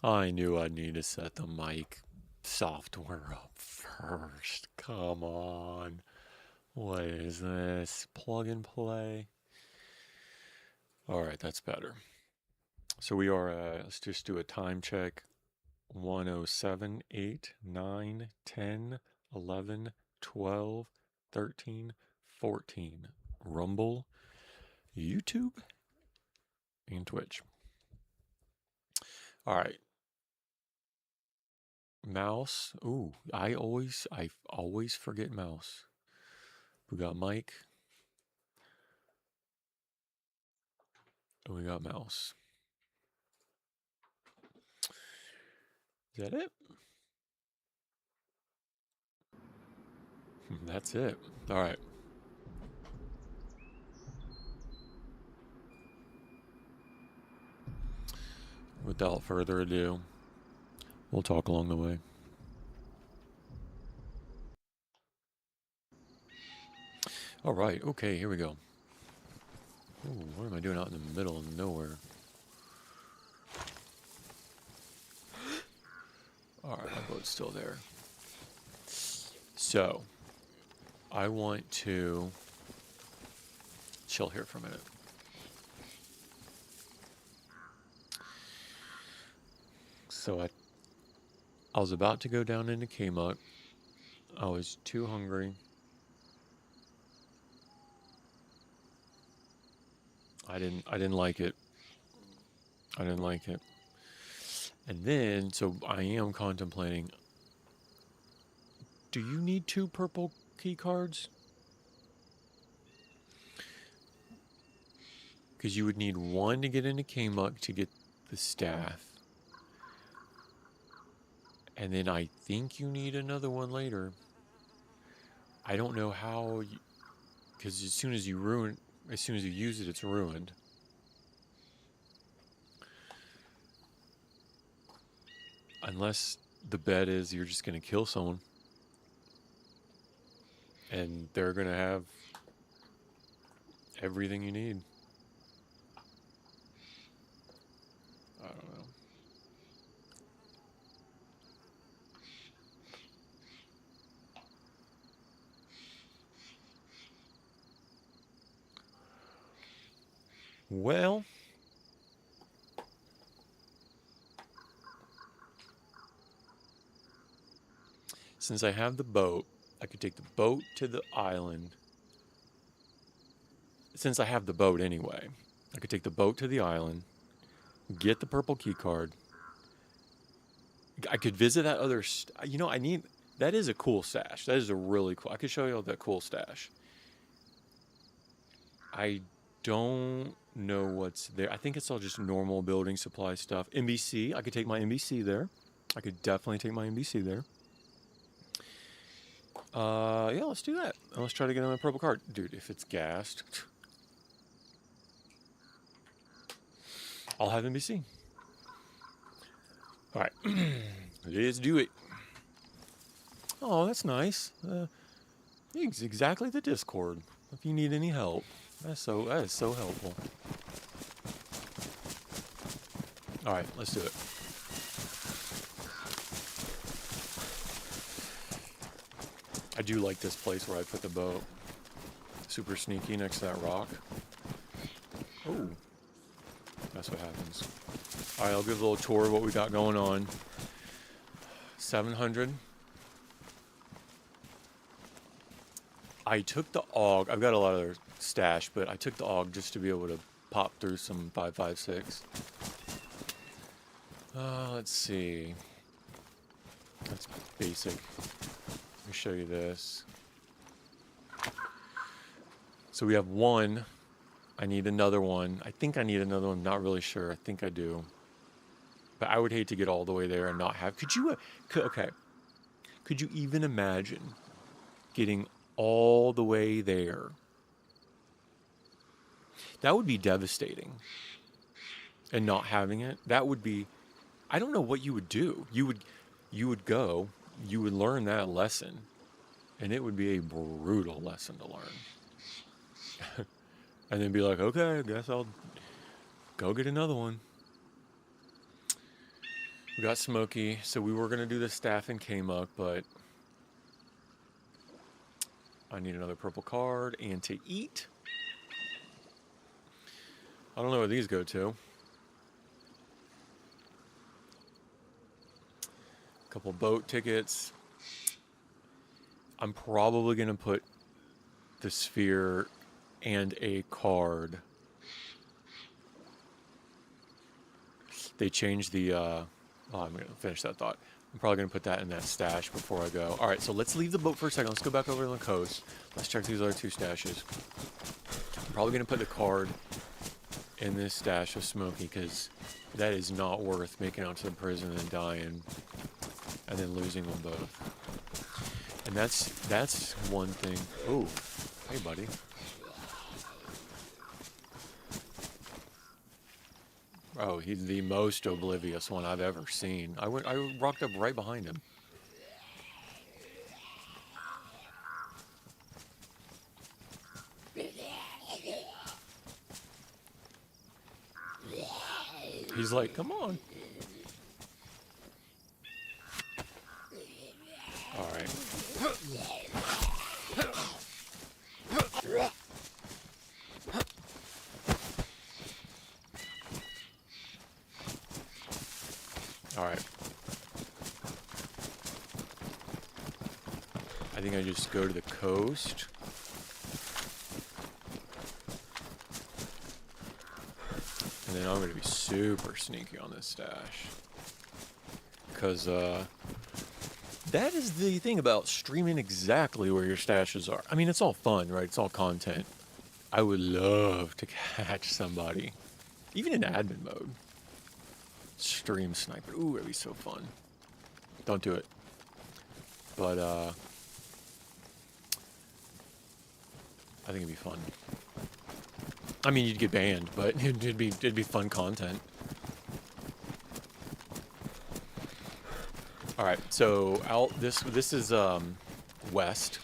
I knew I'd need to set the mic software up first. Come on. What is this? Plug and play? Alright, that's better. So we are, let's just do a time check. 107, 8, 9, 10, 11, 12, 13, 14. Rumble, YouTube, and Twitch. Alright. Mouse. Ooh, I always forget mouse. We got mic. And we got mouse. Is that it? That's it. All right. Without further ado, we'll talk along the way. All right. Okay, here we go. Ooh, what am I doing out in the middle of nowhere? All right, my boat's still there. So, I want to chill here for a minute. So I was about to go down into Kmart. I was too hungry. I didn't like it. I didn't like it. And then, so I am contemplating, do you need 2 purple key cards? Because you would need 1 to get into Kmart to get the staff. And then I think you need another one later. I don't know how, because as soon as you use it, it's ruined. Unless the bet is you're just going to kill someone. And they're going to have everything you need. I don't know. Well, since I have the boat, I could take the boat to the island. Since I have the boat anyway, I could take the boat to the island, get the purple key card. I could visit that other. I need. That is a cool stash. That is a really cool. I could show you all that cool stash. I don't know what's there. I think it's all just normal building supply stuff. NBC. I could take my NBC there. I could definitely take my NBC there. Yeah, let's do that. Let's try to get on a purple card, dude. If it's gassed, I'll have NBC. All right, let's do it. Oh, that's nice. Exactly the Discord. If you need any help, that is so helpful. All right, let's do it. I do like this place where I put the boat. Super sneaky next to that rock. Oh, that's what happens. All right, I'll give a little tour of what we got going on. 700. I took the AUG. I've got a lot of stash, but I took the AUG just to be able to pop through some 5.56. Let's see. That's basic. Let me show you this. So we have 1. I need another one. I think I need another one. Not really sure. I think I do. But I would hate to get all the way there and not have. Okay. Could you even imagine getting all the way there? That would be devastating. And not having it, that would be, I don't know what you would do. You would go, you would learn that lesson, and it would be a brutal lesson to learn. And then be like, okay, I guess I'll go get another one. We got Smokey, so we were gonna do the staff and K-Muck, but I need another purple card and to eat. I don't know where these go to. A couple boat tickets. I'm probably gonna put the sphere and a card. They changed the, oh, I'm gonna finish that thought. I'm probably gonna put that in that stash before I go. All right, so let's leave the boat for a second. Let's go back over to the coast. Let's check these other two stashes. I'm probably gonna put the card in this stash of Smokey because that is not worth making out to the prison and dying and then losing them both. And that's one thing. Oh, hey buddy. Oh, he's the most oblivious one I've ever seen. I rocked up right behind him. He's like, come on. All right. All right. I think I just go to the coast. And then I'm going to be super sneaky on this stash. Because that is the thing about streaming exactly where your stashes are. I mean, it's all fun, right? It's all content. I would love to catch somebody, even in admin mode. Stream sniper. Ooh, that'd be so fun. Don't do it. But I think it'd be fun. I mean, you'd get banned, but it'd be fun content. All right, so this is west.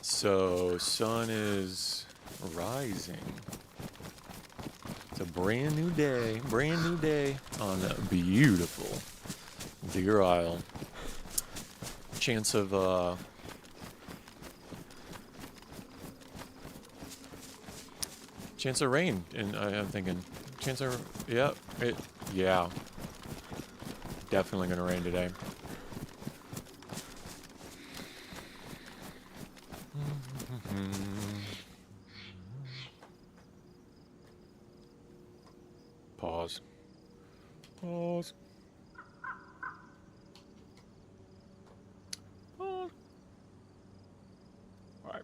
So sun is rising. It's a brand new day on a beautiful Deer Isle. Chance of rain, and I'm thinking chance of yeah, definitely gonna rain today. Pause. Pause. Pause. All right.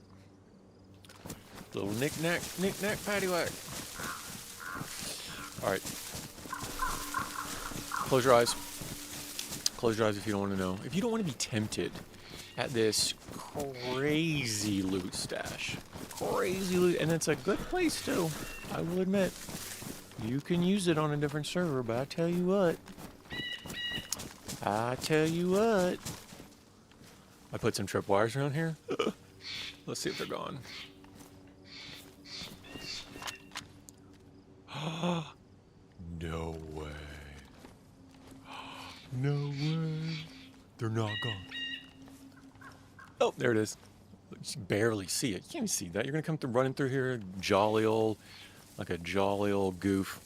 Little knick-knack, paddywhack. All right. Close your eyes. Close your eyes if you don't want to know. If you don't want to be tempted at this crazy loot stash. Crazy loot. And it's a good place, too. I will admit. You can use it on a different server, but I tell you what. I put some tripwires around here. Let's see if they're gone. No way. No way. They're not gone. Oh, there it is. Just barely see it. You can't even see that. You're going to come through running through here, like a jolly old goof.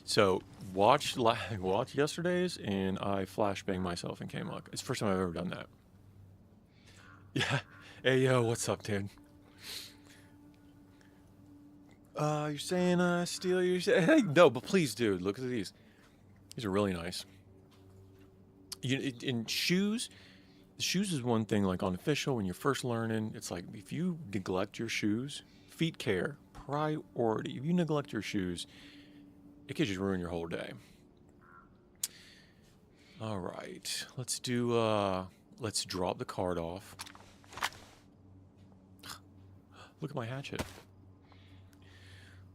So, watch yesterday's, and I flashbanged myself in K-Muck. It's the first time I've ever done that. Yeah. Hey, yo, what's up, dude? You're saying steal your... Hey, no, but please, dude, look at these. These are really nice. In shoes, shoes is one thing, like on official, when you're first learning, it's like, if you neglect your shoes, feet care, priority. If you neglect your shoes, it could just ruin your whole day. All right, let's drop the card off. Look at my hatchet.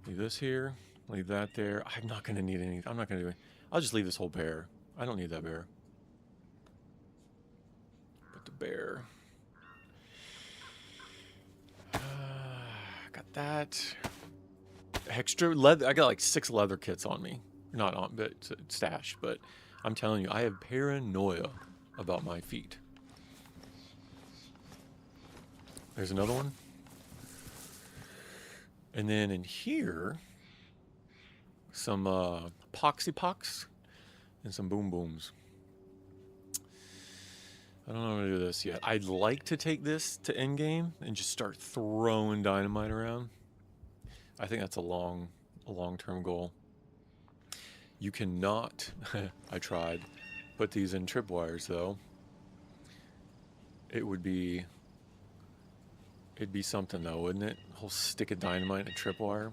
Leave this here, leave that there. I'm not gonna need any, I'm not gonna do it. I'll just leave this whole bear. I don't need that bear. Put the bear. Got that. extra leather. I got like 6 leather kits on me. Not on, but stash. But I'm telling you, I have paranoia about my feet. There's another one. And then in here, some poxy pox and some boom booms. I don't know how to do this yet. I'd like to take this to endgame and just start throwing dynamite around. I think that's a long-term goal. You cannot, I tried, put these in tripwires though. It'd be something though, wouldn't it? A whole stick of dynamite and a tripwire.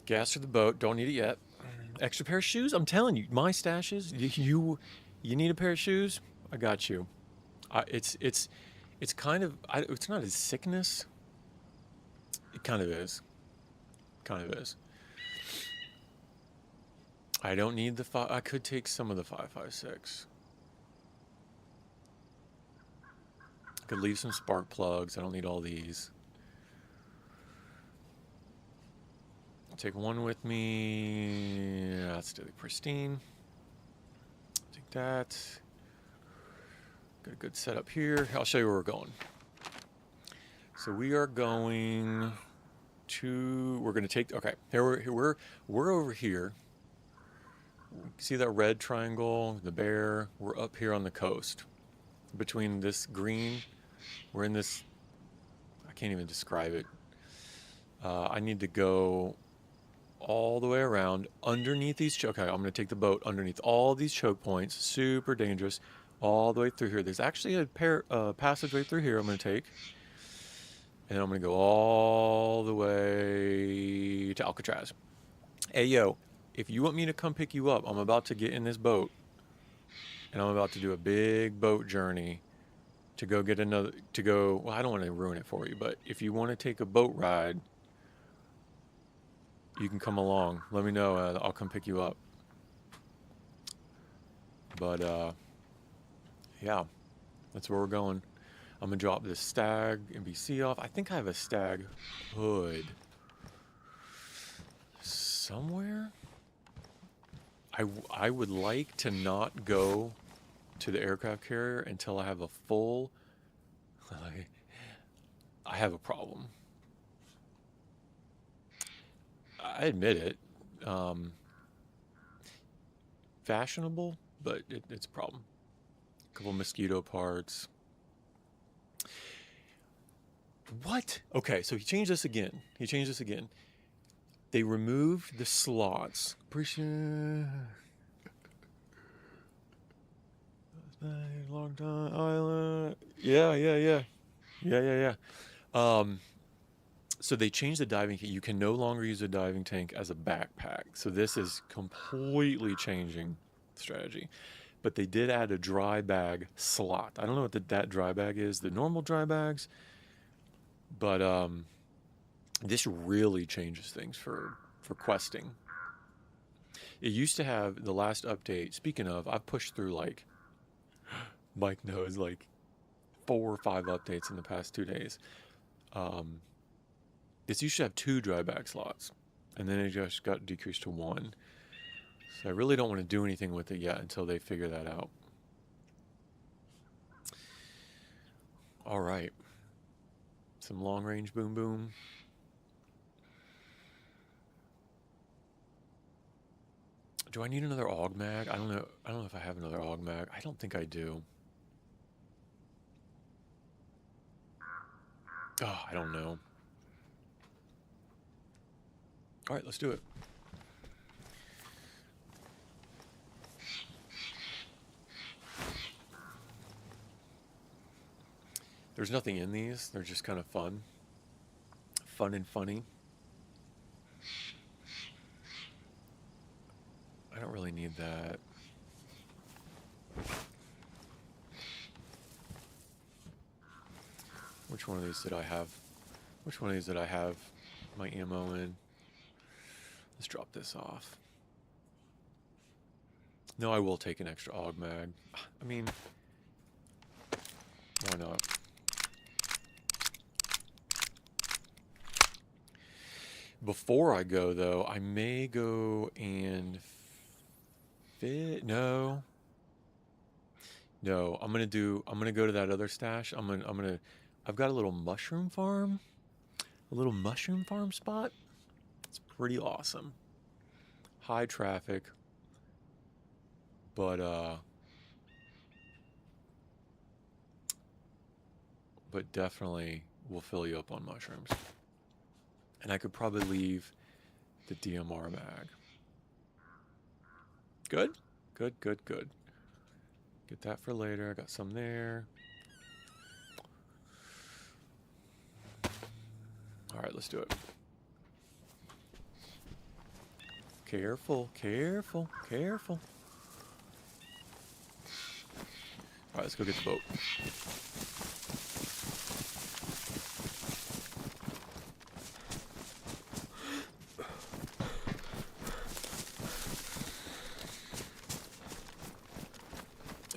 Gas for the boat, don't need it yet. Extra pair of shoes? I'm telling you, my stashes. You need a pair of shoes? I got you. It's kind of it's not a sickness. It kind of is. Kind of is. I don't need the 5. I could take some of the 5.56. I could leave some spark plugs. I don't need all these. I'll take one with me. That's still pristine. Take that. Got a good setup here. I'll show you where we're going. So we are going to. We're going to take. Okay, we're over here. See that red triangle, the bear? We're up here on the coast. Between this green, we're in this. I can't even describe it. I need to go all the way around underneath these. Okay, I'm going to take the boat underneath all these choke points. Super dangerous. All the way through here. There's actually a passageway through here I'm going to take. And then I'm going to go all the way to Alcatraz. Hey, yo, if you want me to come pick you up, I'm about to get in this boat. And I'm about to do a big boat journey to go get another, well, I don't want to ruin it for you, but if you want to take a boat ride, you can come along. Let me know. I'll come pick you up. But, yeah, that's where we're going. I'm going to drop this Stag NBC off. I think I have a Stag hood somewhere. I would like to not go to the aircraft carrier until I have a full... I have a problem. I admit it. Fashionable, but it's a problem. A couple mosquito parts. What? Okay, so he changed this again. They removed the slots. Long time island. Yeah. So they changed the diving tank. You can no longer use a diving tank as a backpack. So this is completely changing strategy. But they did add a dry bag slot. I don't know what that dry bag is. The normal dry bags. But this really changes things for questing. It used to have the last update. Speaking of, I've pushed through like, Mike knows, like 4 or 5 updates in the past 2 days. This used to have 2 dry bag slots, and then it just got decreased to 1. So I really don't want to do anything with it yet until they figure that out. All right. Some long range boom boom. Do I need another AUG mag? I don't know if I have another AUG mag. I don't think I do. Oh, I don't know. All right, let's do it. There's nothing in these. They're just kind of fun. Fun and funny. I don't really need that. Which one of these did I have? Which one of these did I have my ammo in? Let's drop this off. No, I will take an extra AUG mag. I mean, why not? Before I go though, I may go and fit. No, no. I'm gonna go to that other stash. I've got a little mushroom farm, spot. It's pretty awesome. High traffic, but but definitely will fill you up on mushrooms. And I could probably leave the DMR bag. Good, good, good, good. Get that for later. I got some there. All right, let's do it. Careful, careful, careful. All right, let's go get the boat.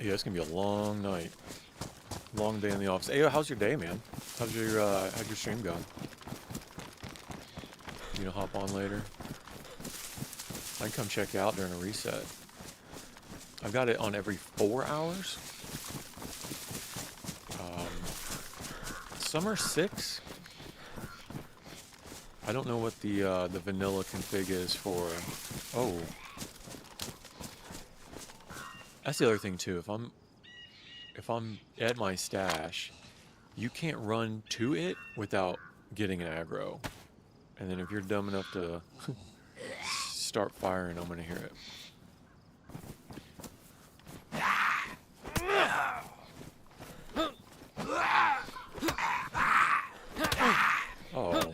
Yeah, it's gonna be a long night. Long day in the office. Hey, how's your day, man? How's your stream going? You know, hop on later. I can come check you out during a reset. I've got it on every 4 hours. Some are 6. I don't know what the vanilla config is for. Oh, that's the other thing too. If I'm at my stash, you can't run to it without getting an aggro. And then if you're dumb enough to start firing, I'm gonna hear it. Oh.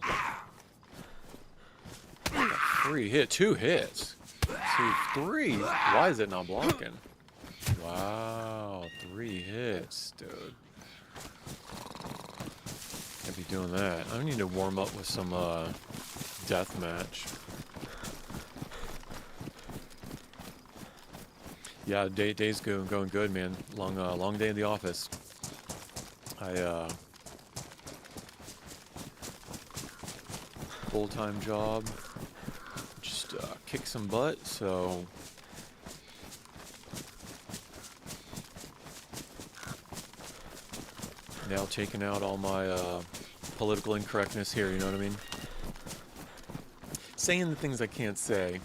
3 hit, 2 hits. 3. Why is it not blocking? Wow, 3 hits, dude. Can't be doing that. I need to warm up with some deathmatch. Yeah, day's going good, man. Long day in the office. Full-time job. Just kick some butt, so now taking out all my political incorrectness here, you know what I mean? Saying the things I can't say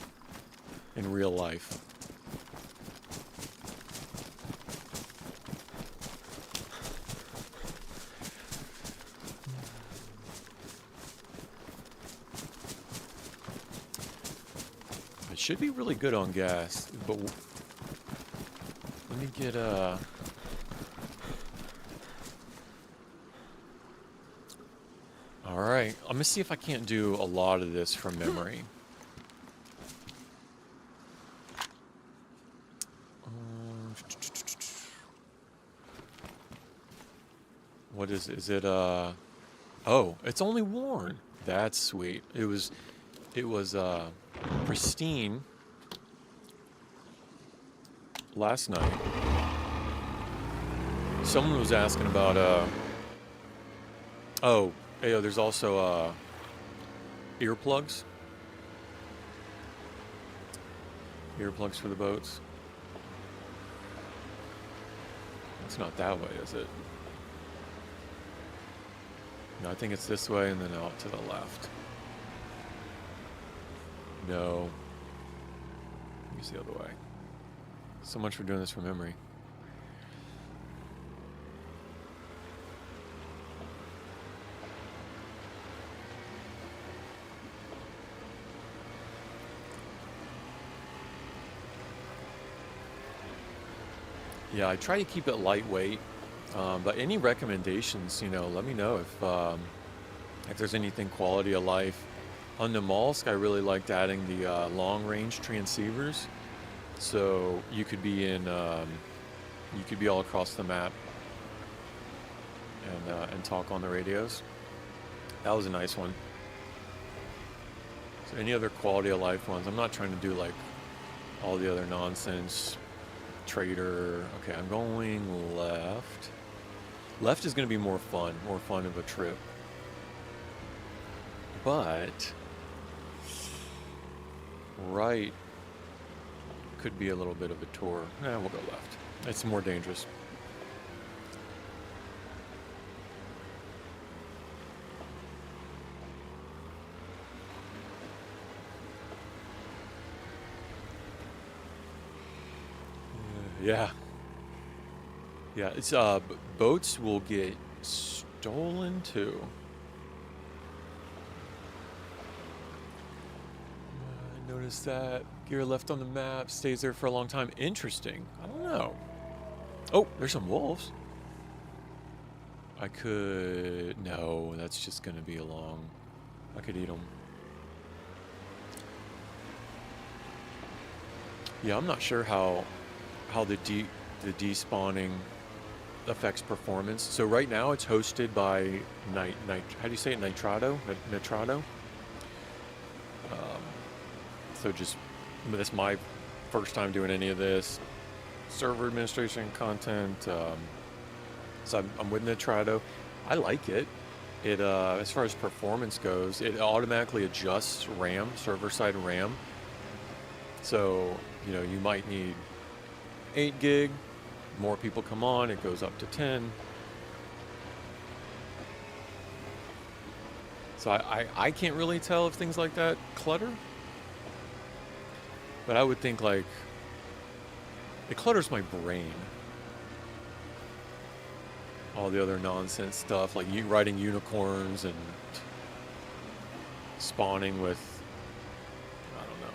in real life. It should be really good on gas, but let me get Alright, I'm gonna see if I can't do a lot of this from memory. What is it? Oh, it's only worn. That's sweet. It was pristine last night. Someone was asking about oh, hey, there's also earplugs. Earplugs for the boats. It's not that way, is it? No, I think it's this way and then out to the left. No. Use the other way. So much for doing this from memory. Yeah, I try to keep it lightweight, but any recommendations, let me know if there's anything quality of life. On the Mollusk, I really liked adding the long-range transceivers, so you could be all across the map and talk on the radios. That was a nice one. So any other quality of life ones? I'm not trying to do like all the other nonsense. Trader. Okay, I'm going left. Left is going to be more fun of a trip. But right could be a little bit of a tour. We'll go left. It's more dangerous. Yeah. Yeah, it's boats will get stolen too. I noticed that gear left on the map stays there for a long time. Interesting. I don't know. Oh, there's some wolves. I could... No, that's just going to be a long... I could eat them. Yeah, I'm not sure how the despawning affects performance. So right now it's hosted by how do you say it? Nitrado? So just, that's my first time doing any of this. Server administration content. So I'm with Nitrado. I like it. It as far as performance goes, it automatically adjusts RAM, server-side RAM. So, you know, you might need 8 gig. More people come on, it goes up to 10. So I can't really tell if things like that clutter. But I would think, like, it clutters my brain. All the other nonsense stuff, like you riding unicorns and spawning with, I don't know.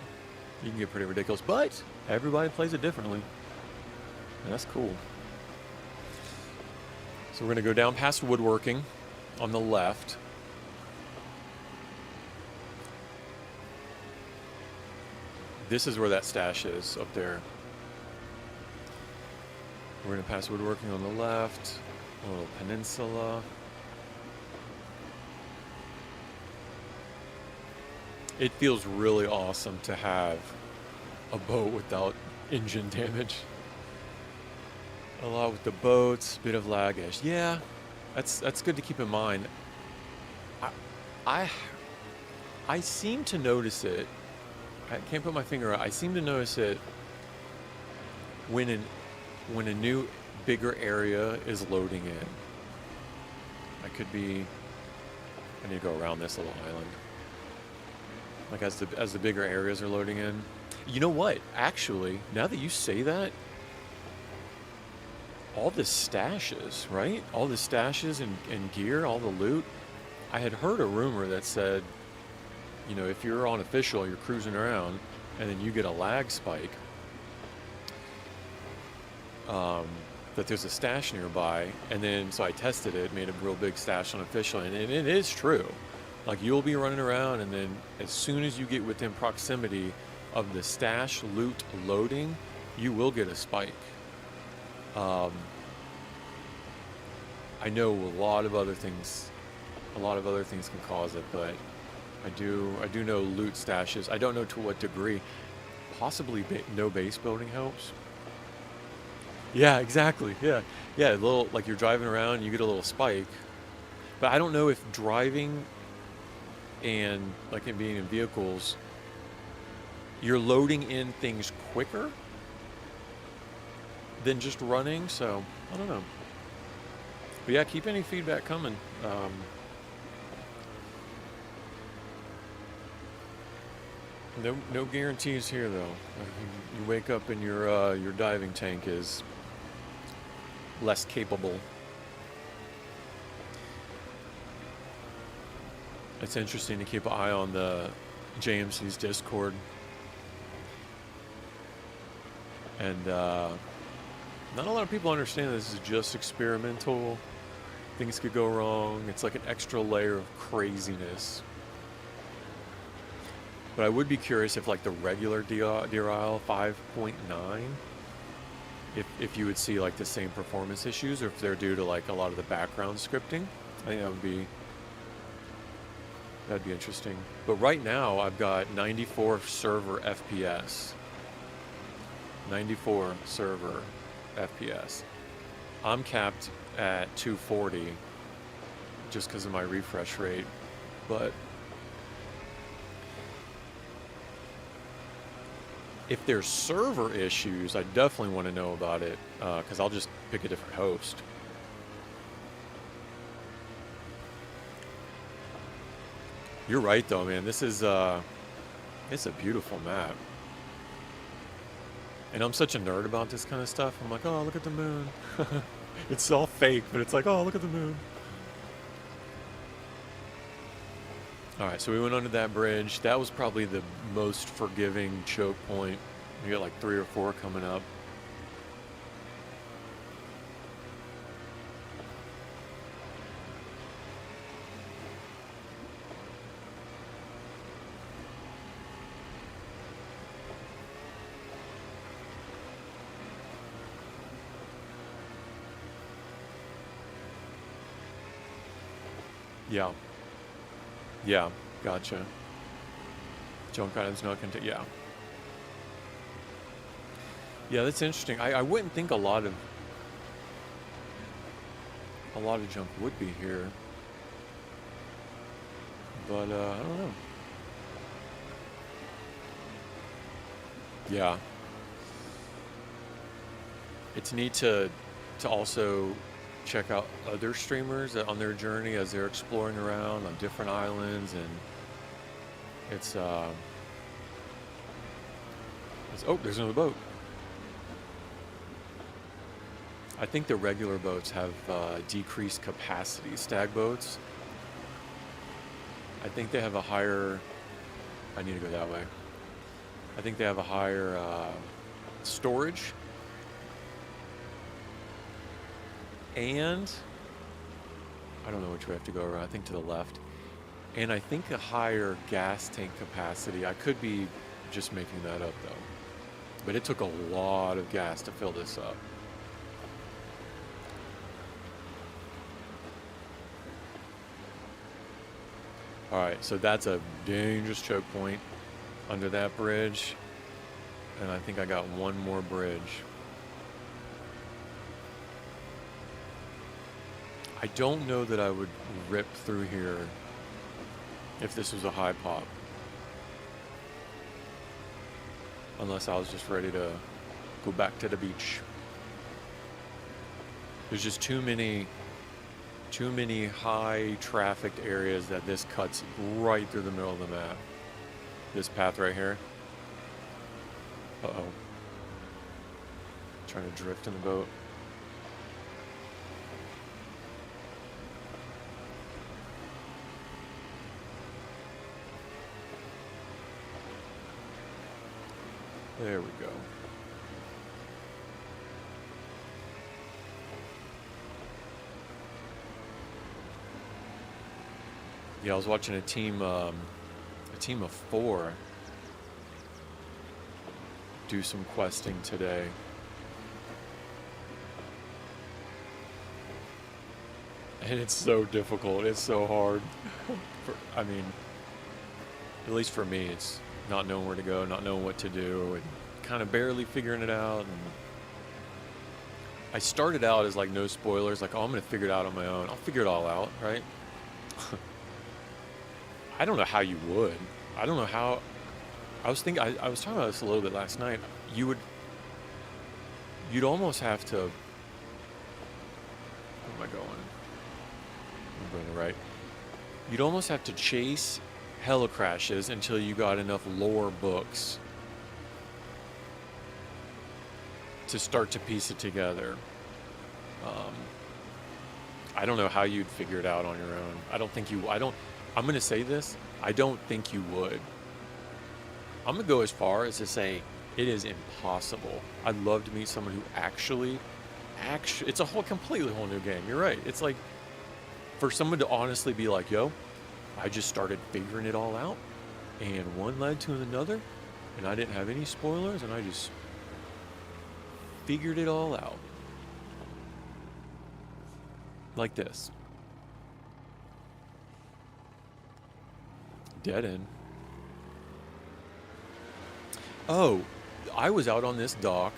You can get pretty ridiculous, but everybody plays it differently. And that's cool. So we're going to go down past woodworking on the left. This is where that stash is, up there. We're going to pass woodworking on the left. A little peninsula. It feels really awesome to have a boat without engine damage. A lot with the boats, bit of lag-ish. Yeah, that's good to keep in mind. I seem to notice it. I can't put my finger on it. I seem to notice it when a new bigger area is loading in. I need to go around this little island. Like as the bigger areas are loading in. You know what? Actually, now that you say that, all the stashes, right? All the stashes and gear, all the loot. I had heard a rumor that said, you know, if you're on official, you're cruising around, and then you get a lag spike, that there's a stash nearby. And then, so I tested it, made a real big stash on official, and it is true. Like, you'll be running around, and then as soon as you get within proximity of the stash loot loading, you will get a spike. I know a lot of other things can cause it, but I do know loot stashes. I don't know to what degree. Possibly no base building helps. Yeah, exactly. Yeah, a little, like you're driving around, you get a little spike. But I don't know if driving and like it being in vehicles, you're loading in things quicker than just running. So I don't know. But yeah, keep any feedback coming. No guarantees here though. You wake up and your diving tank is less capable. It's interesting to keep an eye on the JMC's Discord. And not a lot of people understand this is just experimental. Things could go wrong. It's like an extra layer of craziness. But I would be curious if like the regular DRL 5.9, if you would see like the same performance issues, or if they're due to like a lot of the background scripting. I think that'd be interesting. But right now I've got 94 server FPS. 94 server FPS. I'm capped at 240 just because of my refresh rate. But If there's server issues, I definitely want to know about it, because I'll just pick a different host. You're right, though, man. This is it's a beautiful map. And I'm such a nerd about this kind of stuff. I'm like, oh, look at the moon. It's all fake, but it's like, oh, look at the moon. All right, so we went under that bridge. That was probably the most forgiving choke point. We got like 3 or 4 coming up. Yeah. Yeah, gotcha. Junk items not contain. Yeah. Yeah, that's interesting. I wouldn't think a lot of junk would be here, but I don't know. Yeah, it's neat to also check out other streamers on their journey as they're exploring around on different islands, and it's oh, there's another boat. I think the regular boats have decreased capacity. Stag boats, I think they have a higher. I need to go that way. I think they have a higher storage, and I don't know which way I have to go around. I think to the left, and I think a higher gas tank capacity. I could be just making that up though, but it took a lot of gas to fill this up. All right, so that's a dangerous choke point under that bridge, and I think I got one more bridge. I don't know that I would rip through here if this was a high pop, unless I was just ready to go back to the beach. There's just too many high trafficked areas that this cuts right through the middle of the map. This path right here. Uh-oh. Trying to drift in the boat. There we go. Yeah, I was watching a team of 4 do some questing today. And it's so difficult. It's so hard. I mean, at least for me, it's not knowing where to go, not knowing what to do, and kind of barely figuring it out. And I started out as like no spoilers, like, oh, I'm going to figure it out on my own. I'll figure it all out, right? I don't know how you would. I don't know how. I was talking about this a little bit last night. You'd almost have to. Where am I going? I'm going to right. You'd almost have to chase helicrashes until you got enough lore books to start to piece it together. I don't know how you'd figure it out on your own. I don't think you. I'm going to say this. I don't think you would. I'm going to go as far as to say it is impossible. I'd love to meet someone who actually, it's a completely whole new game. You're right. It's like, for someone to honestly be like, yo, I just started figuring it all out, and one led to another, and I didn't have any spoilers, and I just figured it all out. Like this. Dead end. Oh, I was out on this dock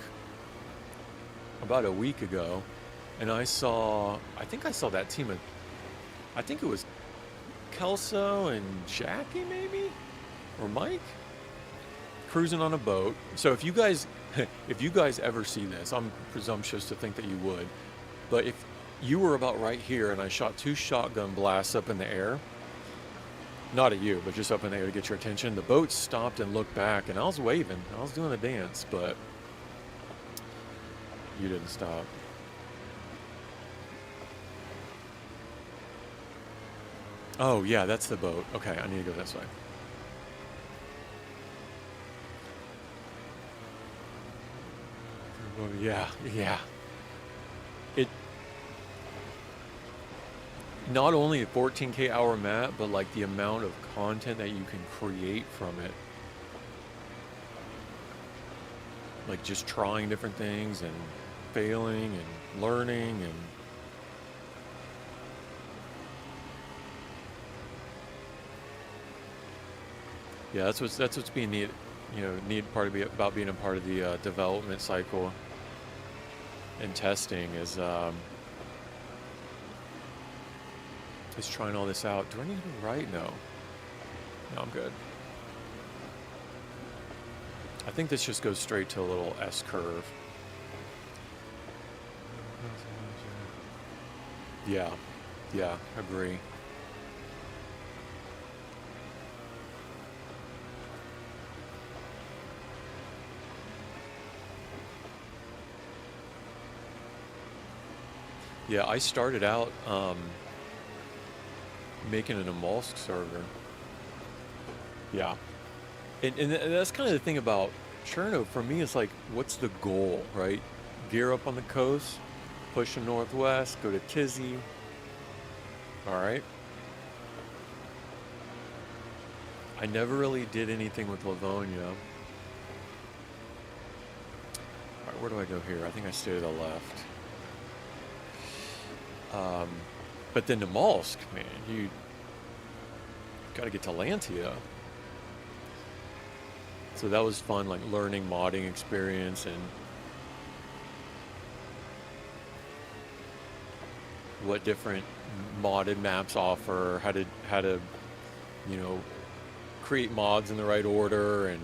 about a week ago, and I think I saw that team of, I think it was Kelso and Jackie maybe? Or Mike? cruising on a boat. So if you guys, if you guys ever see this, I'm presumptuous to think that you would. But if you were about right here and I shot 2 shotgun blasts up in the air, not at you, but just up in the air to get your attention, the boat stopped and looked back, and I was waving. I was doing a dance, but you didn't stop. Oh, yeah, that's the boat. Okay, I need to go this way. Oh, yeah, yeah. It not only a 14K hour map, but like the amount of content that you can create from it. Like just trying different things and failing and learning and yeah, that's what's being neat, neat part of about being a part of the development cycle and testing is trying all this out. Do I need to go right? No, I'm good. I think this just goes straight to a little S curve. Yeah, agree. Yeah, I started out making an Amolsk server. Yeah. And that's kind of the thing about Cherno. For me, it's like, what's the goal, right? Gear up on the coast, push to northwest, go to Tizzy. All right. I never really did anything with Livonia. All right, where do I go here? I think I stay to the left. But then to Molsk, man, you got to get to Lantia. So that was fun, like learning modding experience and what different modded maps offer, how to create mods in the right order and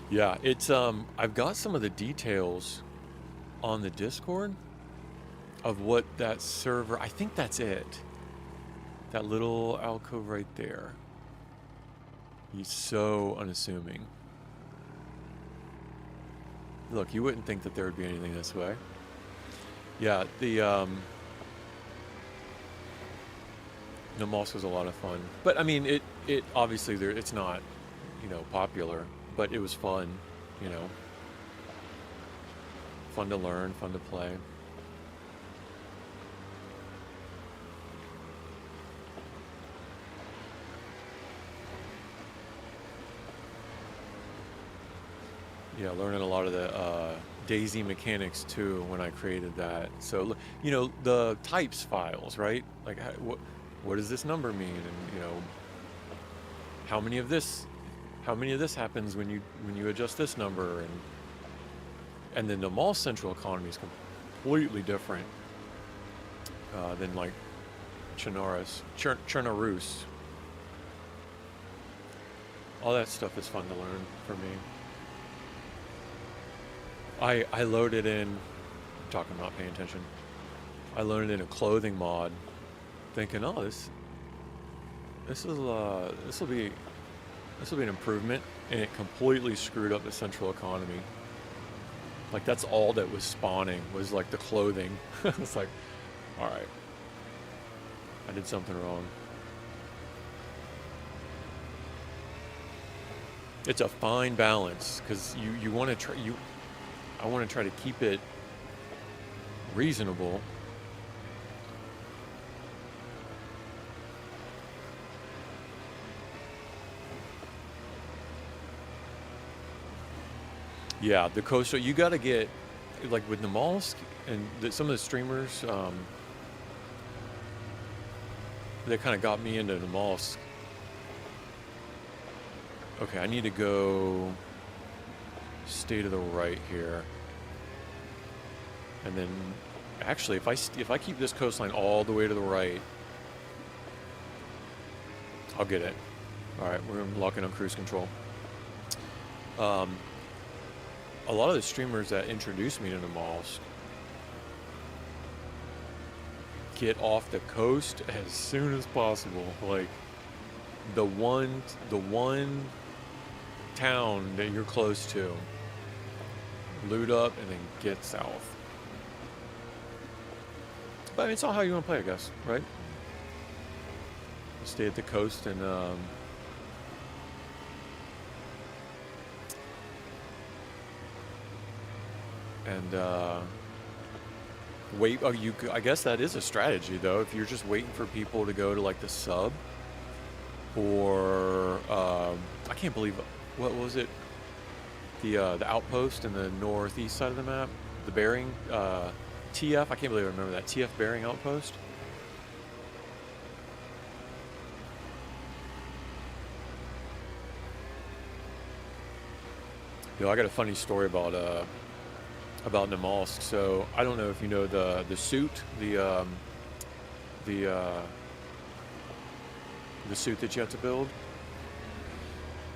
yeah, it's I've got some of the details on the Discord of what that server, I think that's it. That little alcove right there. He's so unassuming. Look, you wouldn't think that there would be anything this way. Yeah, the Namalsk was a lot of fun. But I mean, it obviously it's not, popular, but it was fun, fun to learn, fun to play. Yeah, learning a lot of the DayZ mechanics too when I created that. So, the types files, right? Like, what does this number mean? And how many of this happens when you adjust this number? And then the mall central economy is completely different than like Chernarus. All that stuff is fun to learn for me. I loaded in, I'm talking about paying attention. I loaded in a clothing mod, thinking, oh, this will be an improvement, and it completely screwed up the central economy. Like that's all that was spawning was like the clothing. It's like, all right, I did something wrong. It's a fine balance because you want to try I want to try to keep it reasonable. Yeah, the coastal, you got to get, like with Namalsk and some of the streamers, that kind of got me into Namalsk. Okay, I need to go stay to the right here. And then Actually, if I keep this coastline all the way to the right, I'll get it. All right, we're locking on cruise control. Um, a lot of the streamers that introduced me to Namalsk get off the coast as soon as possible. Like the one town that you're close to, loot up and then get south. But I mean, it's all how you want to play, I guess, right? Stay at the coast and wait. Oh, I guess that is a strategy, though. If you're just waiting for people to go to like the sub, or I can't believe, what was it? The outpost in the northeast side of the map, the Bering TF. I can't believe I remember that TF Bering outpost. Yo, I got a funny story about Namalsk. So I don't know if you know the suit, the suit that you have to build.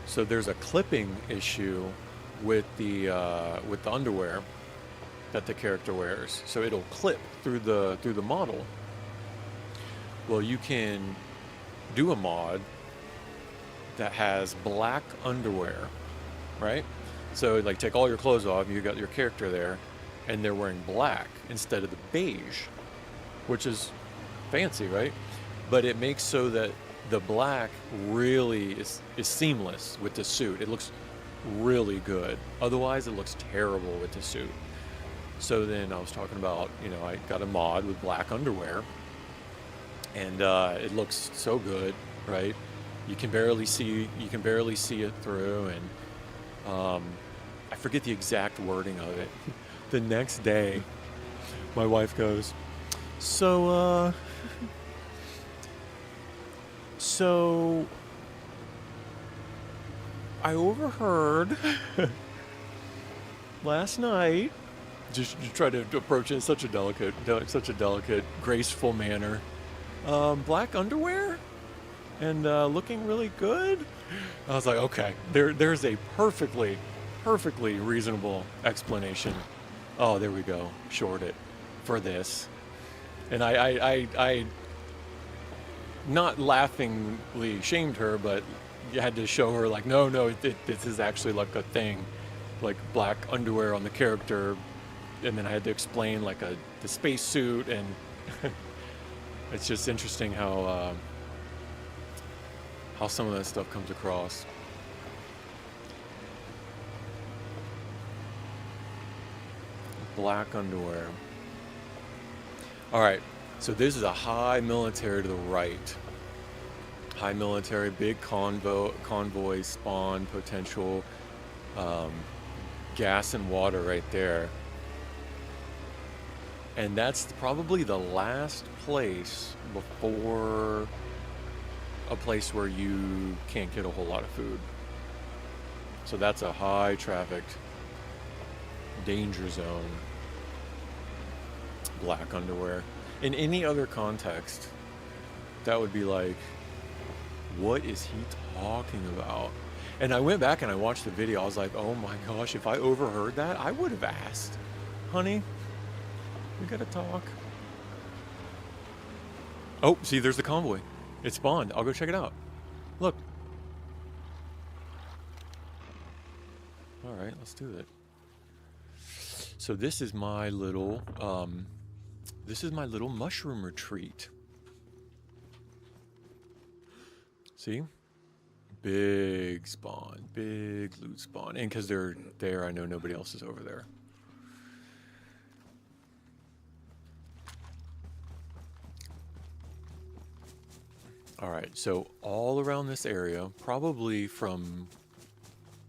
So there's a clipping issue with the underwear that the character wears. So it'll clip through the model. Well, you can do a mod that has black underwear, right? So like take all your clothes off, you got your character there, and they're wearing black instead of the beige, which is fancy, right? But it makes so that the black really is seamless with the suit. It looks really good. Otherwise, it looks terrible with the suit. So then I was talking about, I got a mod with black underwear, and it looks so good, right? You can barely see it through, and I forget the exact wording of it. The next day, my wife goes, so I overheard last night. Just try to approach it in such a delicate, graceful manner. Black underwear and looking really good. I was like, okay, there's a perfectly reasonable explanation. Oh, there we go. Short it for this. And I not laughingly shamed her, but you had to show her like, no, this is actually like a thing, like black underwear on the character. And then I had to explain like the space suit, and it's just interesting how some of that stuff comes across. Black underwear. All right, so this is a high military to the right. High military, big convoy spawn potential, gas and water right there. And that's probably the last place before a place where you can't get a whole lot of food. So that's a high trafficked danger zone. Black underwear. In any other context, that would be like, what is he talking about? And I went back and I watched the video. I was like, oh my gosh, if I overheard that, I would have asked, honey, we gotta talk. Oh, see, there's the convoy. It spawned. I'll go check it out. Look. All right, let's do it. So this is my little mushroom retreat. See? Big spawn, big loot spawn. And because they're there, I know nobody else is over there. All right, so all around this area, probably from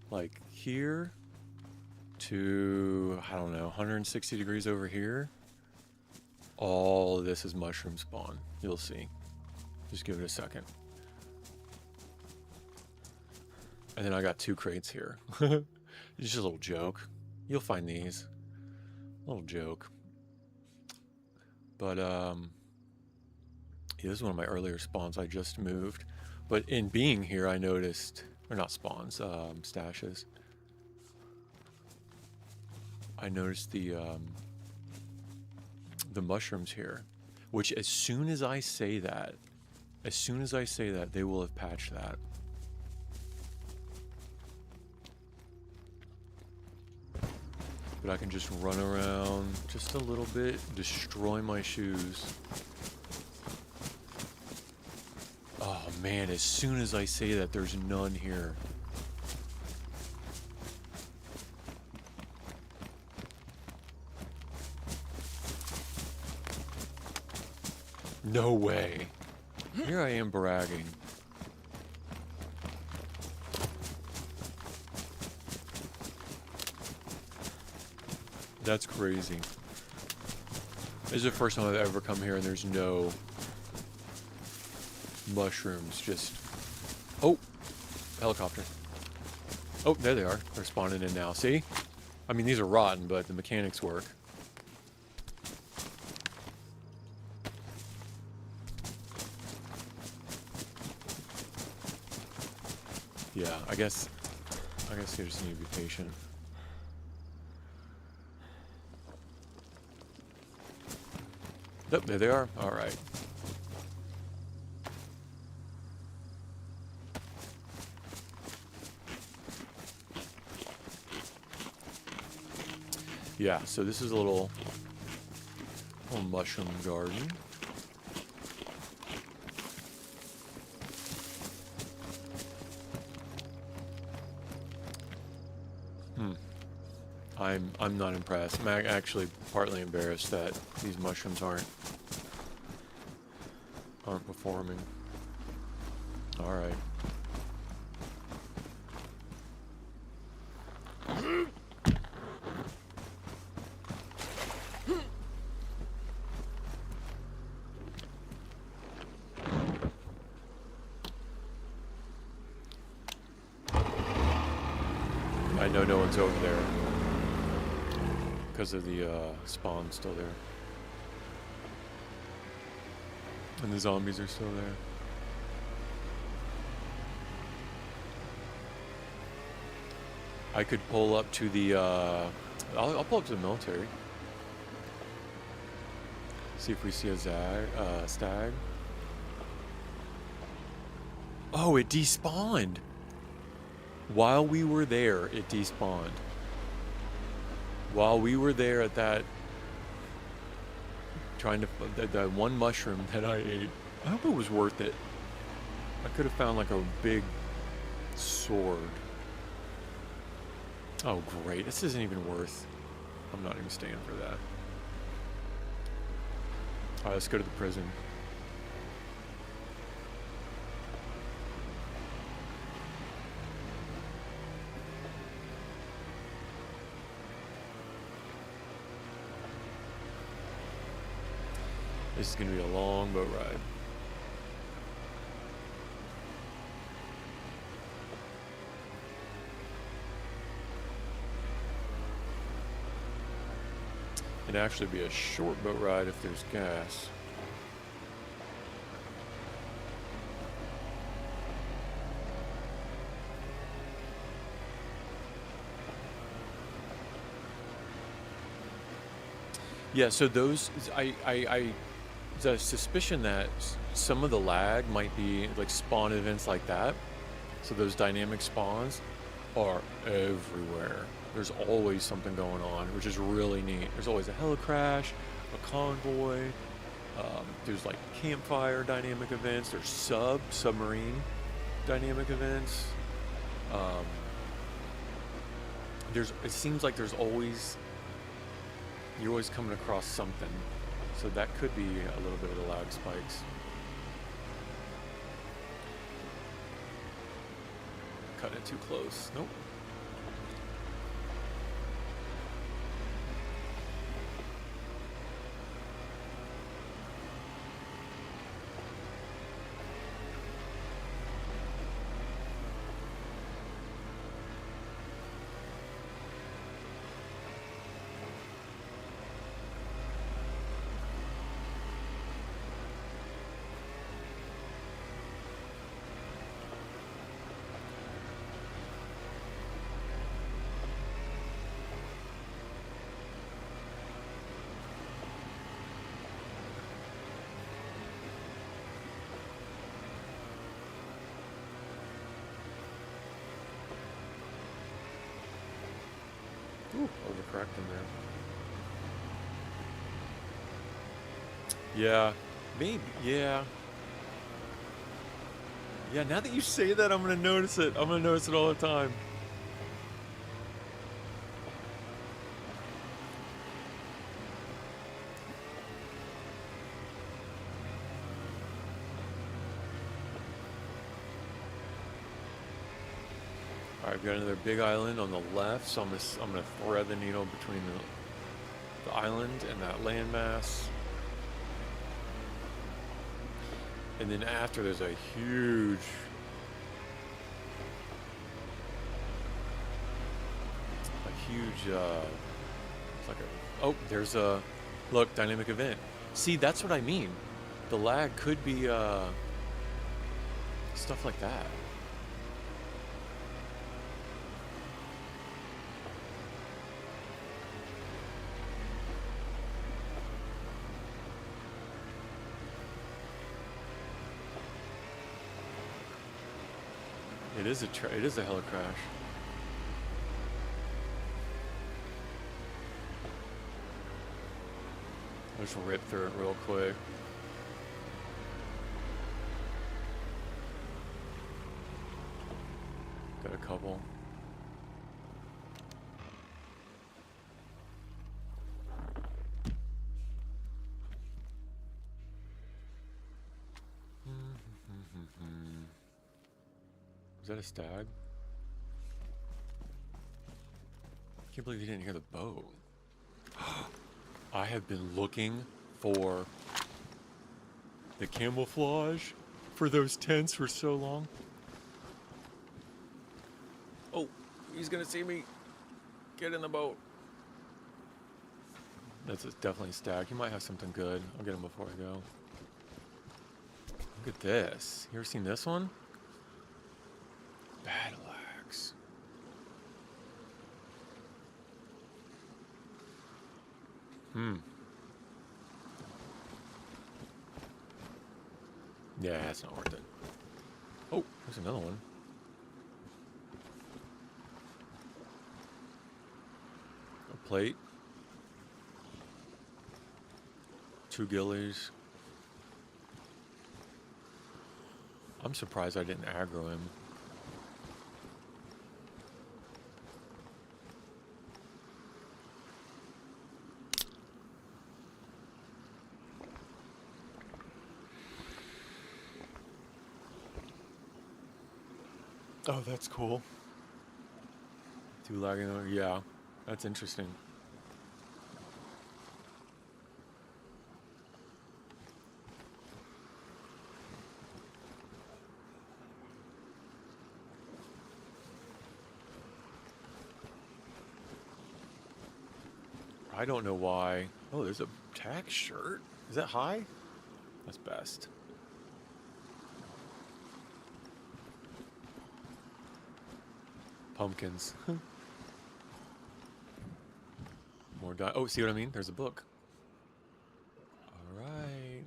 like here to, I don't know, 160 degrees over here, all of this is mushroom spawn. You'll see. Just give it a second. And then I got 2 crates here. It's just a little joke. You'll find these. A little joke. But yeah, this is one of my earlier spawns. I just moved, but in being here, I noticed, or not spawns, stashes. I noticed the mushrooms here, which as soon as I say that, they will have patched that. But I can just run around just a little bit, destroy my shoes. Oh man, as soon as I say that, there's none here. No way. Here I am bragging. That's crazy. This is the first time I've ever come here and there's no mushrooms, just... Oh! Helicopter. Oh, there they are. They're spawning in now. See? I mean, these are rotten, but the mechanics work. Yeah, I guess you just need to be patient. Yep, there they are. All right. Yeah, so this is a little mushroom garden. I'm not impressed. I'm actually partly embarrassed that these mushrooms aren't performing. All right. I know no one's over there because of the spawn still there. And the zombies are still there. I could pull up to the, I'll pull up to the military. See if we see a stag. Oh, it despawned. While we were there, it despawned. While we were there at that, trying to, that one mushroom that I ate, I hope it was worth it. I could have found like a big sword. Oh great, this isn't even worth, I'm not even staying for that. Alright, let's go to the prison. This is going to be a long boat ride. It'd actually be a short boat ride if there's gas. Yeah, so those, the suspicion that some of the lag might be like spawn events like that. So those dynamic spawns are everywhere. There's always something going on, which is really neat. There's always a helicrash, a convoy. There's like campfire dynamic events. There's submarine dynamic events. It seems like there's always, you're always coming across something. So that could be a little bit of the lag spikes. Cut it too close. Nope. Ooh, overcorrecting there. Yeah, maybe. Yeah. Yeah, now that you say that, I'm going to notice it. I'm going to notice it all the time. Alright, we've got another big island on the left, so I'm gonna thread the needle between the island and that landmass. And then after, there's a huge... it's like a... Oh, there's a... Look, dynamic event. See, that's what I mean. The lag could be, stuff like that. It is a hella crash. I'll just rip through it real quick. Got a couple. Is that a stag? I can't believe you didn't hear the boat. I have been looking for the camouflage for those tents for so long. Oh, he's gonna see me. Get in the boat. That's definitely a stag. He might have something good. I'll get him before I go. Look at this. You ever seen this one? Battle axe. Yeah, it's not worth it. Oh, there's another one. A plate. 2 gillies. I'm surprised I didn't aggro him. Oh, that's cool. 2 lagging over. Yeah, that's interesting. I don't know why. Oh, there's a tax shirt. Is that high? That's best. Pumpkins. More oh, see what I mean? There's a book. All right.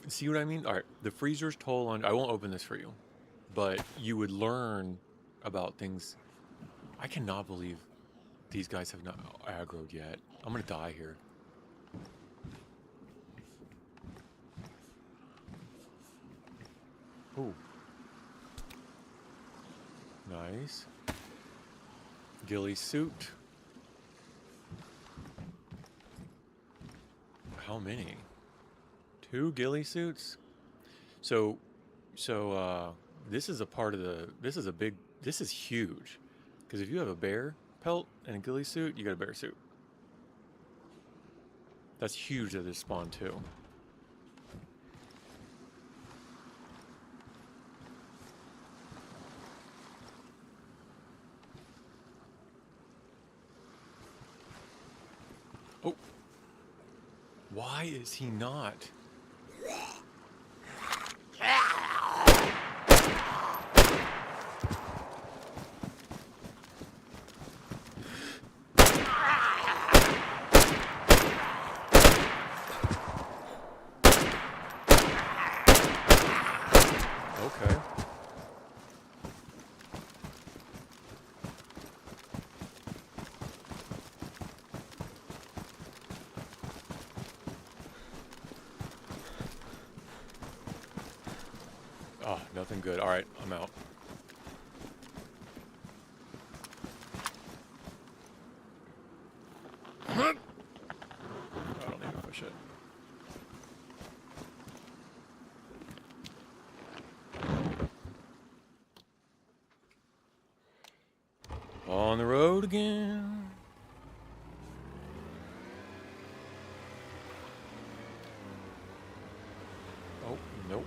See what I mean? All right. The freezer's toll on... I won't open this for you. But you would learn about things. I cannot believe these guys have not aggroed yet. I'm going to die here. Ooh. Nice. Ghillie suit. How many? 2 ghillie suits? So this is a part of the, this is huge. Because if you have a bear pelt and a ghillie suit, you got a bear suit. That's huge that this spawned too. Oh. Why is he not? Okay. nothing good. All right, I'm out. I don't need to push it. On the road again. Oh, nope.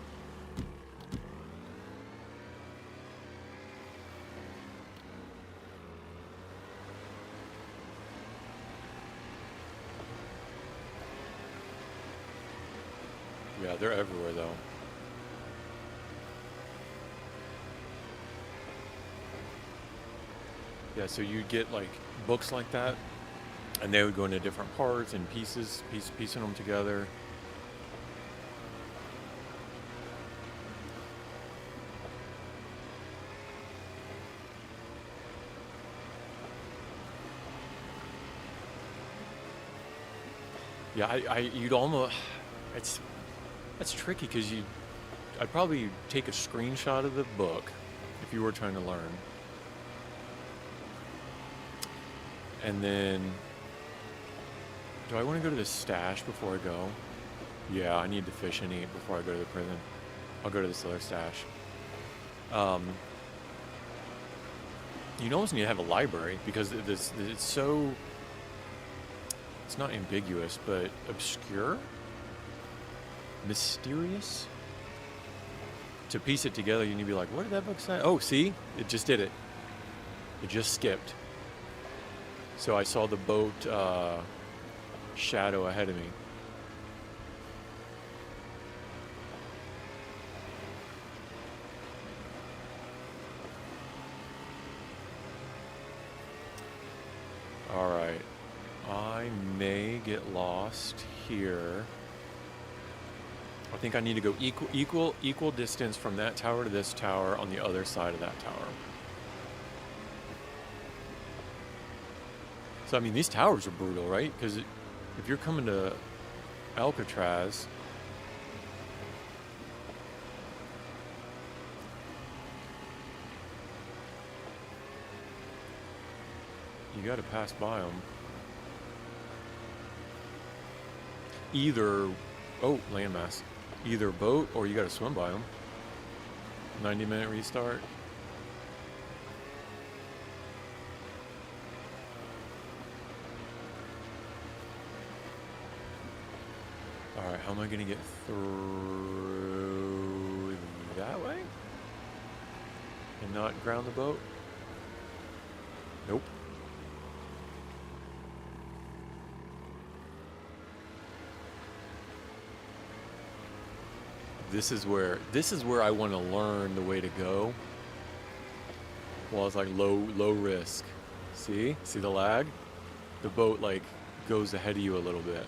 Yeah, they're everywhere though. Yeah, so you'd get like books like that, and they would go into different parts and pieces, piecing them together. Yeah, you'd almost, that's tricky because I'd probably take a screenshot of the book if you were trying to learn. And then, do I want to go to the stash before I go? Yeah, I need to fish and eat before I go to the prison. I'll go to this other stash. You almost need to have a library because it's so, it's not ambiguous, but obscure? Mysterious? To piece it together, you need to be like, what did that book say? Oh, see? It just did it. It just skipped. So I saw the boat shadow ahead of me. All right. I may get lost here. I think I need to go equal distance from that tower to this tower on the other side of that tower. So, I mean, these towers are brutal, right? Because if you're coming to Alcatraz, you got to pass by them. Either, oh, landmass. Either boat or you got to swim by them. 90-minute restart. Alright, how am I going to get through that way? And not ground the boat? Nope. This is where I want to learn the way to go. Well, it's like low risk. See the lag? The boat like goes ahead of you a little bit.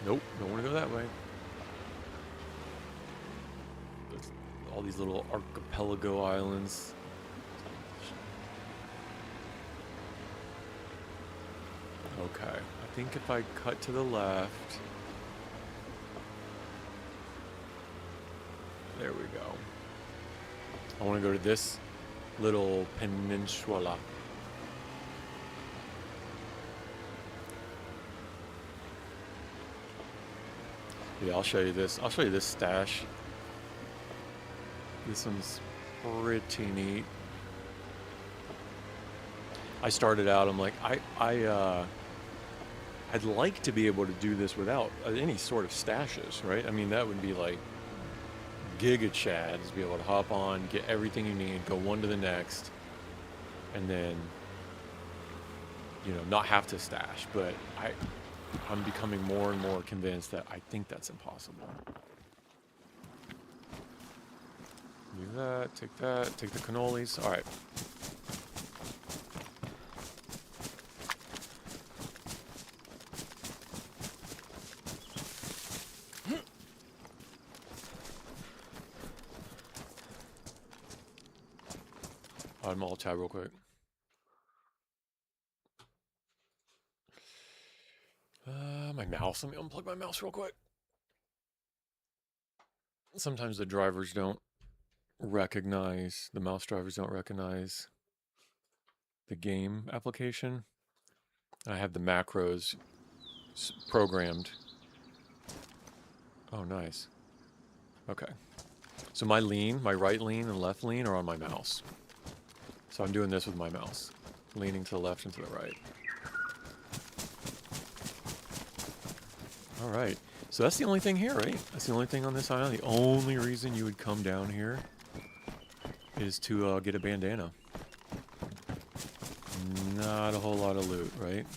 Nope, don't want to go that way. There's all these little archipelago islands. Okay, I think if I cut to the left, there we go. I want to go to this little peninsula. Yeah, I'll show you this. I'll show you this stash. This one's pretty neat. I started out, I'm like, I'd like to be able to do this without any sort of stashes, right? I mean, that would be like Giga Chads, be able to hop on, get everything you need, go one to the next, and then, not have to stash. But I'm becoming more and more convinced that I think that's impossible. Do that, take the cannolis. All right. I'm all tab real quick. My mouth mouse. Let me unplug my mouse real quick. Sometimes the drivers don't recognize, the mouse drivers don't recognize the game application. I have the macros programmed. Oh, nice. Okay. So my right lean and left lean are on my mouse. So I'm doing this with my mouse, leaning to the left and to the right. All right. So that's the only thing here, right? That's the only thing on this island. The only reason you would come down here is to get a bandana. Not a whole lot of loot, right?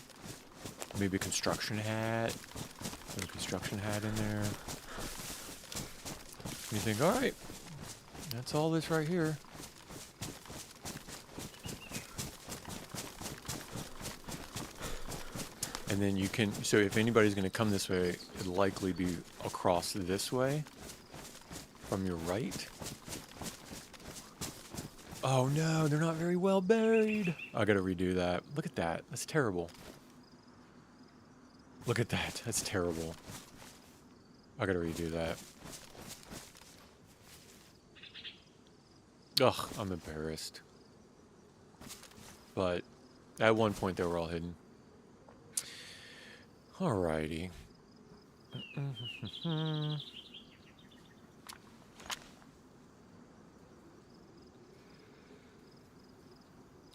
Maybe a construction hat. Put a construction hat in there. You think, all right, that's all this right here. And then you can, so if anybody's going to come this way, it'll likely be across this way from your right. Oh no, they're not very well buried. I got to redo that. Look at that. That's terrible. Look at that. That's terrible. I got to redo that. Ugh, I'm embarrassed. But at one point they were all hidden. Alrighty.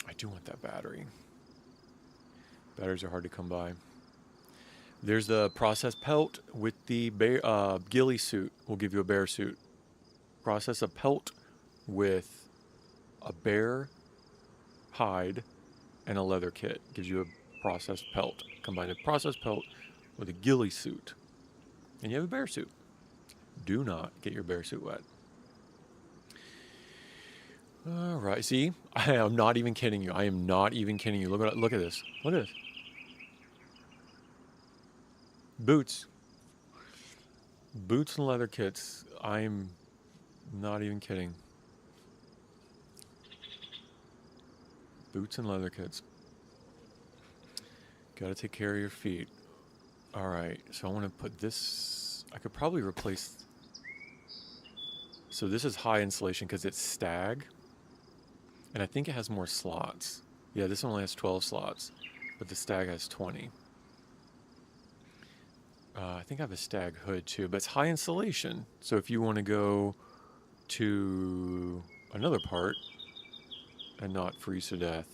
I do want that battery. Batteries are hard to come by. There's the process pelt with the bear, ghillie suit. We'll give you a bear suit. Process a pelt with a bear hide and a leather kit. Gives you a processed pelt. Combine a processed pelt with a ghillie suit. And you have a bear suit. Do not get your bear suit wet. All right. See, I am not even kidding you. I am not even kidding you. Look at this. Look at this. Boots. Boots and leather kits. I'm not even kidding. Boots and leather kits. Gotta take care of your feet. Alright, so I want to put this... I could probably replace... So this is high insulation because it's stag. And I think it has more slots. Yeah, this one only has 12 slots. But the stag has 20. I think I have a stag hood too. But it's high insulation. So if you want to go to another part and not freeze to death,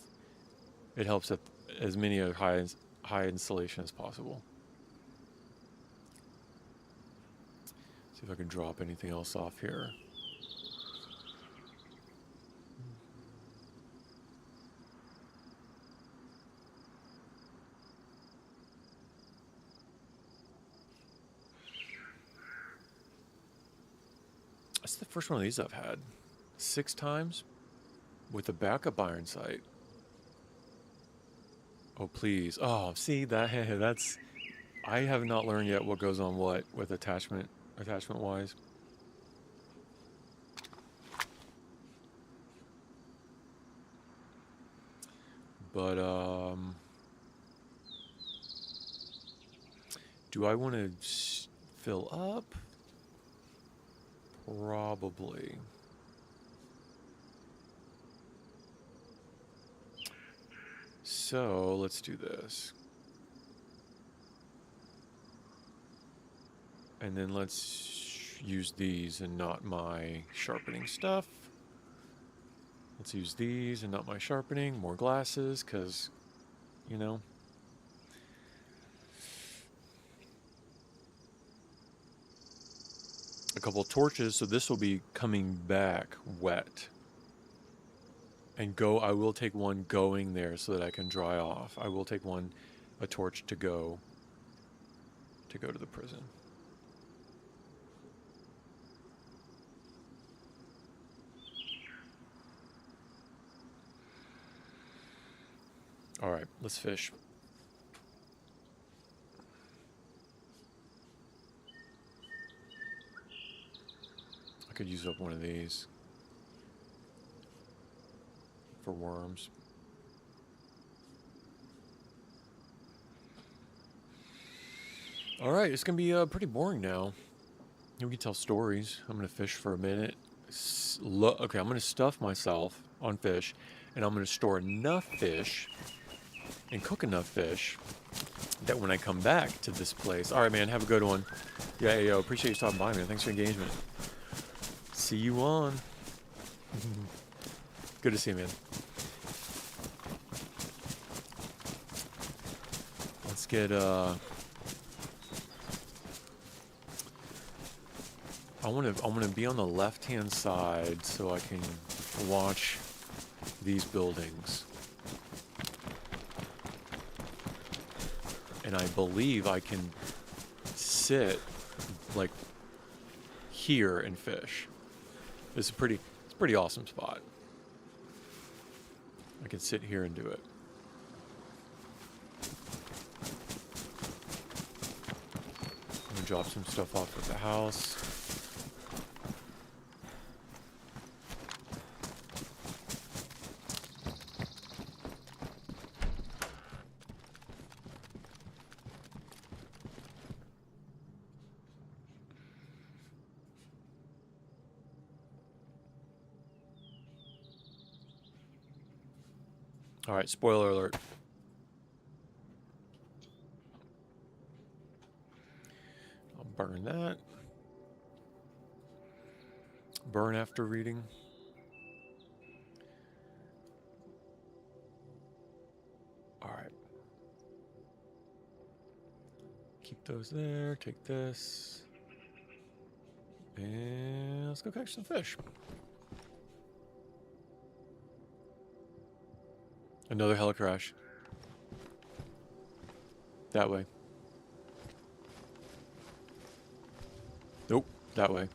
it helps that as many of high insulation as possible. See if I can drop anything else off here. That's the first one of these I've had. 6 times with a backup iron sight. Oh, please. Oh, see, that's... I have not learned yet what goes on what with attachment-wise. But, do I want to fill up? Probably. So, let's do this. And then let's use these and not my sharpening stuff. Let's use these and not my sharpening. More glasses, because, you know. A couple of torches, so this will be coming back wet. And I will take one going there so that I can dry off. I will take a torch to go to the prison. All right, let's fish. I could use up one of these for worms. All right, it's gonna be pretty boring now. We can tell stories. I'm gonna fish for a minute. Okay, I'm gonna stuff myself on fish, and I'm gonna store enough fish and cook enough fish that when I come back to this place, all right, man, have a good one. Yeah, yo, appreciate you stopping by, man. Thanks for engagement. See you on. Good to see you, man. Let's get I want to be on the left-hand side so I can watch these buildings. And I believe I can sit like here and fish. It's a pretty awesome spot. I can sit here and do it. I'm gonna drop some stuff off at the house. All right, spoiler alert. I'll burn that. Burn after reading. All right. Keep those there. Take this. And let's go catch some fish. Another helicrash. That way. Nope, that way.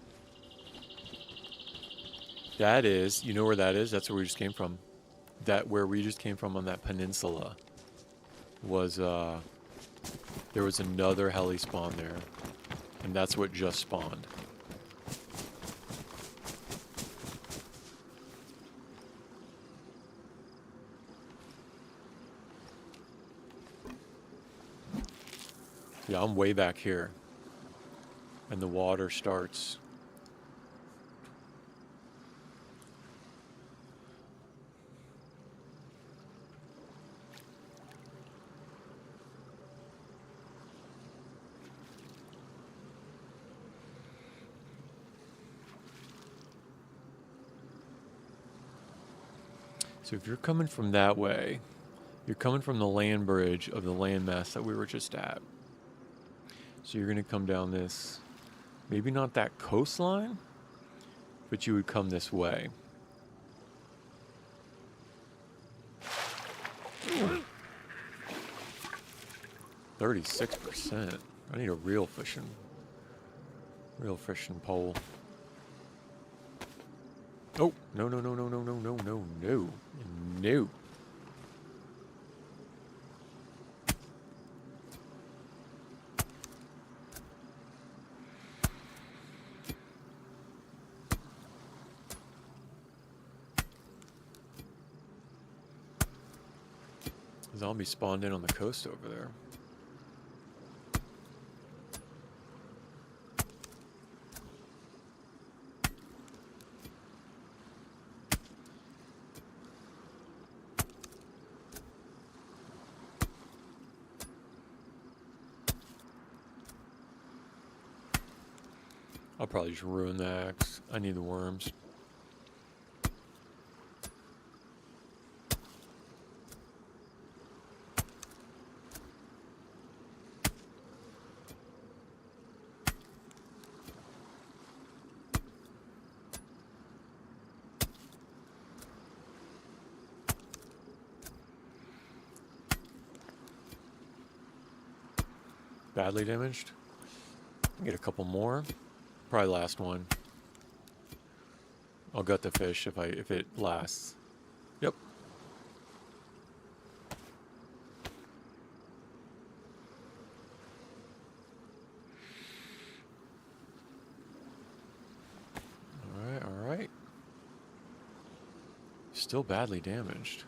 That is, you know where that is? That's where we just came from. That where we just came from on that peninsula was, there was another heli spawn there. And that's what just spawned. Yeah, I'm way back here. And the water starts. So if you're coming from that way, you're coming from the land bridge of the landmass that we were just at. So you're going to come down this, maybe not that coastline, but you would come this way. Ooh. 36%. I need a real fishing pole. Oh, no. No. Zombie spawned in on the coast over there. I'll probably just ruin the axe. I need the worms. Badly damaged. Get a couple more. Probably last one. I'll gut the fish if it lasts. Yep. All right. Still badly damaged.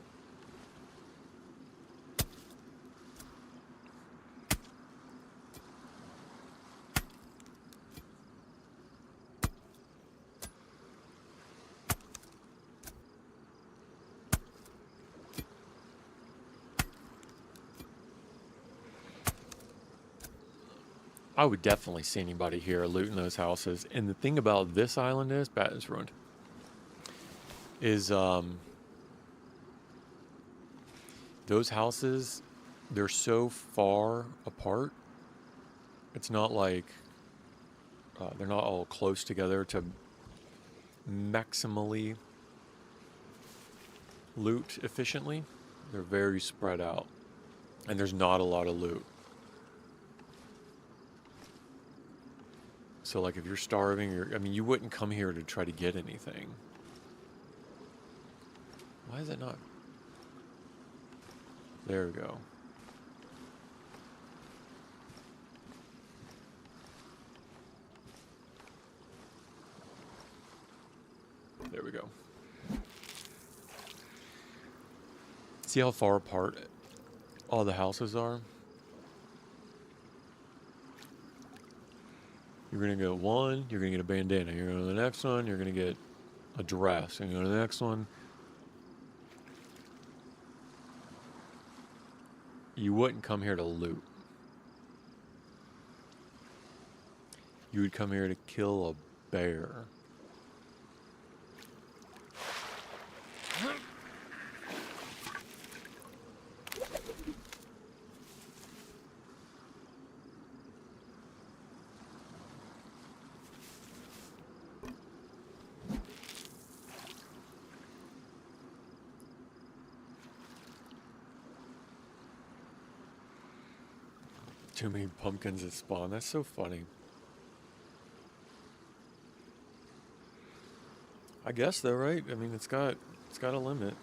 I would definitely see anybody here looting those houses. And the thing about this island is, it's ruined, is those houses, they're so far apart. It's not like they're not all close together to maximally loot efficiently. They're very spread out, and there's not a lot of loot. So, like, if you're starving, I mean, you wouldn't come here to try to get anything. Why is it not? There we go. There we go. See how far apart all the houses are? You're going to get one, you're going to get a bandana. You're going to go to the next one, you're going to get a dress. And you go to the next one. You wouldn't come here to loot. You would come here to kill a bear. Too many pumpkins that spawn. That's so funny. I guess though, right? I mean, it's got a limit.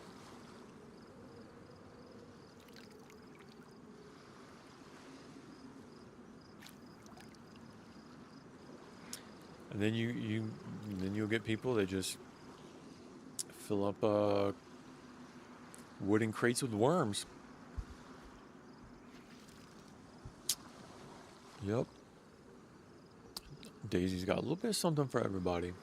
And then you'll get people that just fill up wooden crates with worms. Yep. Daisy's got a little bit of something for everybody.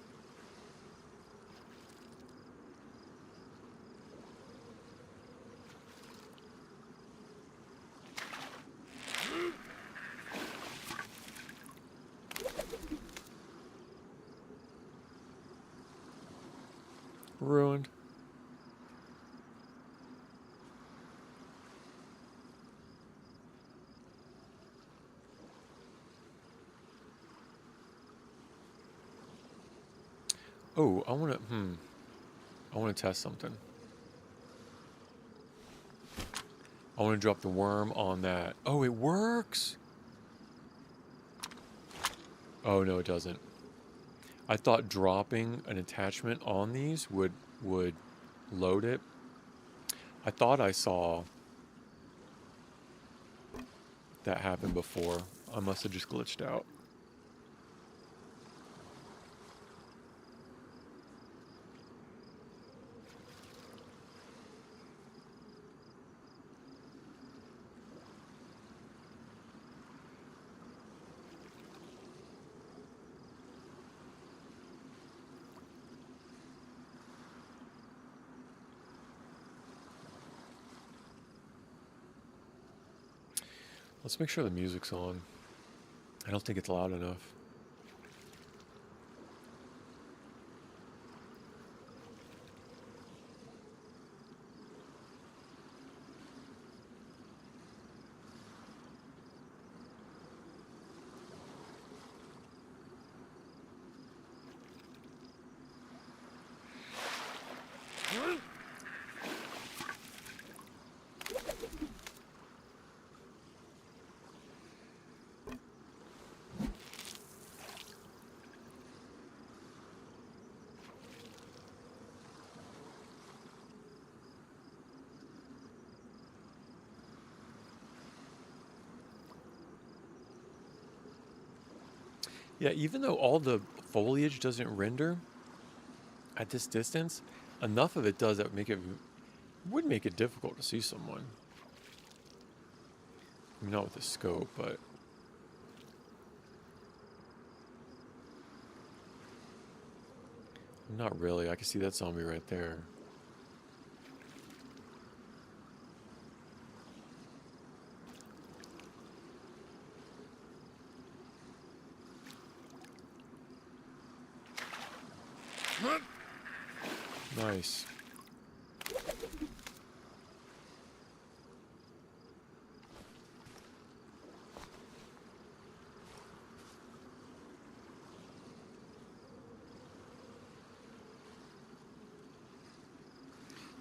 Ruined. Oh, I want to test something. I want to drop the worm on that. Oh, it works. Oh, no, it doesn't. I thought dropping an attachment on these would load it. I thought I saw that happen before. I must have just glitched out. Let's make sure the music's on. I don't think it's loud enough. Yeah, even though all the foliage doesn't render at this distance, enough of it does that would make it difficult to see someone. I mean, not with the scope, but not really. I can see that zombie right there. Nice.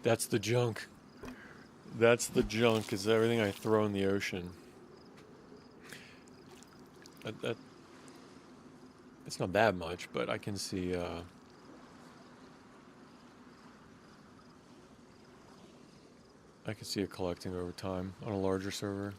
That's the junk. That's the junk, is everything I throw in the ocean. It's not that much, but I can see it collecting over time on a larger server.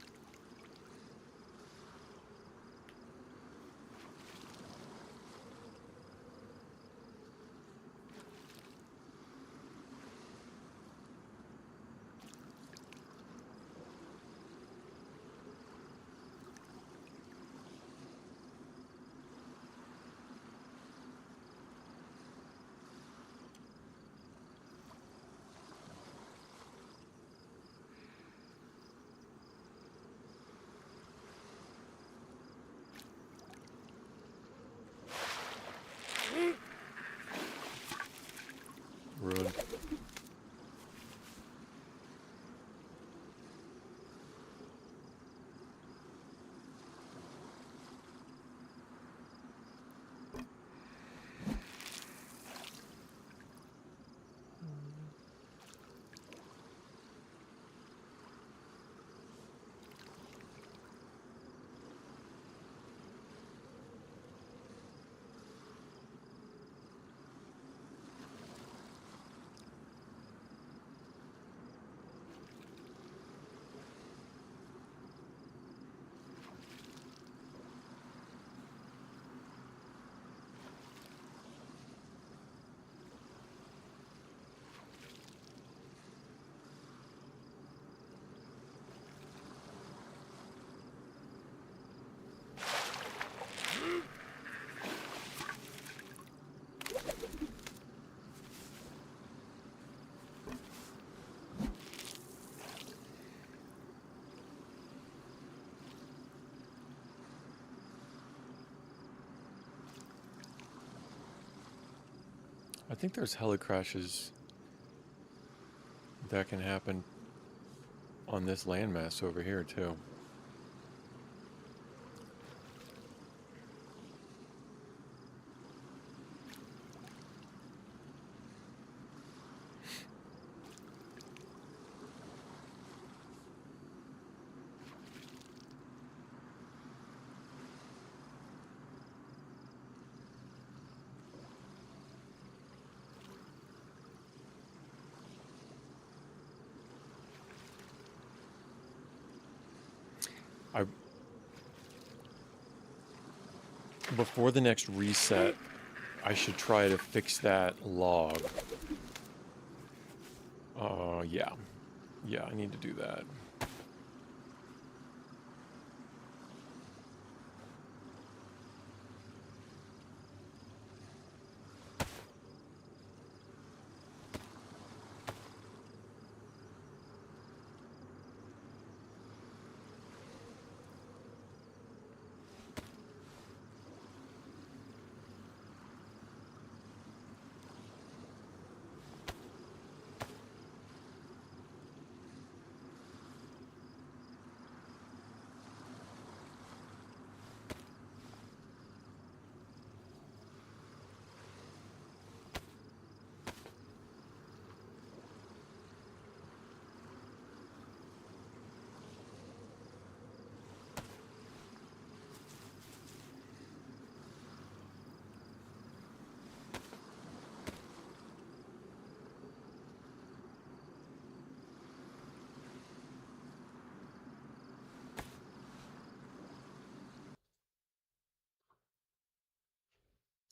Rude. I think there's heli crashes that can happen on this landmass over here too. I Before the next reset, I should try to fix that log. Yeah. Yeah, I need to do that.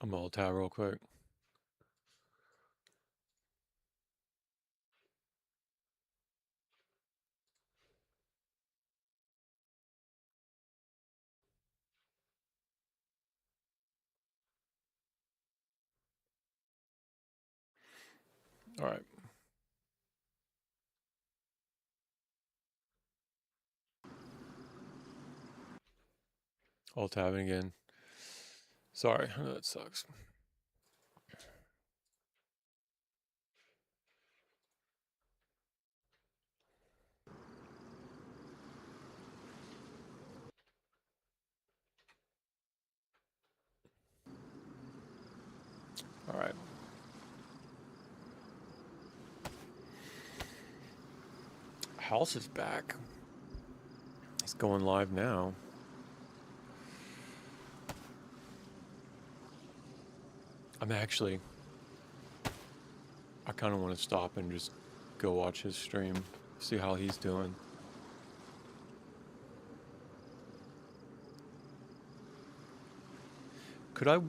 I'm gonna tab real quick. All right. Alt tabbing again. Sorry, I know that sucks. All right. House is back. It's going live now. I'm actually, I kind of want to stop and just go watch his stream, see how he's doing. Could I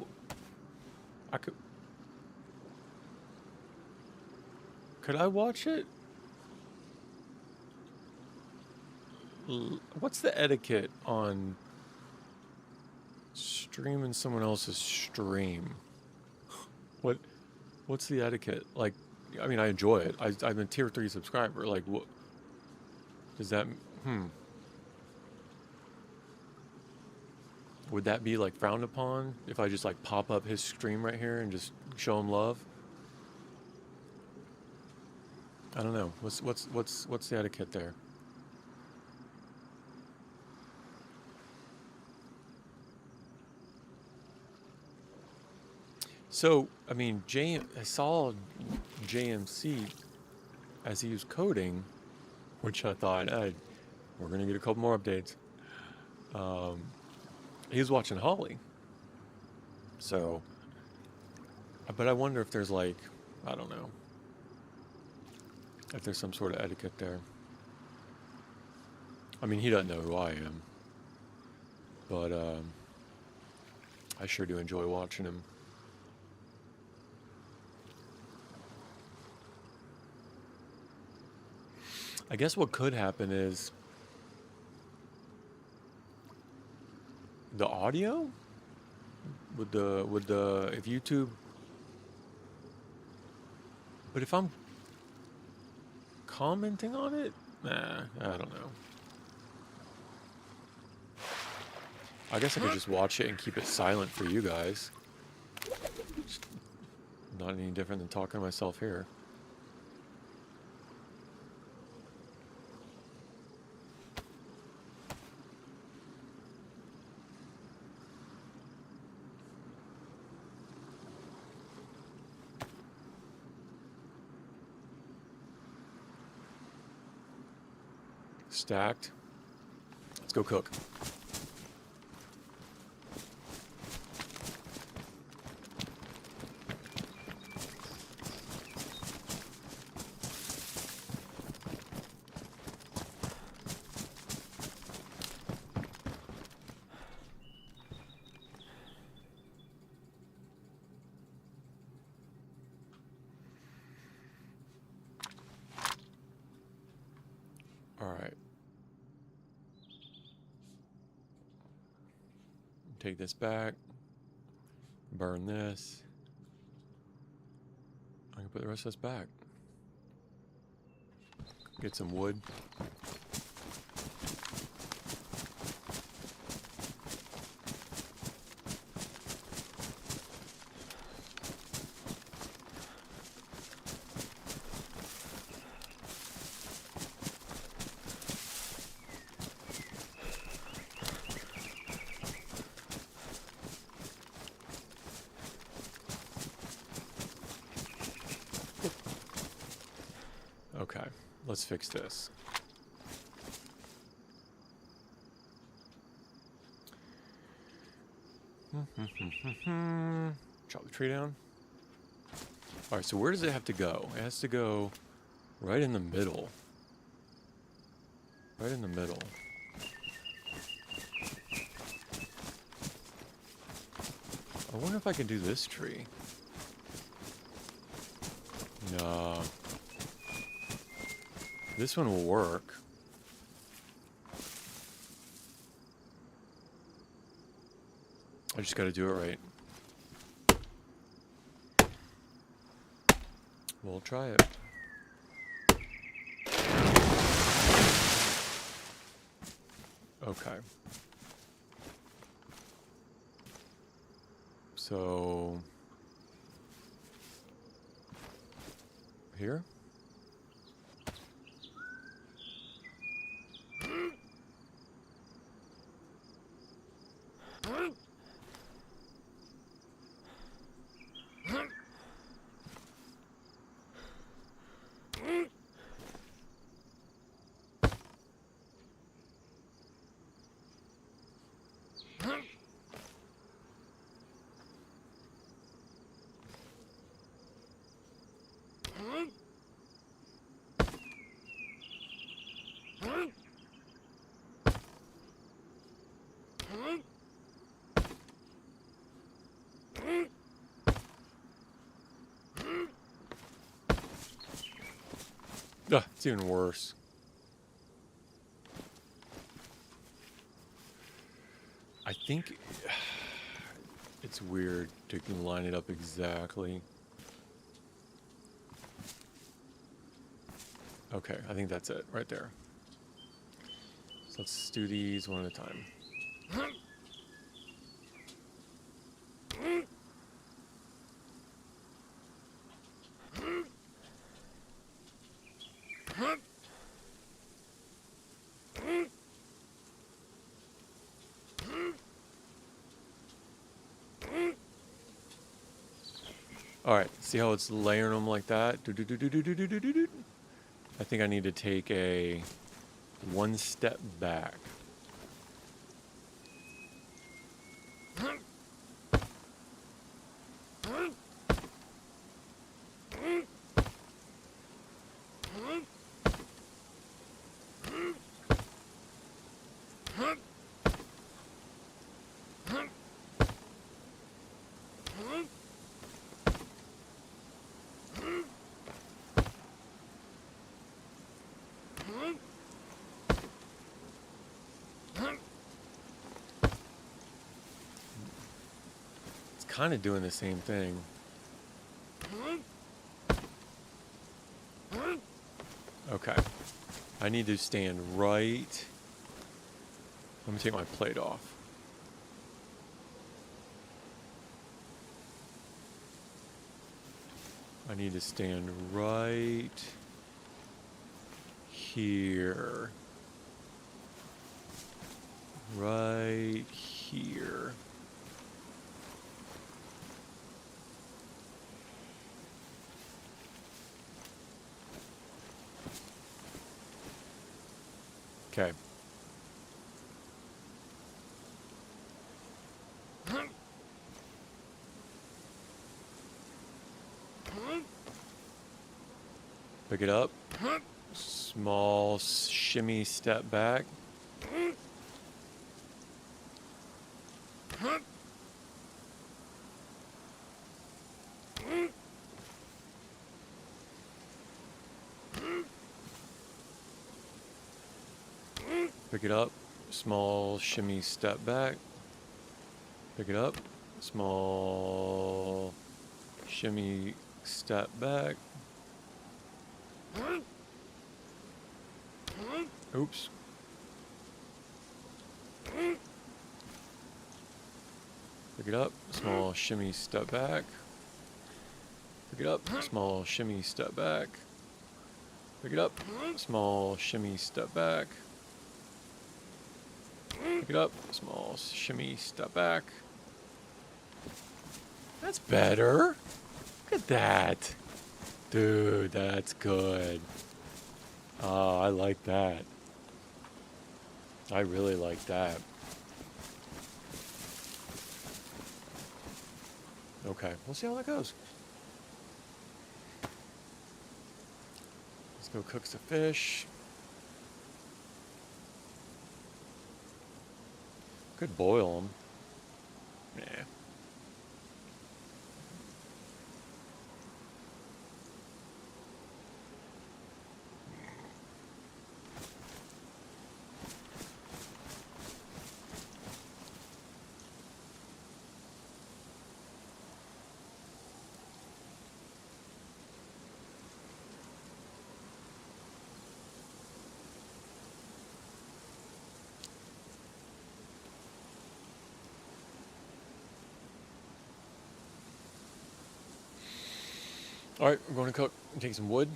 could I watch it? What's the etiquette on streaming someone else's stream? What's the etiquette? Like, I mean, I enjoy it. I'm a tier 3 subscriber. Like, what does that? Would that be like frowned upon if I just like pop up his stream right here and just show him love? I don't know. What's the etiquette there? So, I mean, I saw JMC as he was coding, which I thought, we're going to get a couple more updates. He was watching Holly. So, but I wonder if there's like, I don't know, if there's some sort of etiquette there. I mean, he doesn't know who I am, but I sure do enjoy watching him. I guess what could happen is the audio with the if YouTube, but if I'm commenting on it, nah, I don't know. I guess I could just watch it and keep it silent for you guys. Just not any different than talking to myself here. Stacked. Let's go cook. All right. Take this back. Burn this. I can put the rest of this back. Get some wood. Okay, let's fix this. Chop the tree down. All right, so where does it have to go? It has to go right in the middle. Right in the middle. I wonder if I can do this tree. No. This one will work. I just gotta do it right. We'll try it. Okay. So here. Ugh, it's even worse. I think it's weird to line it up exactly. Okay, I think that's it right there. So let's do these one at a time. All right, see how it's layering them like that? I think I need to take a one step back. It's kind of doing the same thing. Okay. I need to stand right. Let me take my plate off. I need to stand right here. Right here. Okay. Pick it up. Small shimmy step back. Pick it up. Small shimmy step back. Pick it up. Small shimmy step back. Oops. Pick it up. Small shimmy step back. Pick it up. Small shimmy step back. Pick it up. Small shimmy step back. Pick it up. Small shimmy step back. That's better. Look at that. Dude, that's good. Oh, I like that. I really like that. Okay, we'll see how that goes. Let's go cook some fish. Could boil them. Nah. All right, we're going to cook. Take some wood,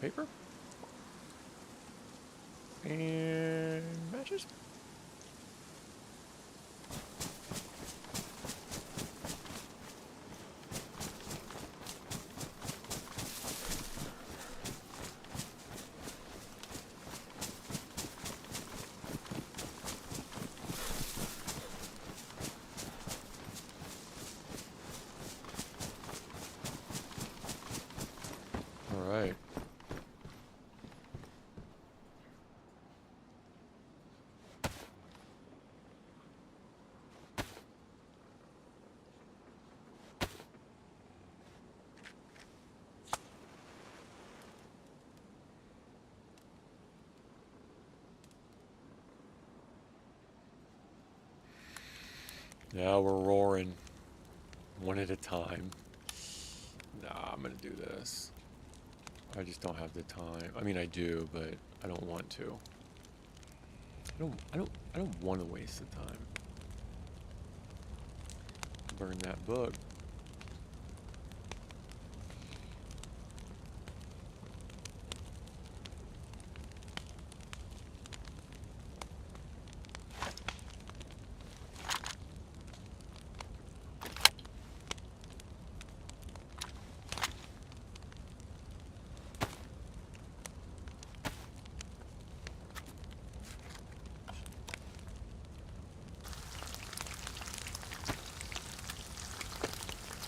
paper, and matches. All right. Now we're roaring one at a time. Nah, I'm gonna do this. I just don't have the time. I mean, I do, but I don't want to. I don't want to waste the time. Burn that book.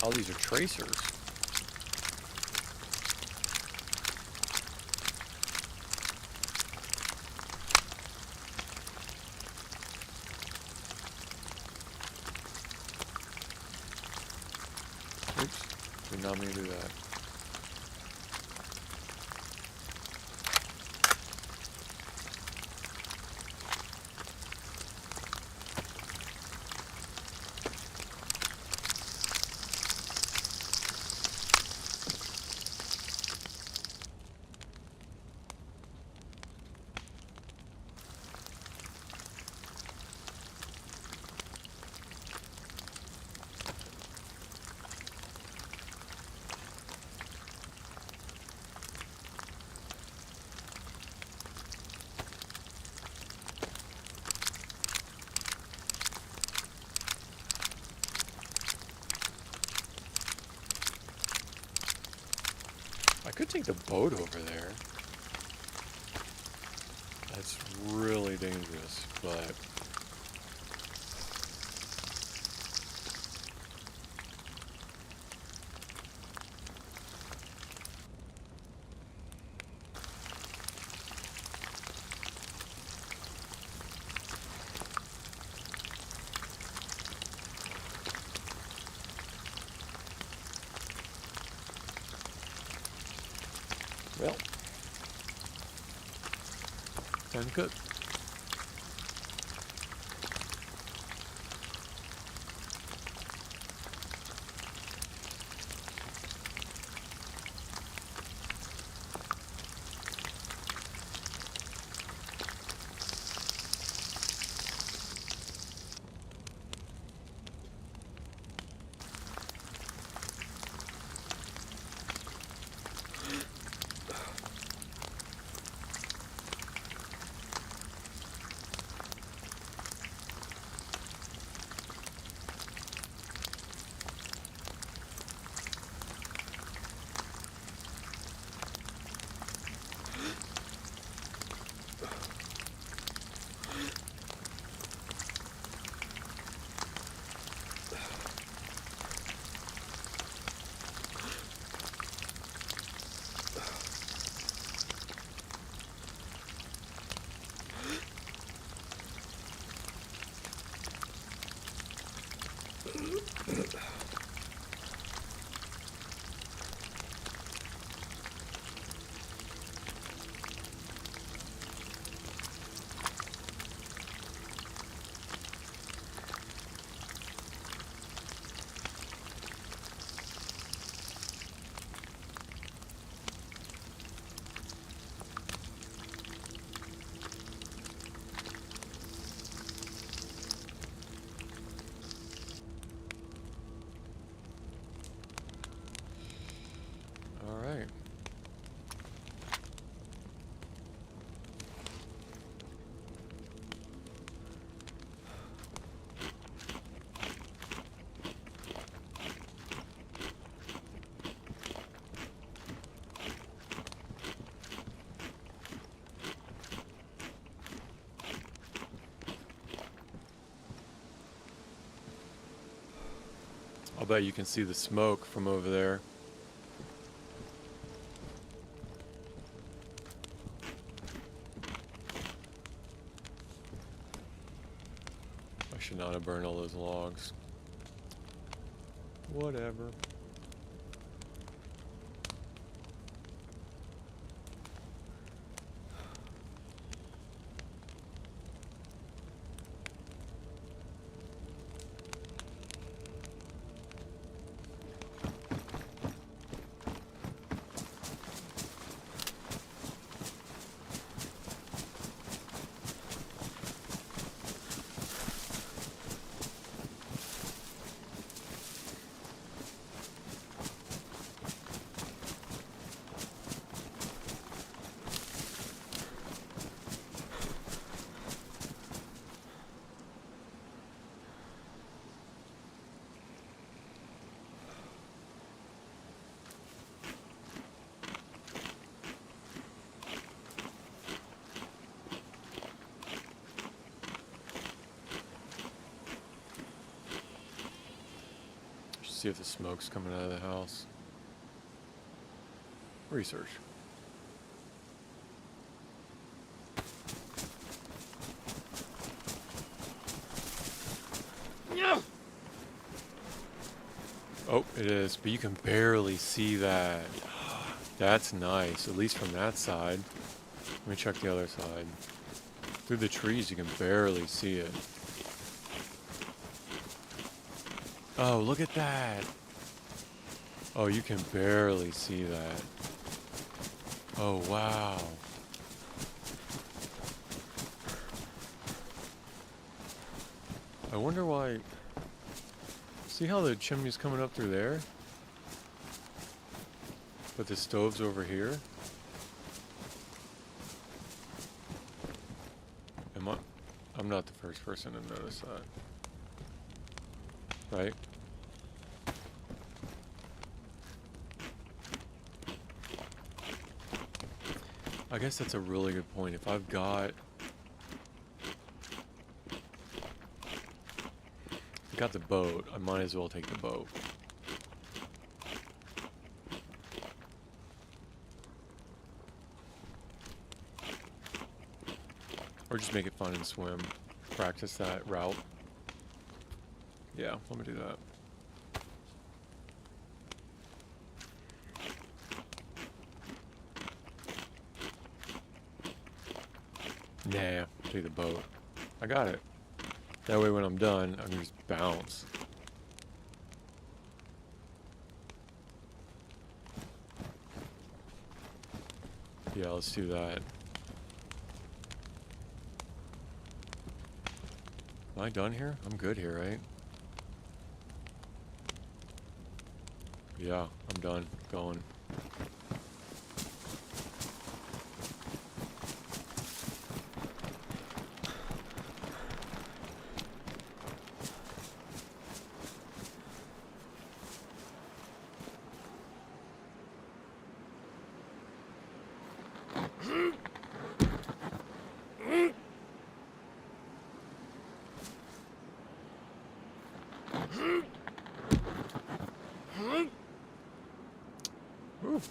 All these are tracers. Oops, did not mean to do that. I could take the boat over there. That's really dangerous, but well, time to cook. All right. I'll bet you can see the smoke from over there. I should not have burned all those logs. Whatever. See if the smoke's coming out of the house. Research. Oh, it is, but you can barely see that. That's nice, at least from that side. Let me check the other side. Through the trees, you can barely see it. Oh, look at that. Oh, you can barely see that. Oh, wow. I wonder why... See how the chimney's coming up through there? But the stove's over here? I'm not the first person to notice that. Right? I guess that's a really good point. If I've got the boat, I might as well take the boat. Or just make it fun and swim. Practice that route. Yeah, let me do that. Nah, take the boat. I got it. That way when I'm done, I can just bounce. Yeah, let's do that. Am I done here? I'm good here, right? Yeah, I'm done. Going. Ooh.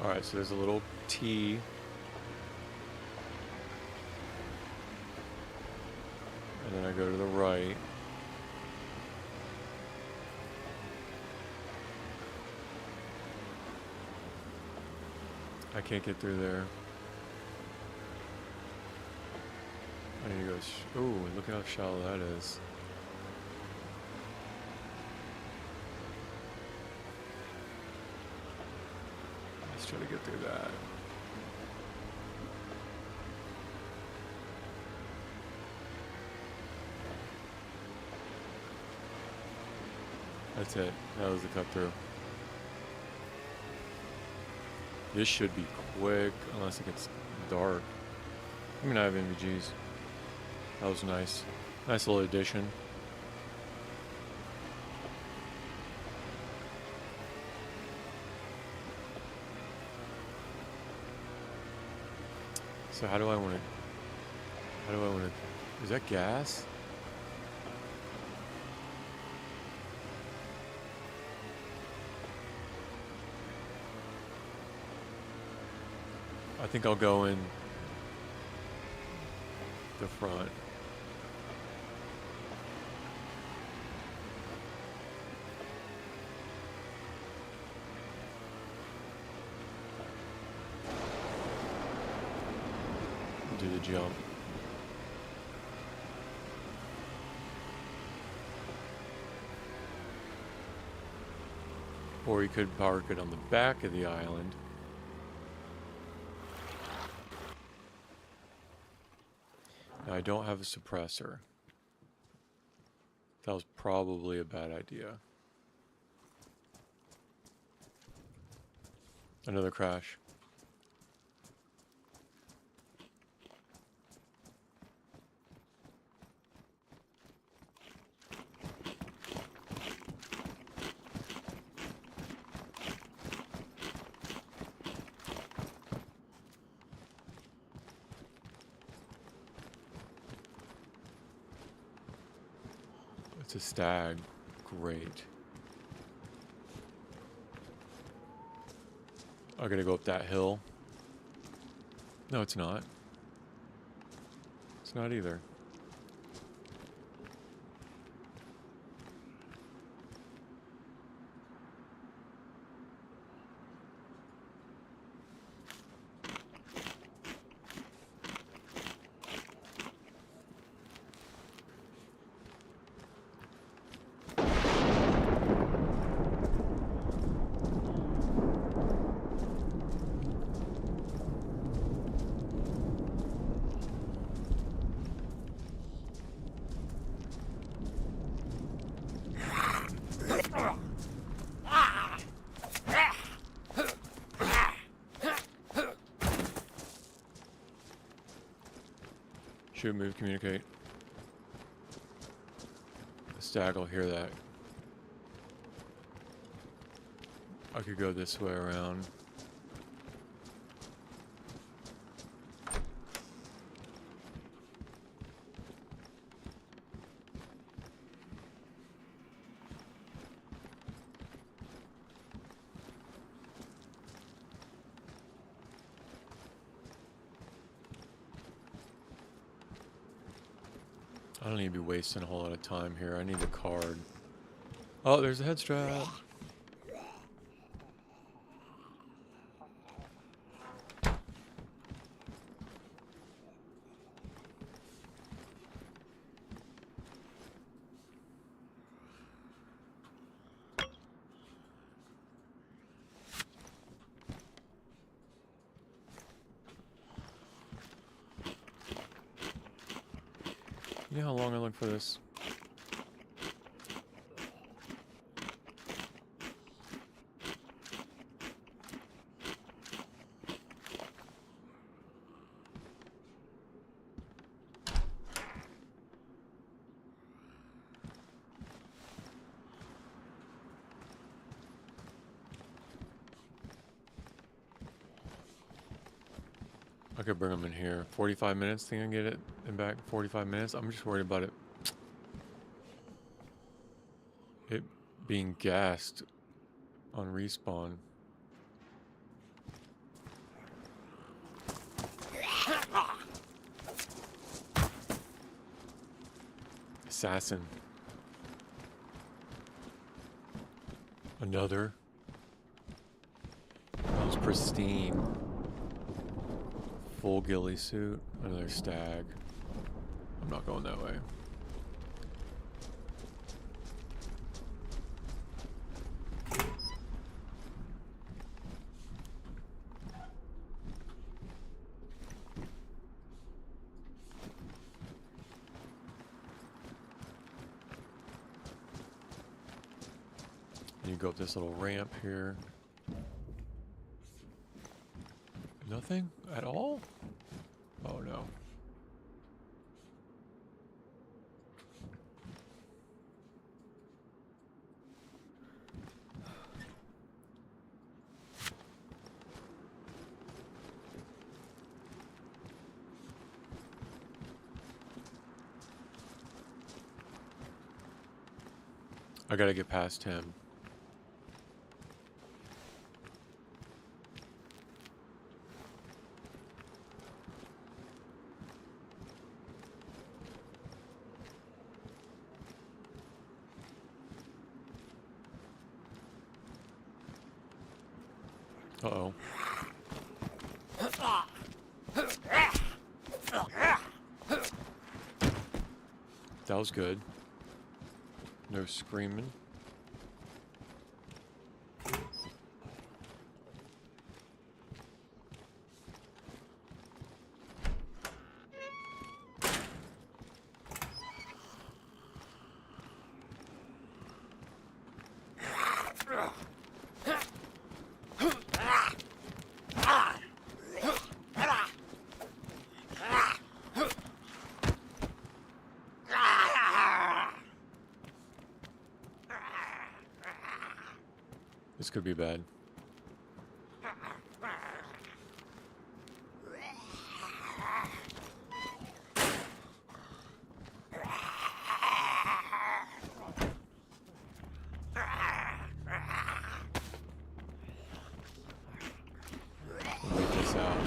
Alright, so there's a little T. And then I go to the right. I can't get through there. I need to go. Ooh, look how shallow that is. Let's try to get through that. That's it. That was the cut through. This should be quick, unless it gets dark. I mean, I have NVGs. That was nice. Nice little addition. So how do I want to, is that gas? I think I'll go in the front. Do the jump. Or you could park it on the back of the island. Now, I don't have a suppressor. That was probably a bad idea. Another crash. It's a stag. Great. I gotta go up that hill. No, it's not. It's not either. Shoot, move, communicate. The stag will hear that. I could go this way around. I don't need to be wasting a whole lot of time here. I need the card. Oh, there's a head strap. You know how long I look for this? I could bring them in here. 45 minutes, think I can get it in back in 45 minutes? I'm just worried about it being gassed on respawn. Assassin. Another. That was pristine. Full ghillie suit. Another stag. I'm not going that way. You go up this little ramp here. Nothing at all? Oh no. I gotta get past him. Uh-oh. That was good. No screaming. This could be bad. Wait this out.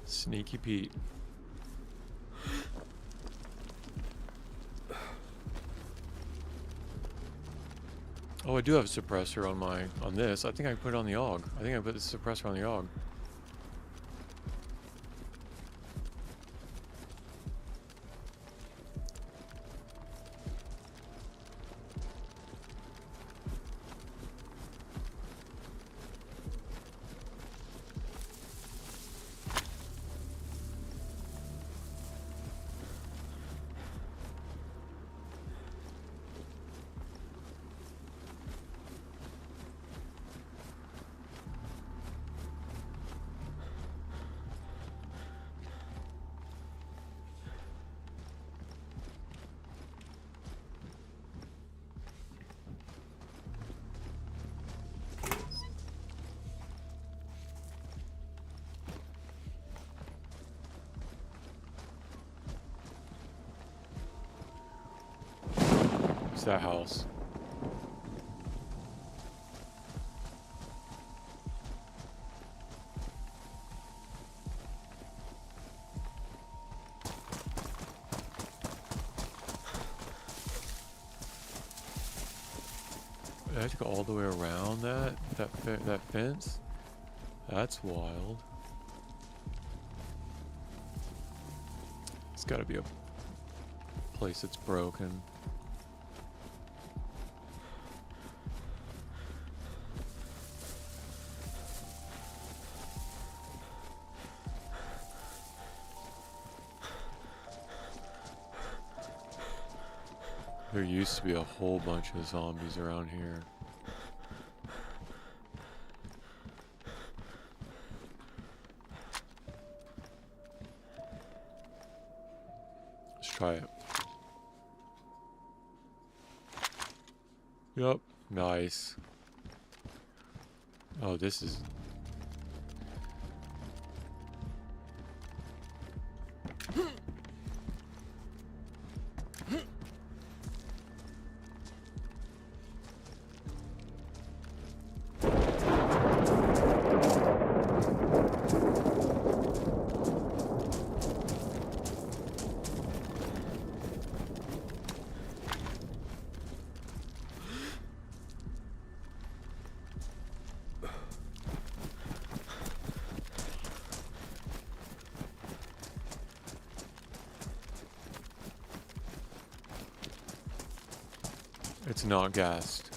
Sneaky Pete. Oh, I do have a suppressor on this. I think I put it on the AUG. I think I put the suppressor on the AUG. It's that house. I have to go all the way around that fence? That's wild. It's gotta be a place that's broken. There used to be a whole bunch of zombies around here. Let's try it. Yup, nice. Oh, this is... It's not gassed.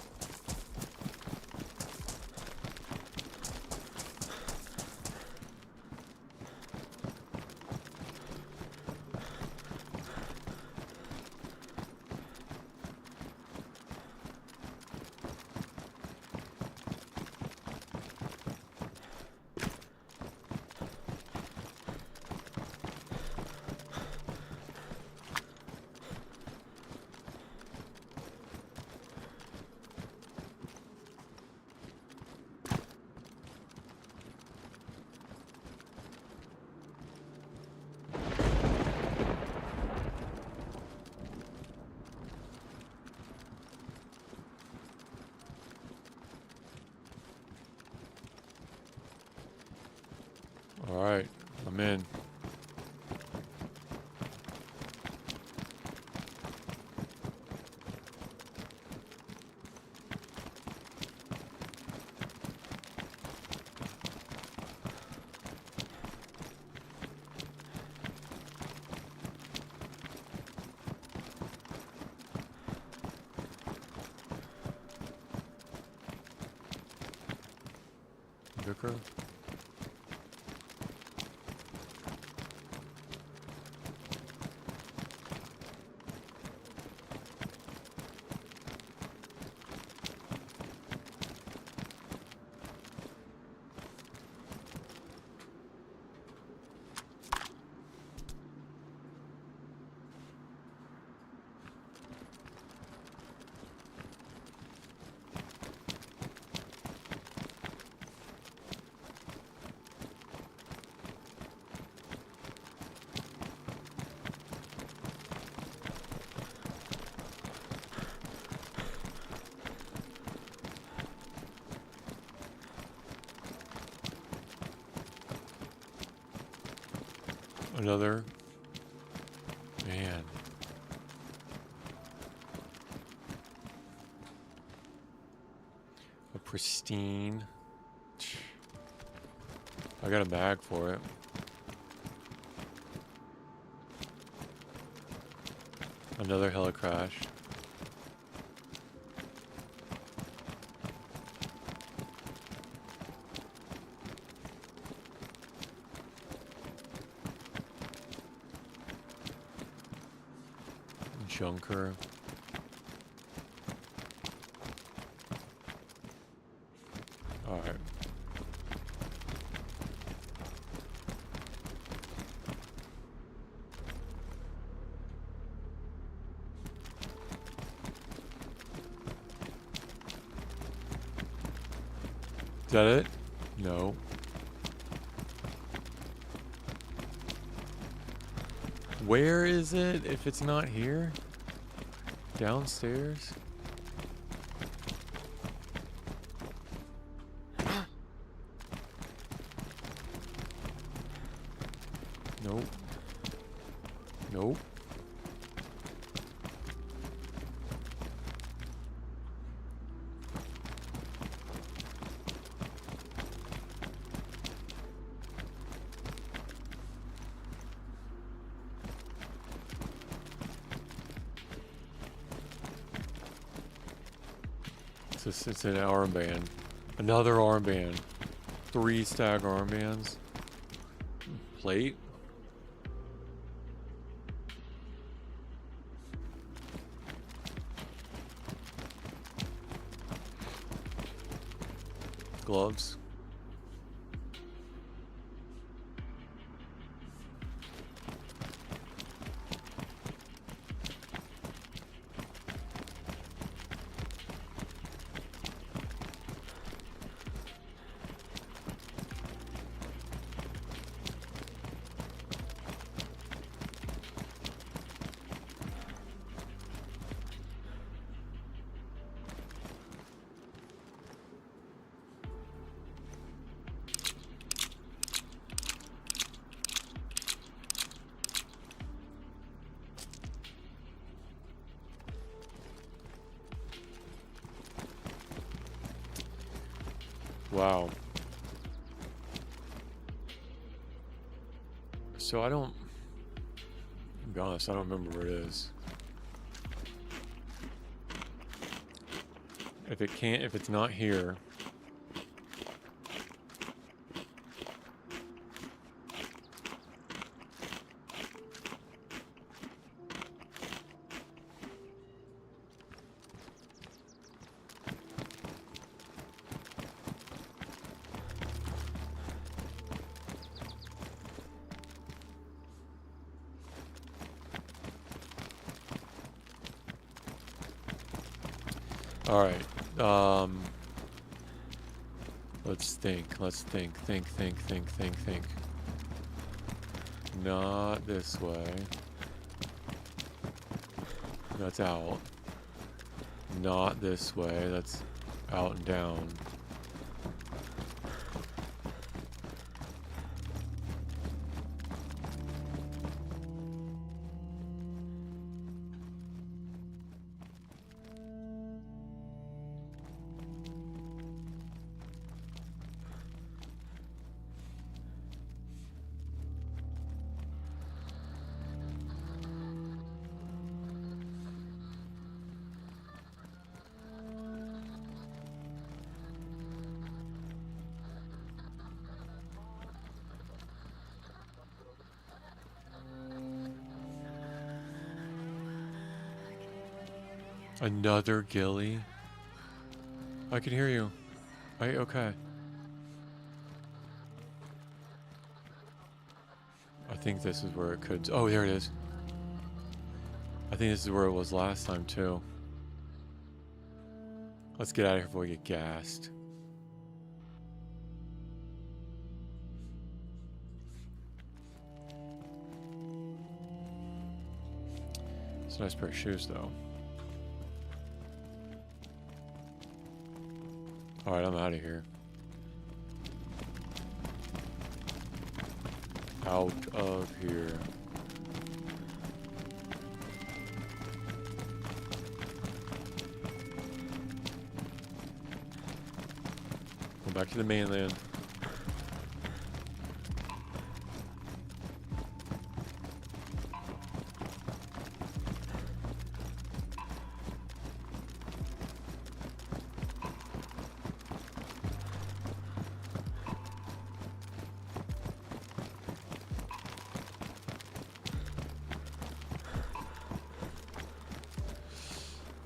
All right, I'm in. Vicar. Another. Man. A pristine. I got a bag for it. Another helicrash. Junker. All right. Is that it? No. Where is it if it's not here? Downstairs? Nope. Nope. It's an armband. Another armband. 3 stag armbands. Plate. Gloves. Wow. So I don't, to be honest, I don't remember where it is. If it can't, if it's not here. All right. Let's think. Think. Not this way. That's out. Not this way. That's out and down. Another ghillie? I can hear you. Okay. I think this is where it could... Oh, there it is. I think this is where it was last time, too. Let's get out of here before we get gassed. It's a nice pair of shoes, though. Alright, I'm out of here. Out of here. Go back to the mainland.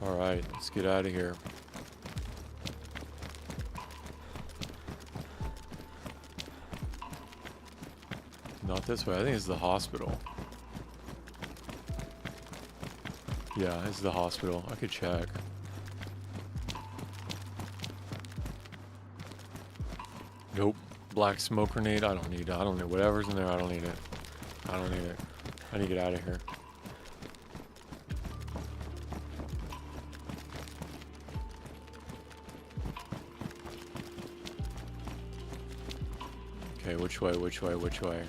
Alright, let's get out of here. Not this way. I think it's the hospital. Yeah, it's the hospital. I could check. Nope. Black smoke grenade. I don't need it. I don't know. Whatever's in there, I don't need it. I don't need it. I need to get out of here. Okay, which way, which way, which way?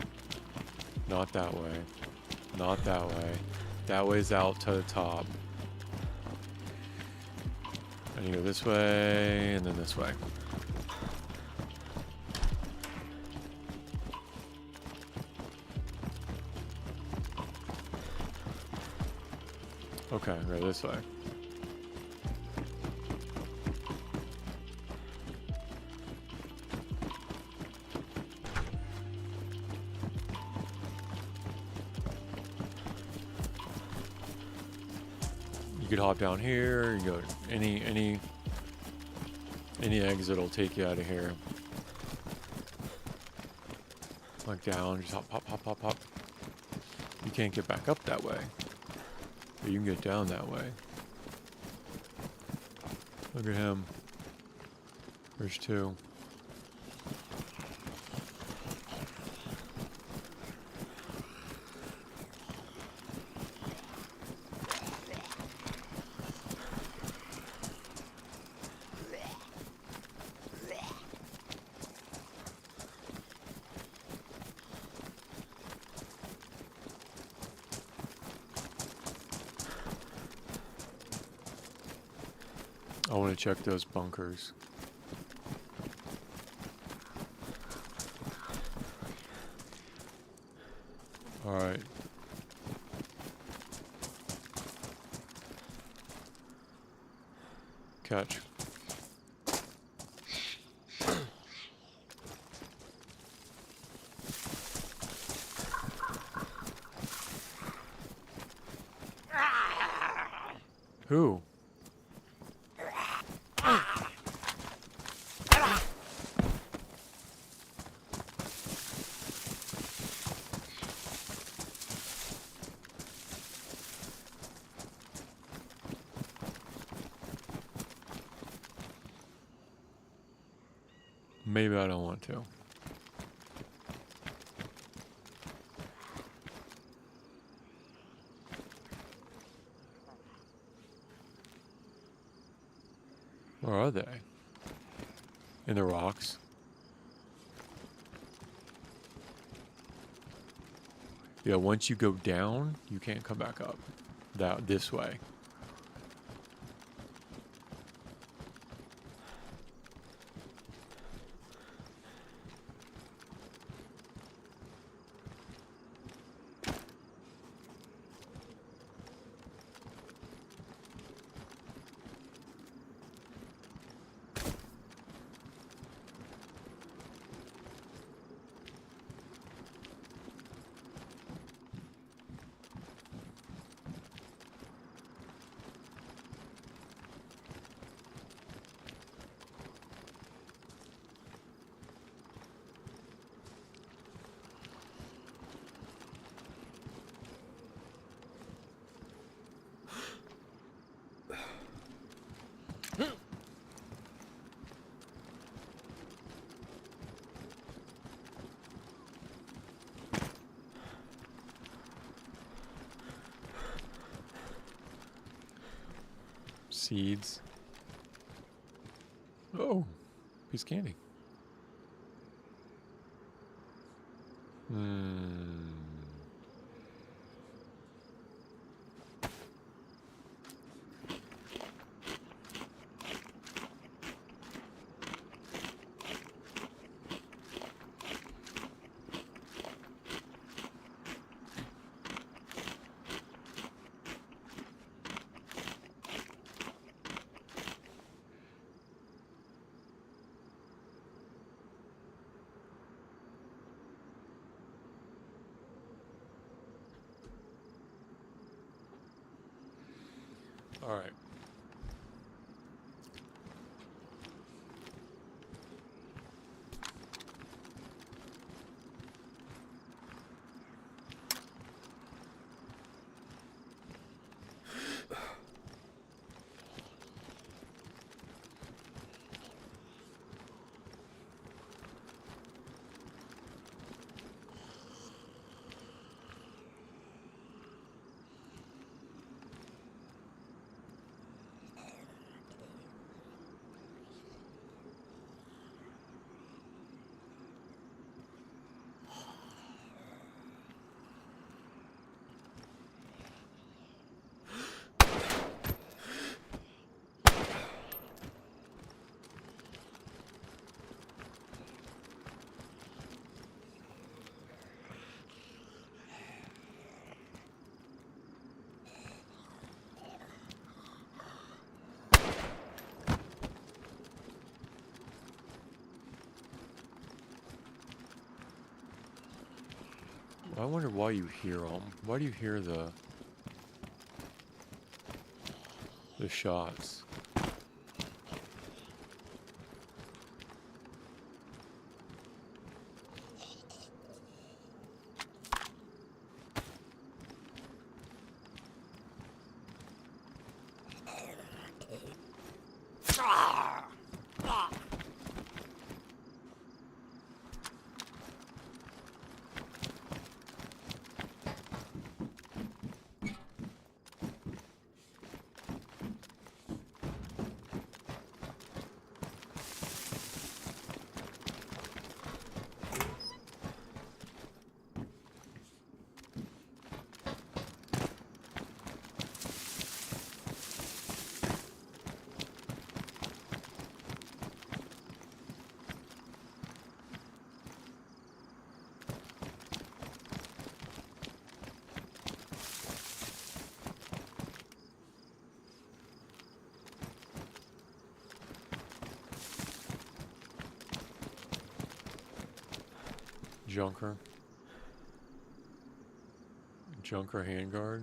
Not that way. Not that way. That way's out to the top. I need to go this way, and then this way. Okay, go this way. You could hop down here. You go any exit will take you out of here. Like down, just hop, hop, hop, hop, hop. You can't get back up that way. But you can get down that way. Look at him. There's two. I want to check those bunkers. All right. Catch. Who? Maybe I don't want to. Where are they? In the rocks? Yeah, once you go down, you can't come back up. This way. Seeds. Oh, piece of candy. All right. I wonder why you hear them. Why do you hear the shots? Junker. Junker handguard.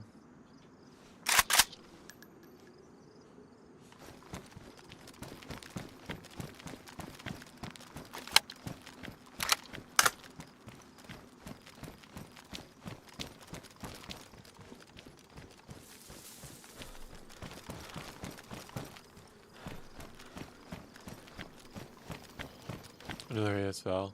Another ASL.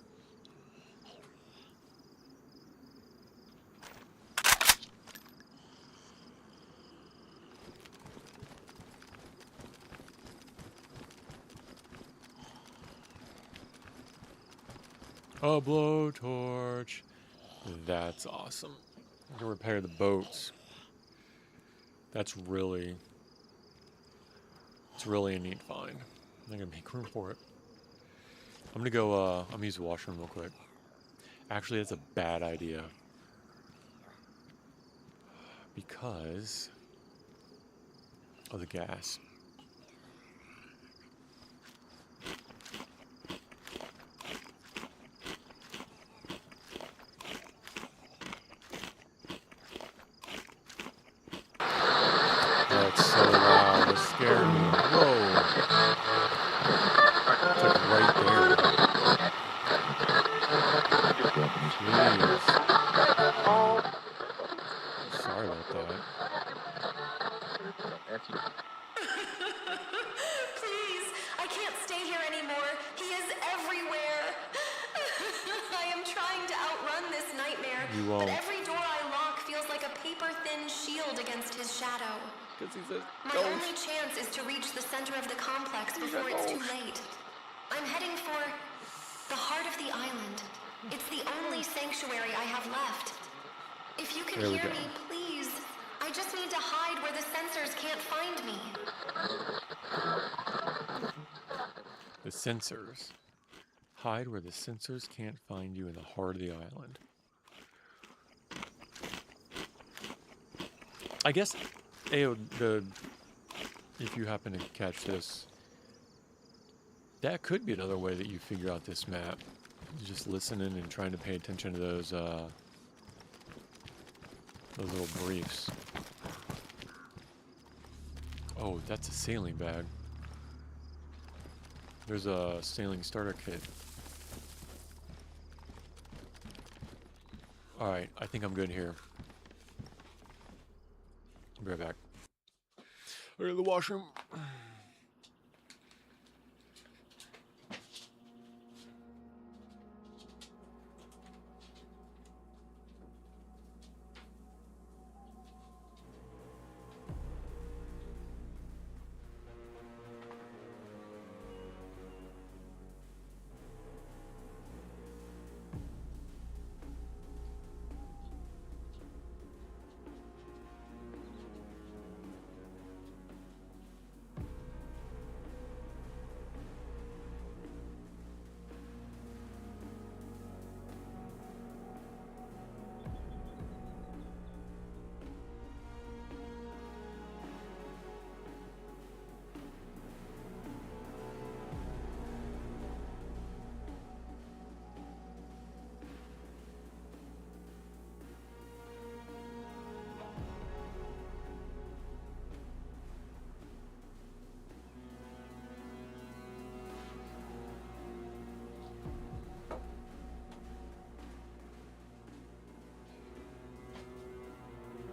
A blowtorch. That's awesome. I can repair the boats. It's really a neat find. I'm gonna make room for it. I'm gonna go, I'm gonna use the washroom real quick. Actually, that's a bad idea. Because of the gas. That's so loud. It scared me. Whoa. It's like right there. Jeez. Sorry about that. Please, I can't stay here anymore. He is everywhere. I am trying to outrun this nightmare, You but won't. every door I lock feels like a paper-thin shield against his shadow. Because he's a My only chance is to reach the center of the complex before it's too late. I'm heading for the heart of the island. It's the only sanctuary I have left. If you can There we hear go. me, please. I just need to hide where the sensors can't find me. The sensors. Hide where the sensors can't find you in the heart of the island. I guess, if you happen to catch this, that could be another way that you figure out this map. Just listening and trying to pay attention to those little briefs. Oh, that's a sailing bag. There's a sailing starter kit. Alright, I think I'm good here. I'll be right back. Go to the washroom.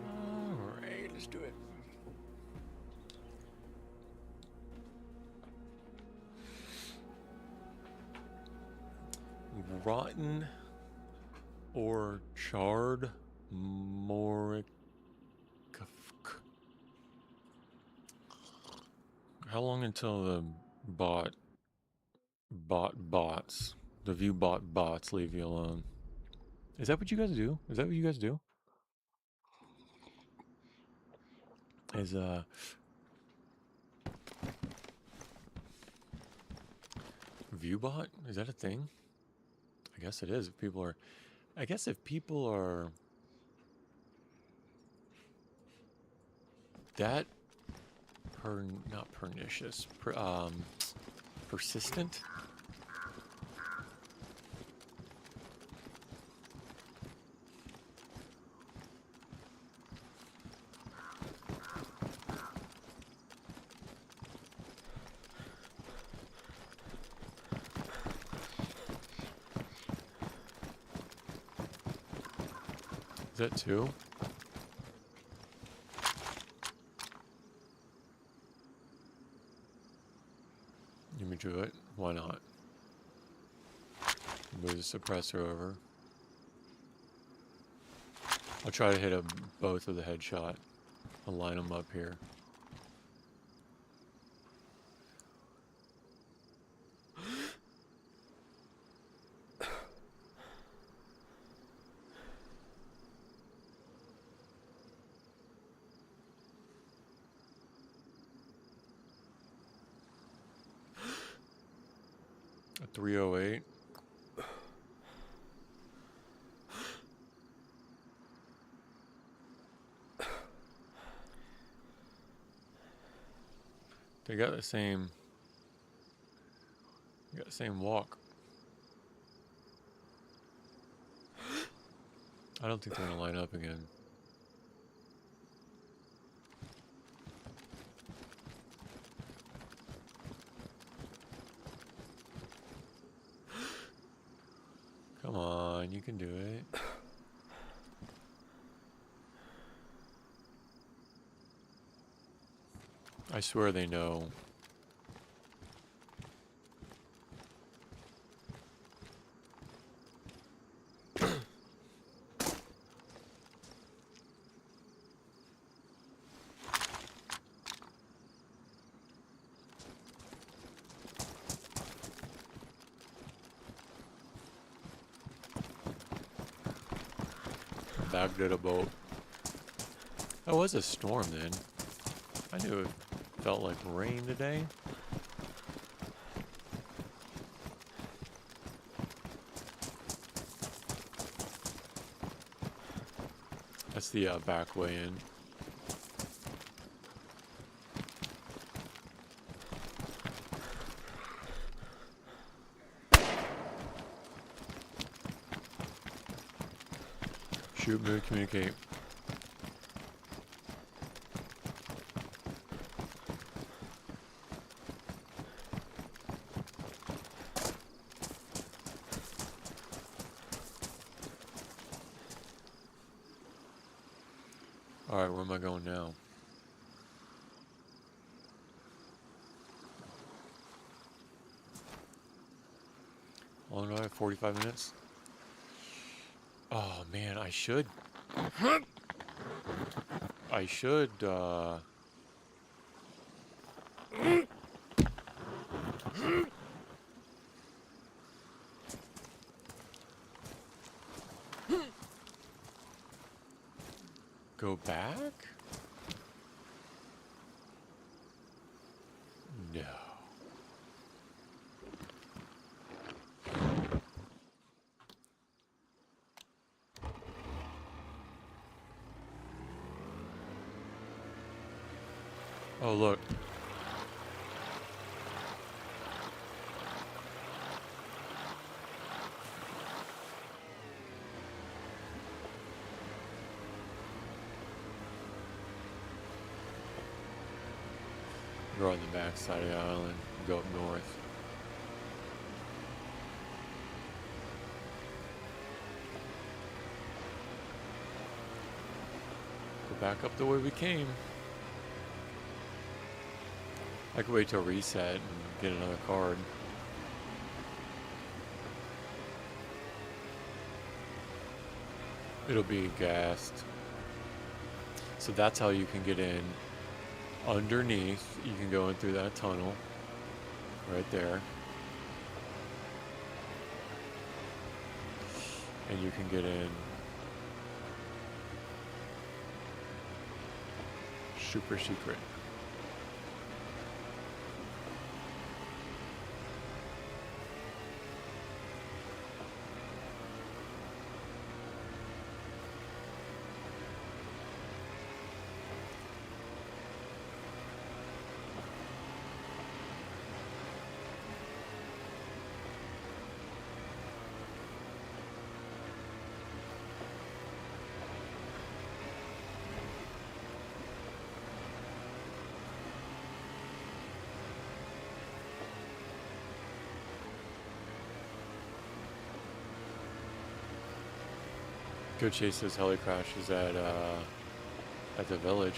Alright, let's do it. Rotten or charred moric. How long until the bots, the view bots leave you alone? Is that what you guys do? Is that what you guys do? Is viewbot? Is that a thing? I guess it is. If people are, I guess if people are that not pernicious, persistent. Is that two? Let me do it. Why not? Move the suppressor over. I'll try to hit both with a headshot. I'll line them up here. A 308. They got the same walk. I don't think they're gonna line up again. Come on, you can do it. I swear they know. Bagged at a boat. That was a storm then. I knew it felt like rain today. That's the back way in. Shoot, move, communicate. Alright, where am I going now? How long do I have? 45 minutes? Oh man, I should go back? No. Oh, look. Go on the back side of the island, go up north. Go back up the way we came. I could wait till reset and get another card. It'll be gassed. So that's how you can get in. Underneath, you can go in through that tunnel. Right there. And you can get in. Super secret. Go chase those heli crashes at the village.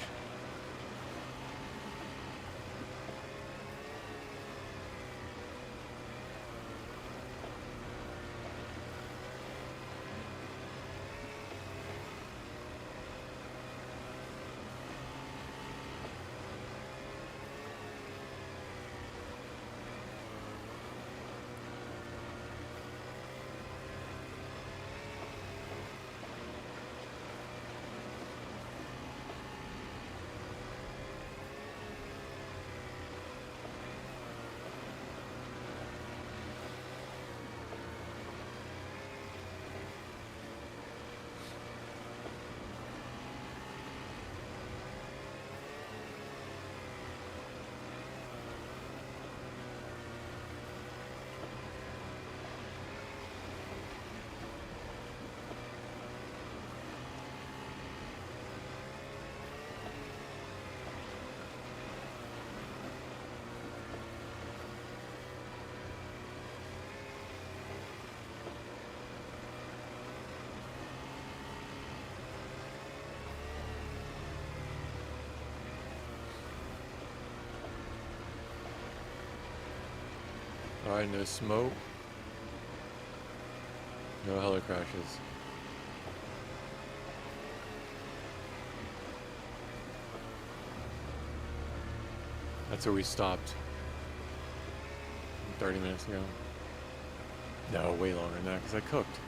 Alright, no smoke. No heli crashes. That's where we stopped 30 minutes ago. No, way longer than that because I cooked.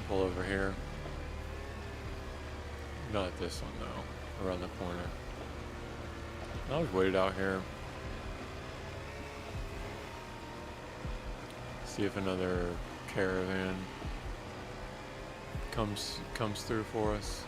Pull over here. Not at this one though. Around the corner. I'll just wait out here. See if another caravan comes through for us.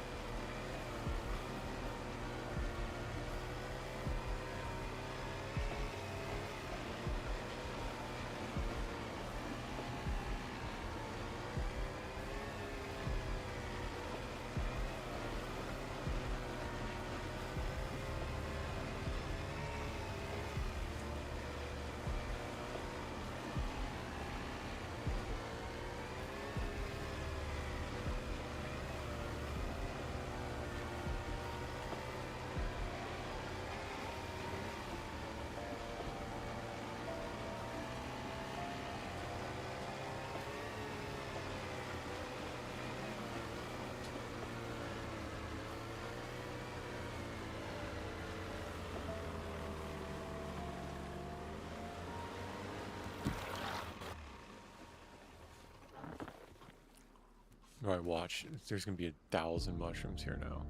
Alright, watch. There's gonna be 1,000 mushrooms here now.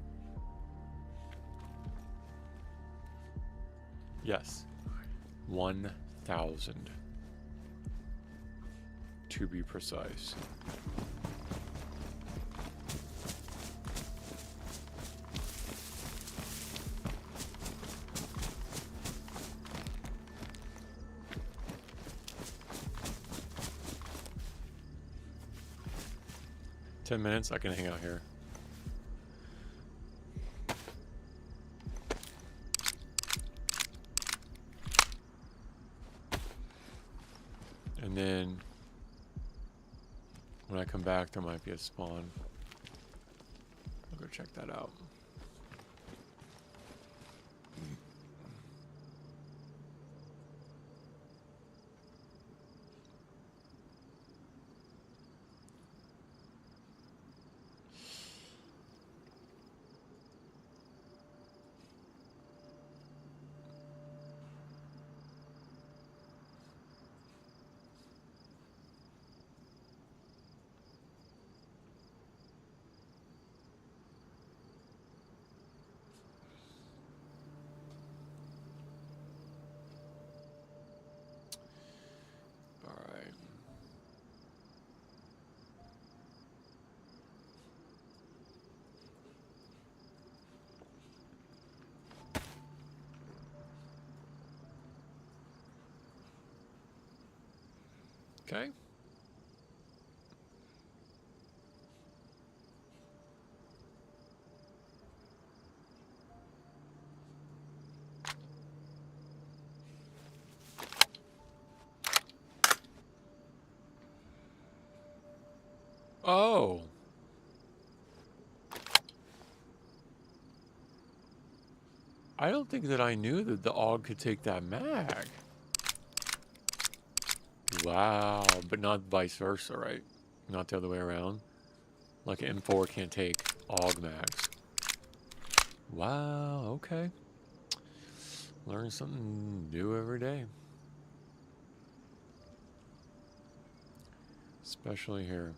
Yes. 1,000. To be precise. $10, I can hang out here. And then when I come back, there might be a spawn. I'll go check that out. Okay. Oh. I don't think that I knew that the AUG could take that mag. Wow, but not vice versa, right? Not the other way around. Like an M4 can't take AUG mags. Wow, okay. Learn something new every day. Especially here.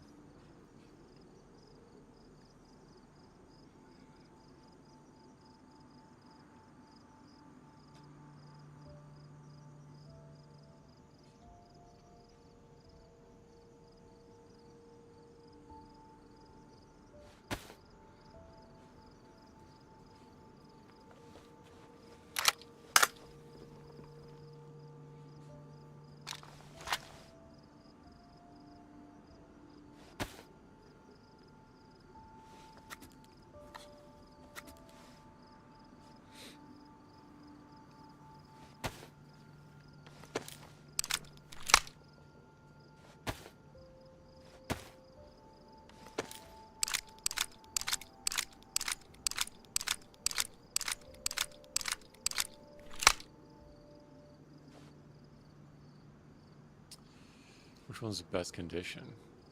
Which one's the best condition?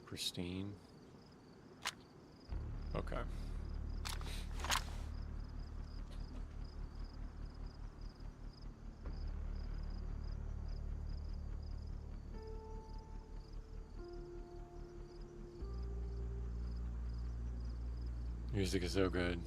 Pristine. Okay. Music is so good.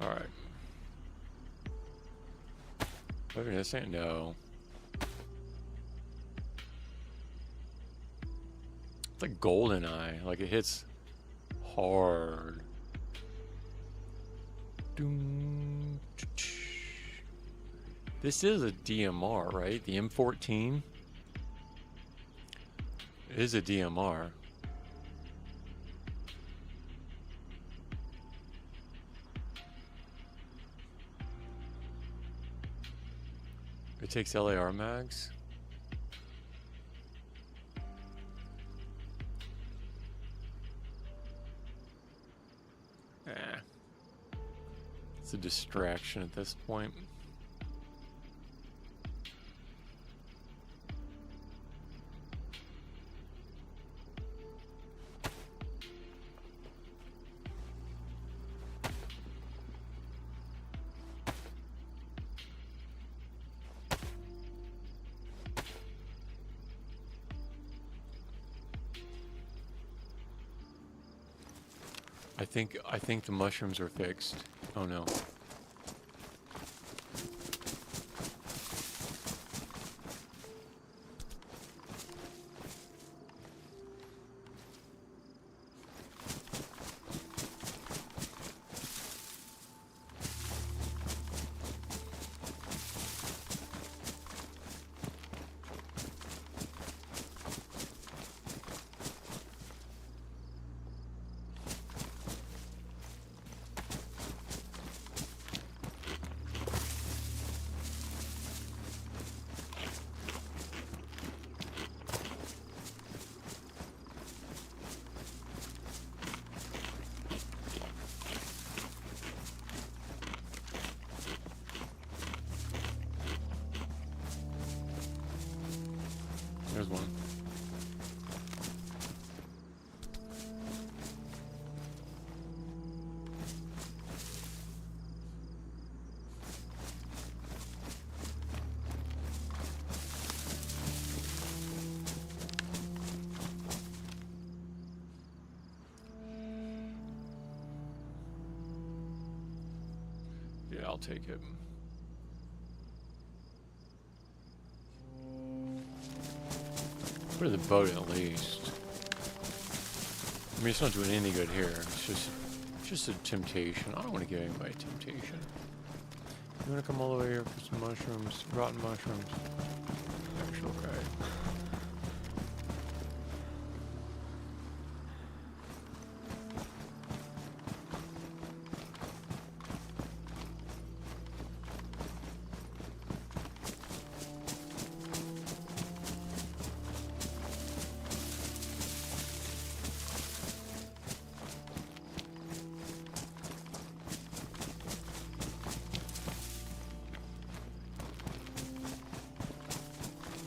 All right. What did I say? No. It's like GoldenEye. Like it hits hard. Doom. This is a DMR, right? The M14 is a DMR. It takes LAR mags. It's a distraction at this point. I think the mushrooms are fixed. Oh no. There's one. Yeah, I'll take it. Put the boat at least. I mean, it's not doing any good here. It's just a temptation. I don't want to give anybody a temptation. You want to come all the way here for some mushrooms, rotten mushrooms? Actually, okay.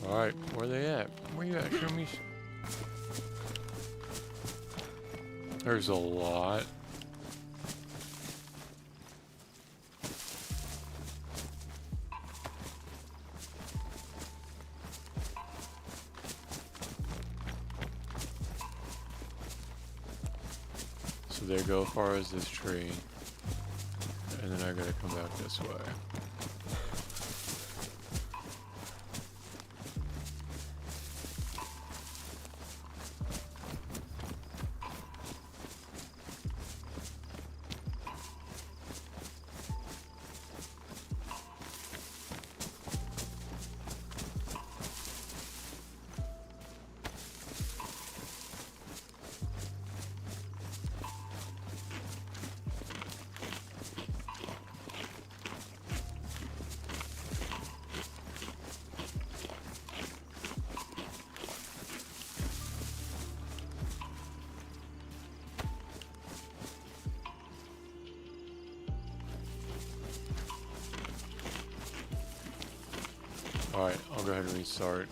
Alright, where are they at? Where you at, Shroomies? There's a lot. So they go as far as this tree. And then I gotta come back this way. Alright, I'll go ahead and restart.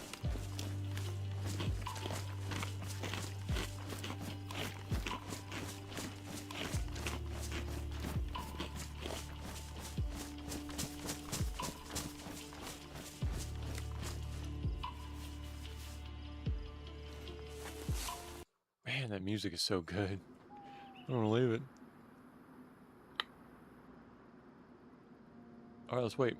Man, that music is so good. I don't want to leave it. Alright, let's wait.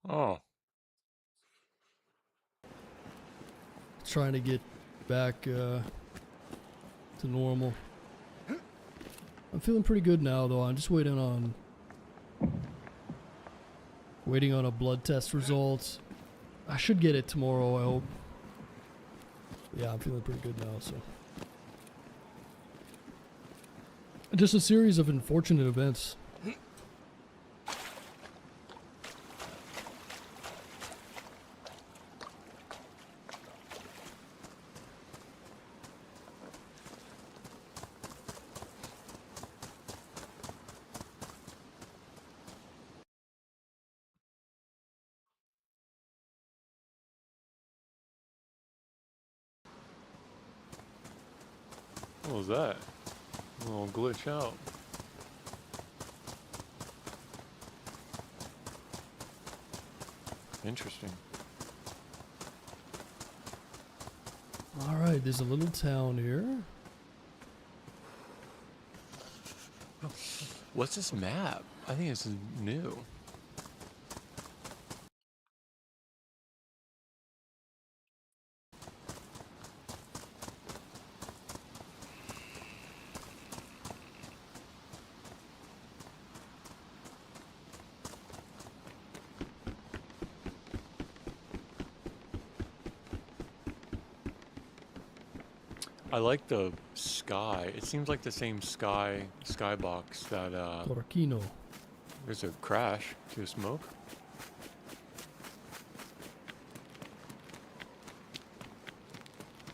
Oh. Trying to get back to normal. I'm feeling pretty good now, though. I'm just waiting on a blood test results. I should get it tomorrow, I hope. Yeah, I'm feeling pretty good now, so. Just a series of unfortunate events. What was that? A little glitch out. Interesting. Alright, there's a little town here. What's this map? I think this is new. I like the sky. It seems like the same skybox that Torquino. there's a crash to a smoke.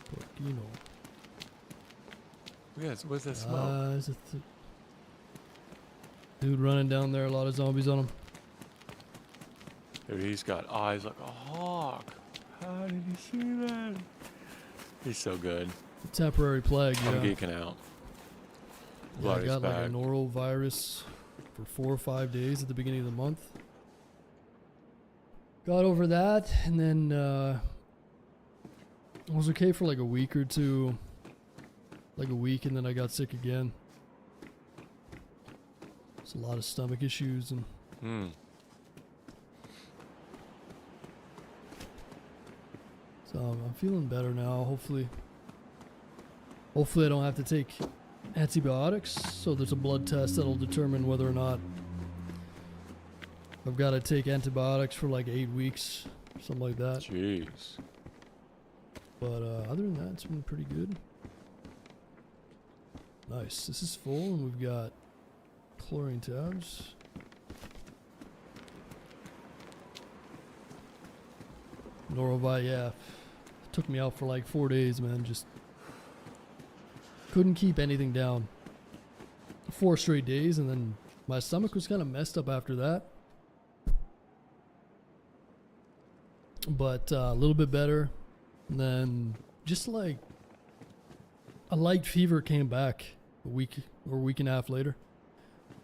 Torquino. Yes, what's that smoke? There's a dude running down there, a lot of zombies on him. Dude, he's got eyes like a hawk. How did you see that? He's so good. Temporary plague, yeah. I'm geeking out. Yeah, Glad I he's got like a back. norovirus for 4 or 5 days at the beginning of the month. Got over that, and then I was okay for like a week or two. Like a week, and then I got sick again. It's a lot of stomach issues, and Hmm. so I'm feeling better now. Hopefully I don't have to take antibiotics. So there's a blood test that'll determine whether or not I've got to take antibiotics for like 8 weeks, something like that. Jeez. But other than that, it's been pretty good. Nice. This is full, and we've got chlorine tabs. Norovirus, yeah. Took me out for like 4 days, man. Just couldn't keep anything down. 4 straight days, and then my stomach was kind of messed up after that. But a little bit better. And then just like a light fever came back a week or week and a half later.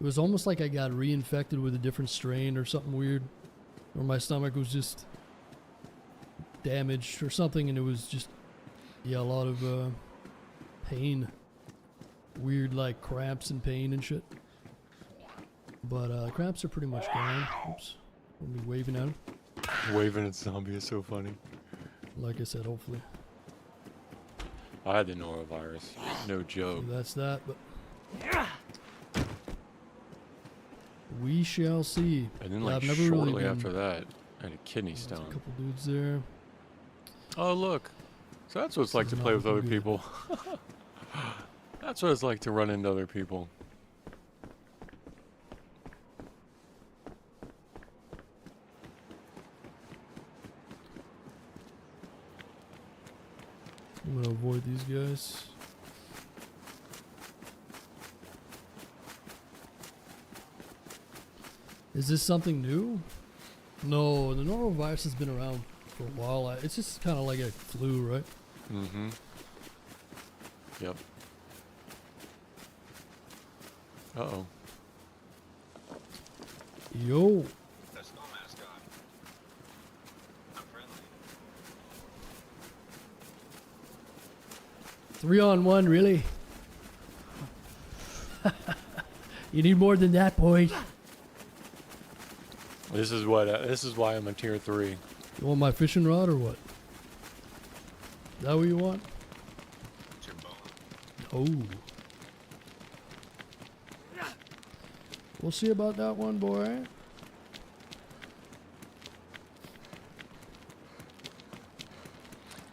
It was almost like I got reinfected with a different strain or something weird. Or my stomach was just damaged or something, and it was just, yeah, a lot of pain. Weird like cramps and pain and shit. But cramps are pretty much gone. Oops. I'll be waving at 'em. Waving at zombie is so funny. Like I said, hopefully. I had the norovirus. No joke. That's that, but we shall see. And then Yeah, like I've never really shortly been- after that, I had a kidney There's a stone. couple dudes there. Oh look. So that's what it's like This to is play not with other looking good. people. That's what it's like to run into other people. I'm gonna avoid these guys. Is this something new? No, the norovirus has been around for a while. It's just kind of like a flu, right? Mm-hmm. Yep. Uh-oh. Yo, That's no mascot. I'm friendly. 3-on-1, really? You need more than that, boys. This is why I'm a tier 3. You want my fishing rod or what? Is that what you want? It's your bone. Oh. We'll see about that one, boy.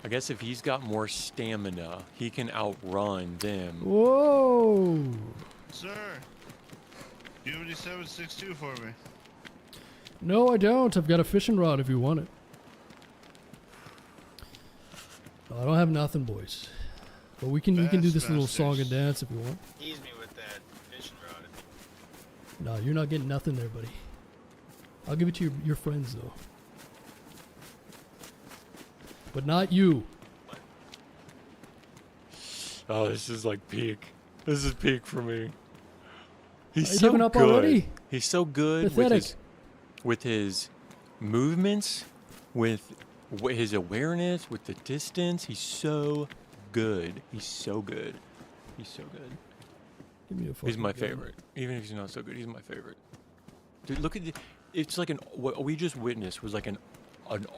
I guess if he's got more stamina, he can outrun them. Whoa. Sir, do you have any 7.62 for me? No, I don't. I've got a fishing rod if you want it. No, I don't have nothing, boys. But we can do this little song and dance if you want. Ease me with that fishing rod. No, you're not getting nothing there, buddy. I'll give it to your friends though. But not you. Oh, this is like peak. This is peak for me. He's Are you so giving up good. already? He's so good Pathetic. with his movements, with his awareness, with the distance. He's so good. He's so good. He's so good. Give me a fucking He's my gun. favorite. Even if he's not so good, he's my favorite. Dude, look at it's like what we just witnessed was like an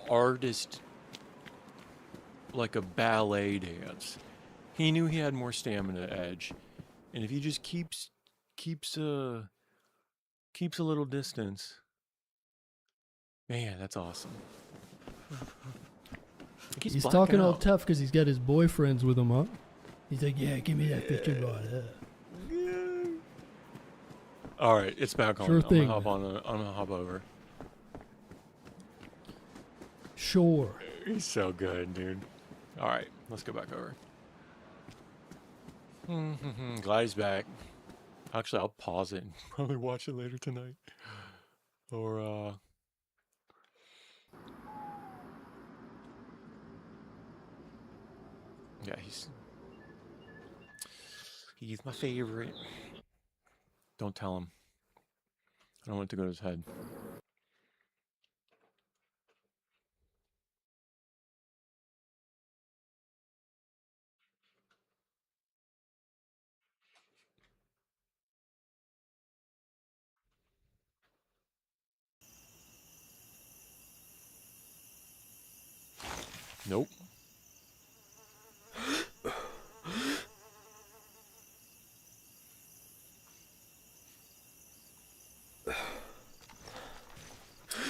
artist, like a ballet dance. He knew he had more stamina edge, and if he just keeps a little distance, man, that's awesome. He's talking all out. tough because he's got his boyfriends with him, huh? He's like, yeah, give me that fishing rod. All right, it's back on. Sure I'm thing. gonna hop on. I'm gonna hop over. Sure. He's so good, dude. All right, let's go back over. Glad he's back. Actually, I'll pause it and probably watch it later tonight. Or yeah, he's my favorite. Don't tell him. I don't want it to go to his head. Nope.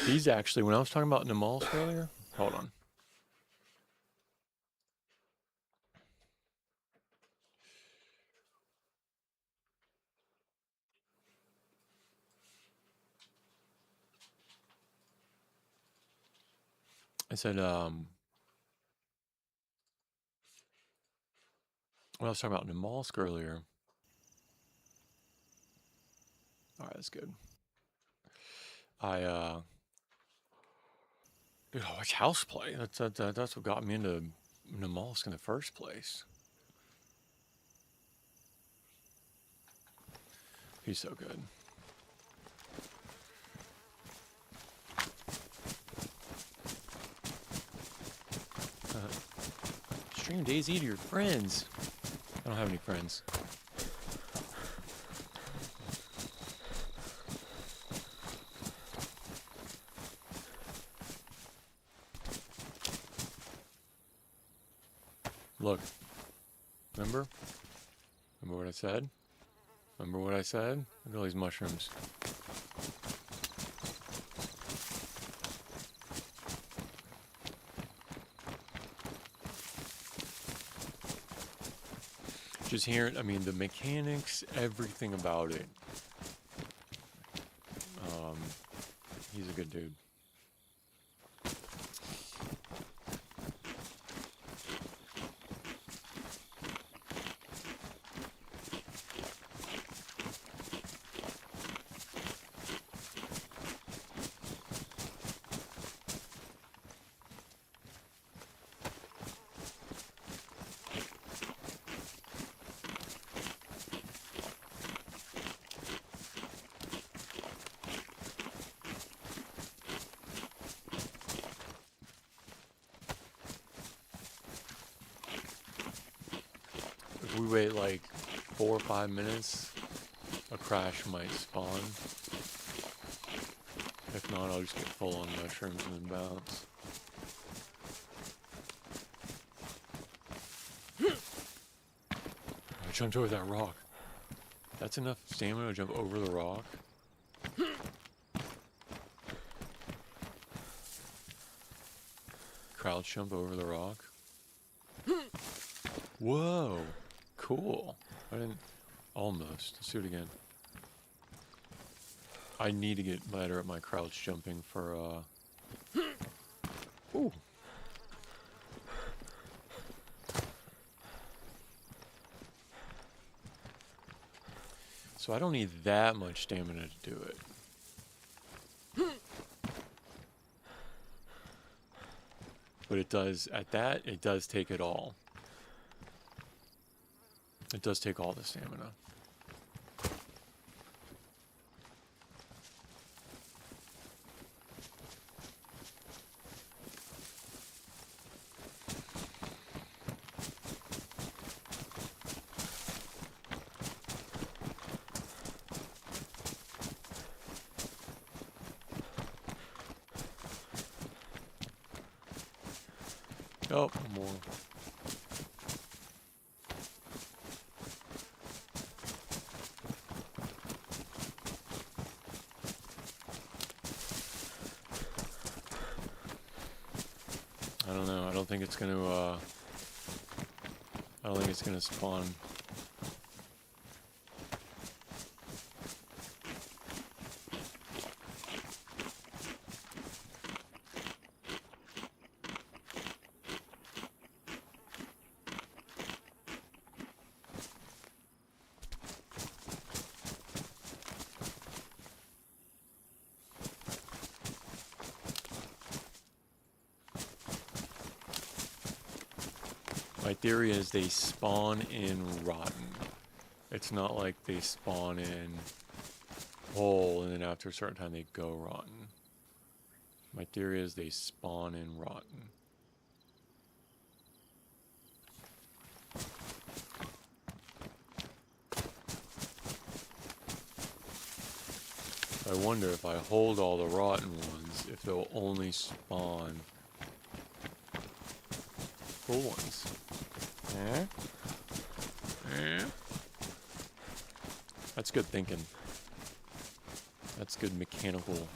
He's actually, when I was talking about Namalsk earlier, hold on. I said, when I was talking about Namalsk earlier. All right, that's good. Dude, I watch House Play. That's what got me into Namalsk in the first place. He's so good. Stream DayZ to your friends. I don't have any friends. Look. Remember? Remember what I said? Remember what I said? Look at all these mushrooms. Just hearing, I mean, the mechanics, everything about it. He's a good dude. If we wait like 4 or 5 minutes, a crash might spawn. If not, I'll just get full on mushrooms and then bounce. I jumped over that rock. That's enough stamina to jump over the rock. Crouch jump over the rock. Whoa. Cool. I didn't... Almost. Let's do it again. I need to get better at my crouch jumping for, Ooh. So I don't need that much stamina to do it. But it does, at that, it does take it all. It does take all the stamina. Oh, more. I don't know. I don't think it's gonna, I don't think it's gonna spawn. My theory is they spawn in rotten. It's not like they spawn in whole and then after a certain time they go rotten. My theory is they spawn in rotten. I wonder if I hold all the rotten ones, if they'll only spawn full ones. That's good thinking. That's good mechanical.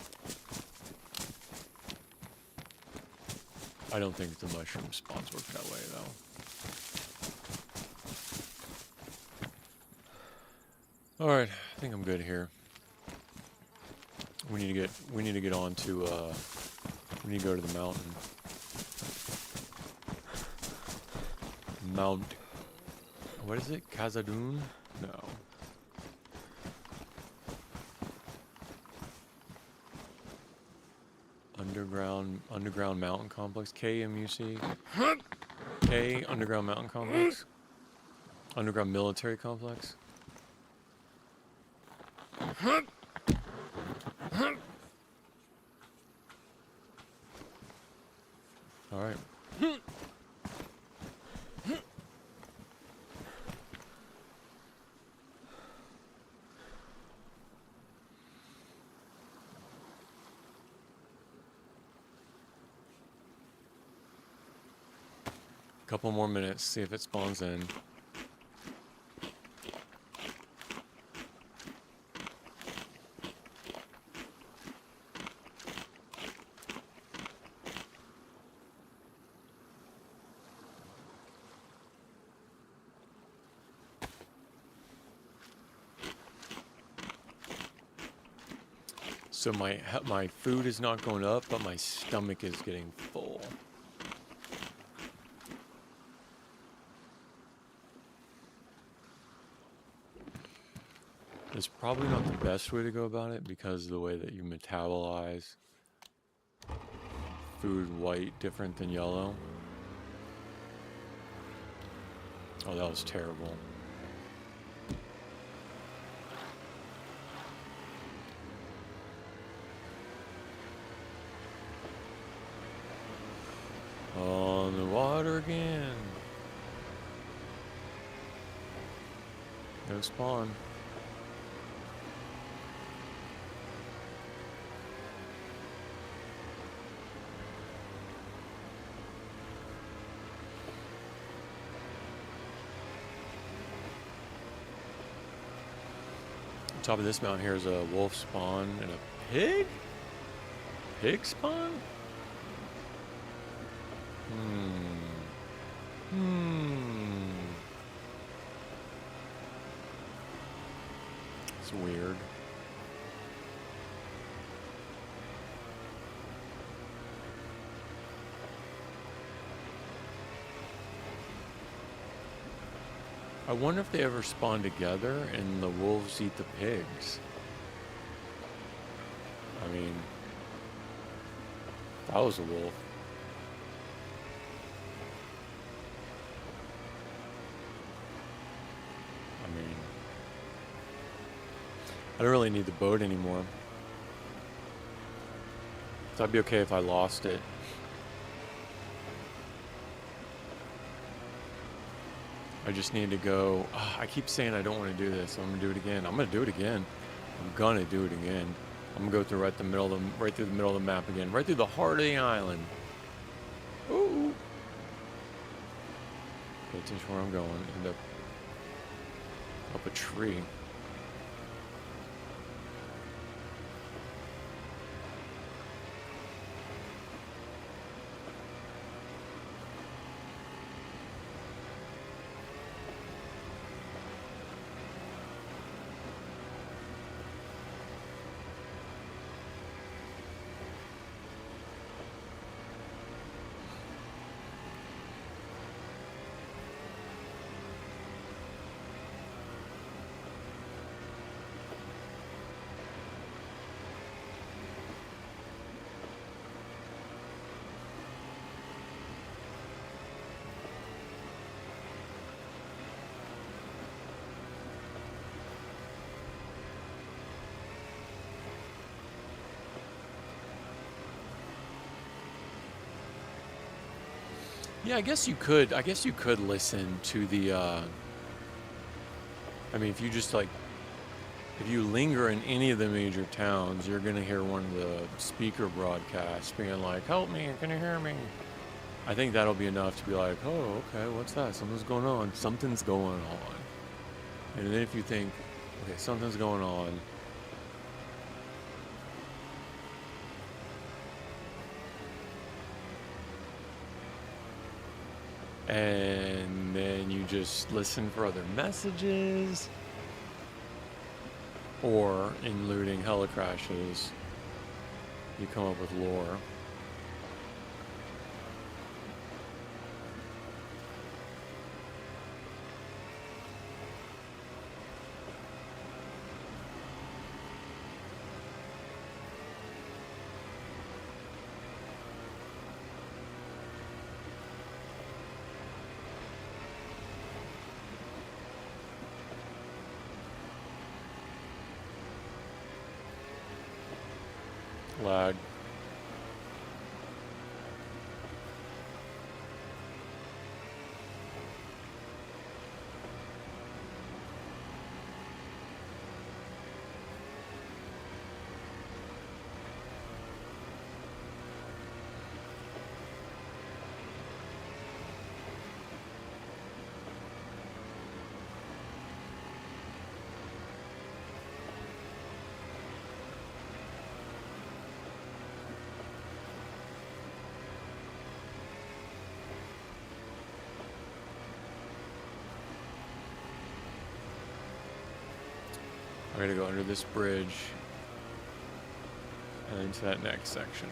I don't think the mushroom spawns work that way though. Alright, I think I'm good here. We need to get on to we need to go to the mountain. Mount, what is it? Khazad-dûm? No. Underground mountain complex. KMUC. K underground mountain complex. Underground military complex. All right. Couple more minutes, see if it spawns in. So my food is not going up, but my stomach is getting full. It's probably not the best way to go about it because of the way that you metabolize food white different than yellow. Oh, that was terrible. On the water again. No spawn. On top of this mountain here is a wolf spawn and a pig? Pig spawn? It's weird. I wonder if they ever spawn together and the wolves eat the pigs. I mean, if I was a wolf. I mean, I don't really need the boat anymore. So I'd be okay if I lost it. I just need to go. I keep saying I don't want to do this, so I'm gonna do it again. I'm gonna do it again. I'm gonna do it again. I'm gonna go through right through the middle of the map again, right through the heart of the island. Ooh. Pay attention where I'm going. End up a tree. Yeah, I guess you could. I guess you could listen to the. I mean, if you just like, if you linger in any of the major towns, you're gonna hear one of the speaker broadcasts being like, "Help me! Can you hear me?" I think that'll be enough to be like, "Oh, okay, what's that? Something's going on. Something's going on." And then if you think, "Okay, something's going on," and then you just listen for other messages, or in looting helicrashes, you come up with lore. Lag. I gotta go under this bridge and into that next section.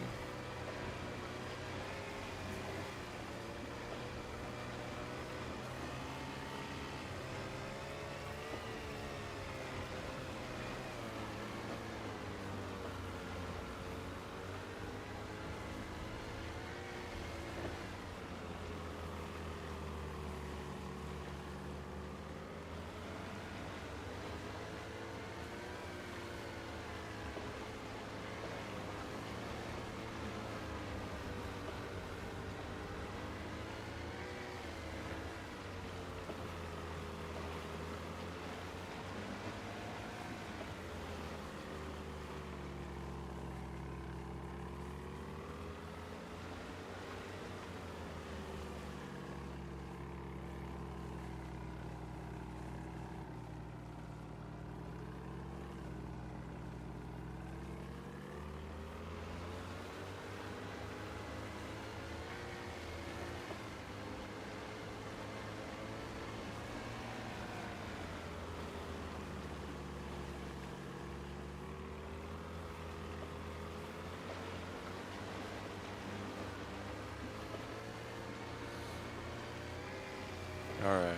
Alright.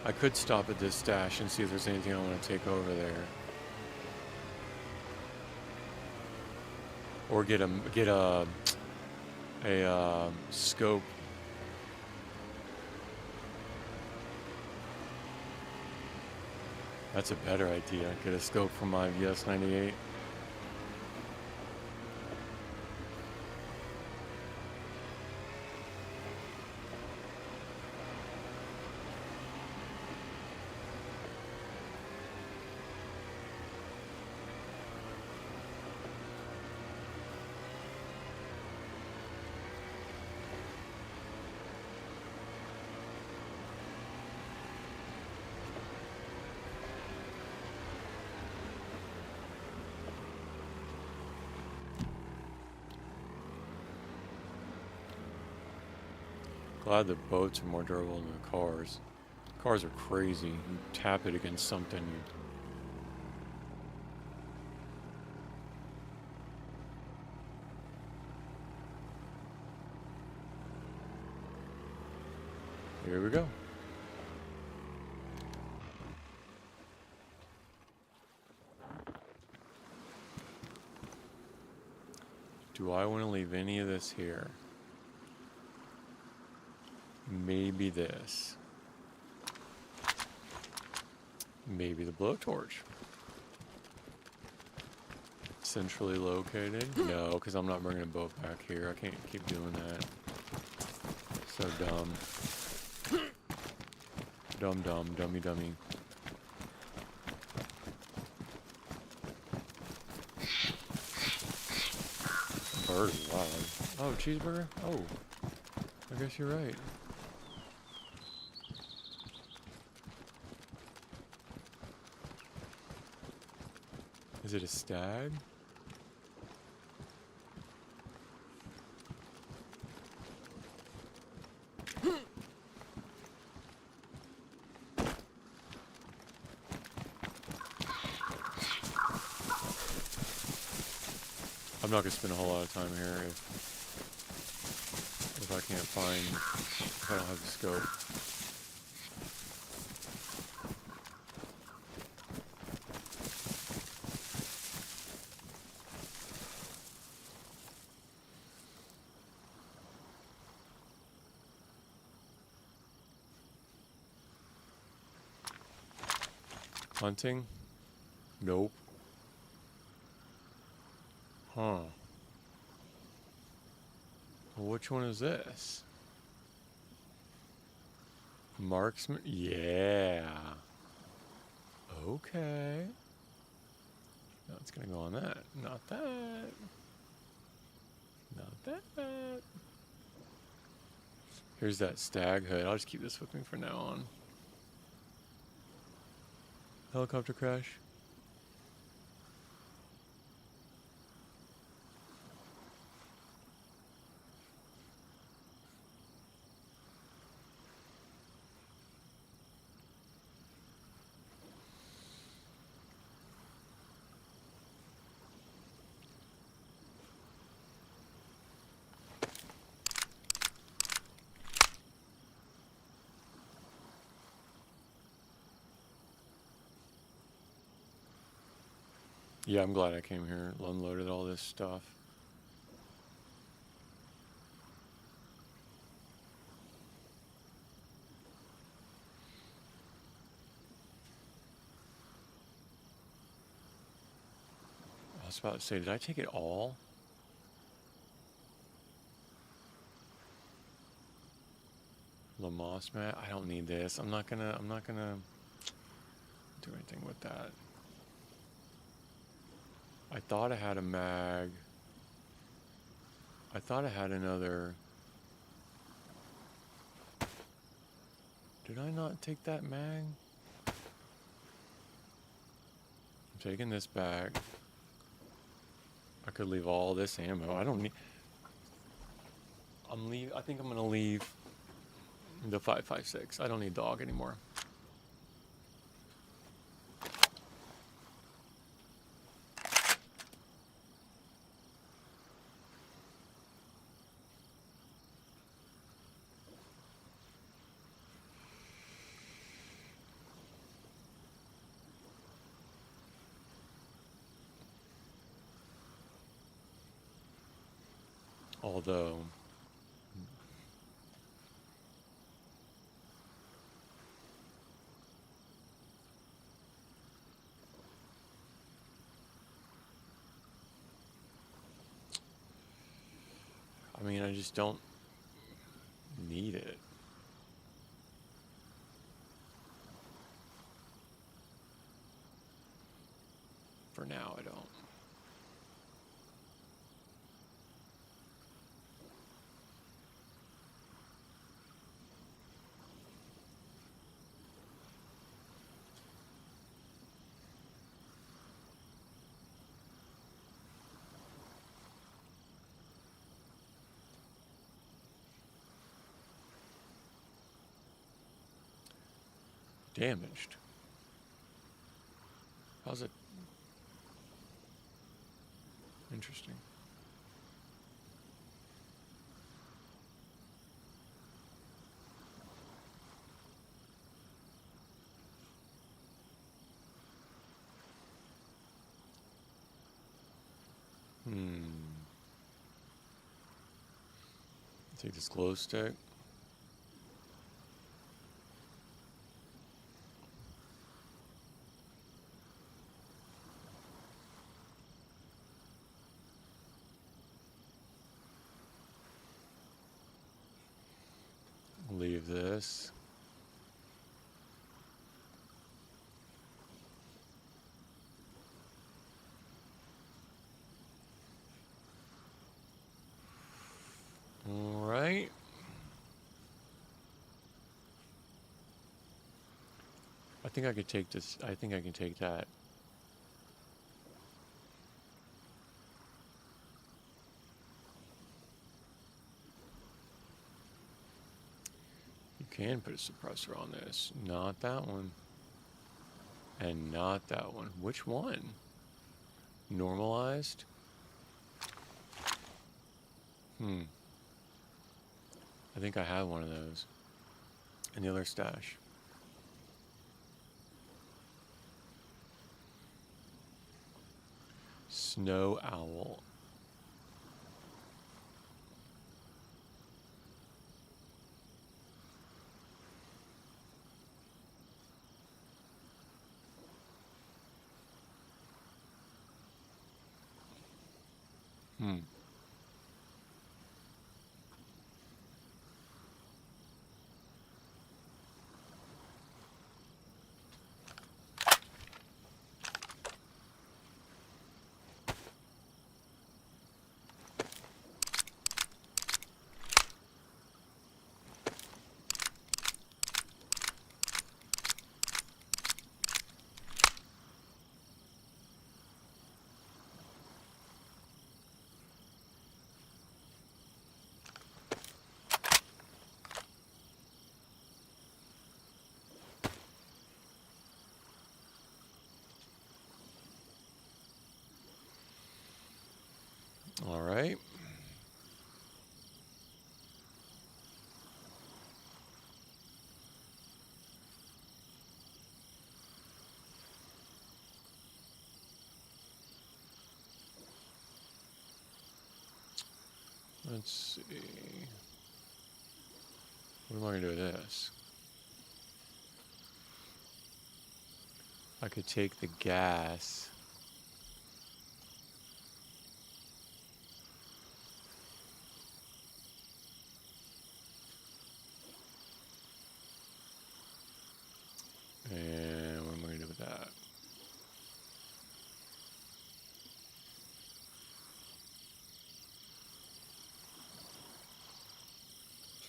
I could stop at this stash and see if there's anything I want to take over there. Or get a scope. That's a better idea. Get a scope from my VS98. Glad the boats are more durable than the cars. Cars are crazy. You tap it against something. Here we go. Do I want to leave any of this here? Maybe this. Maybe the blowtorch. Centrally located? No, because I'm not bringing a boat back here. I can't keep doing that. So dumb. Dummy. Bird is loud. Oh, cheeseburger? Oh. I guess you're right. Is it a stag? I'm not gonna spend a whole lot of time here if I can't find, if I don't have the scope. Hunting? Nope. Huh. Well, which one is this? Marksman? Yeah. Okay. No, it's gonna go on that. Not that. Not that. Here's that stag hood. I'll just keep this with me from now on. Helicopter crash. Yeah, I'm glad I came here, unloaded all this stuff. I was about to say, did I take it all? Lamos mat? I don't need this. I'm not gonna do anything with that. I thought I had a mag. I thought I had another. Did I not take that mag? I'm taking this back. I could leave all this ammo. I don't need. I think I'm gonna leave the 5.56. I don't need dog anymore. Although, I mean, I just don't need it. For now, I don't. Damaged. How's it? Interesting. Take this glow stick. save this. All right. I think I could take this. I think I can take that. You can put a suppressor on this. Not that one. And not that one. Which one? Normalized? I think I have one of those in the other stash. Snow owl. All right. Let's see. What am I going to do with this? I could take the gas. And what am I going to do with that?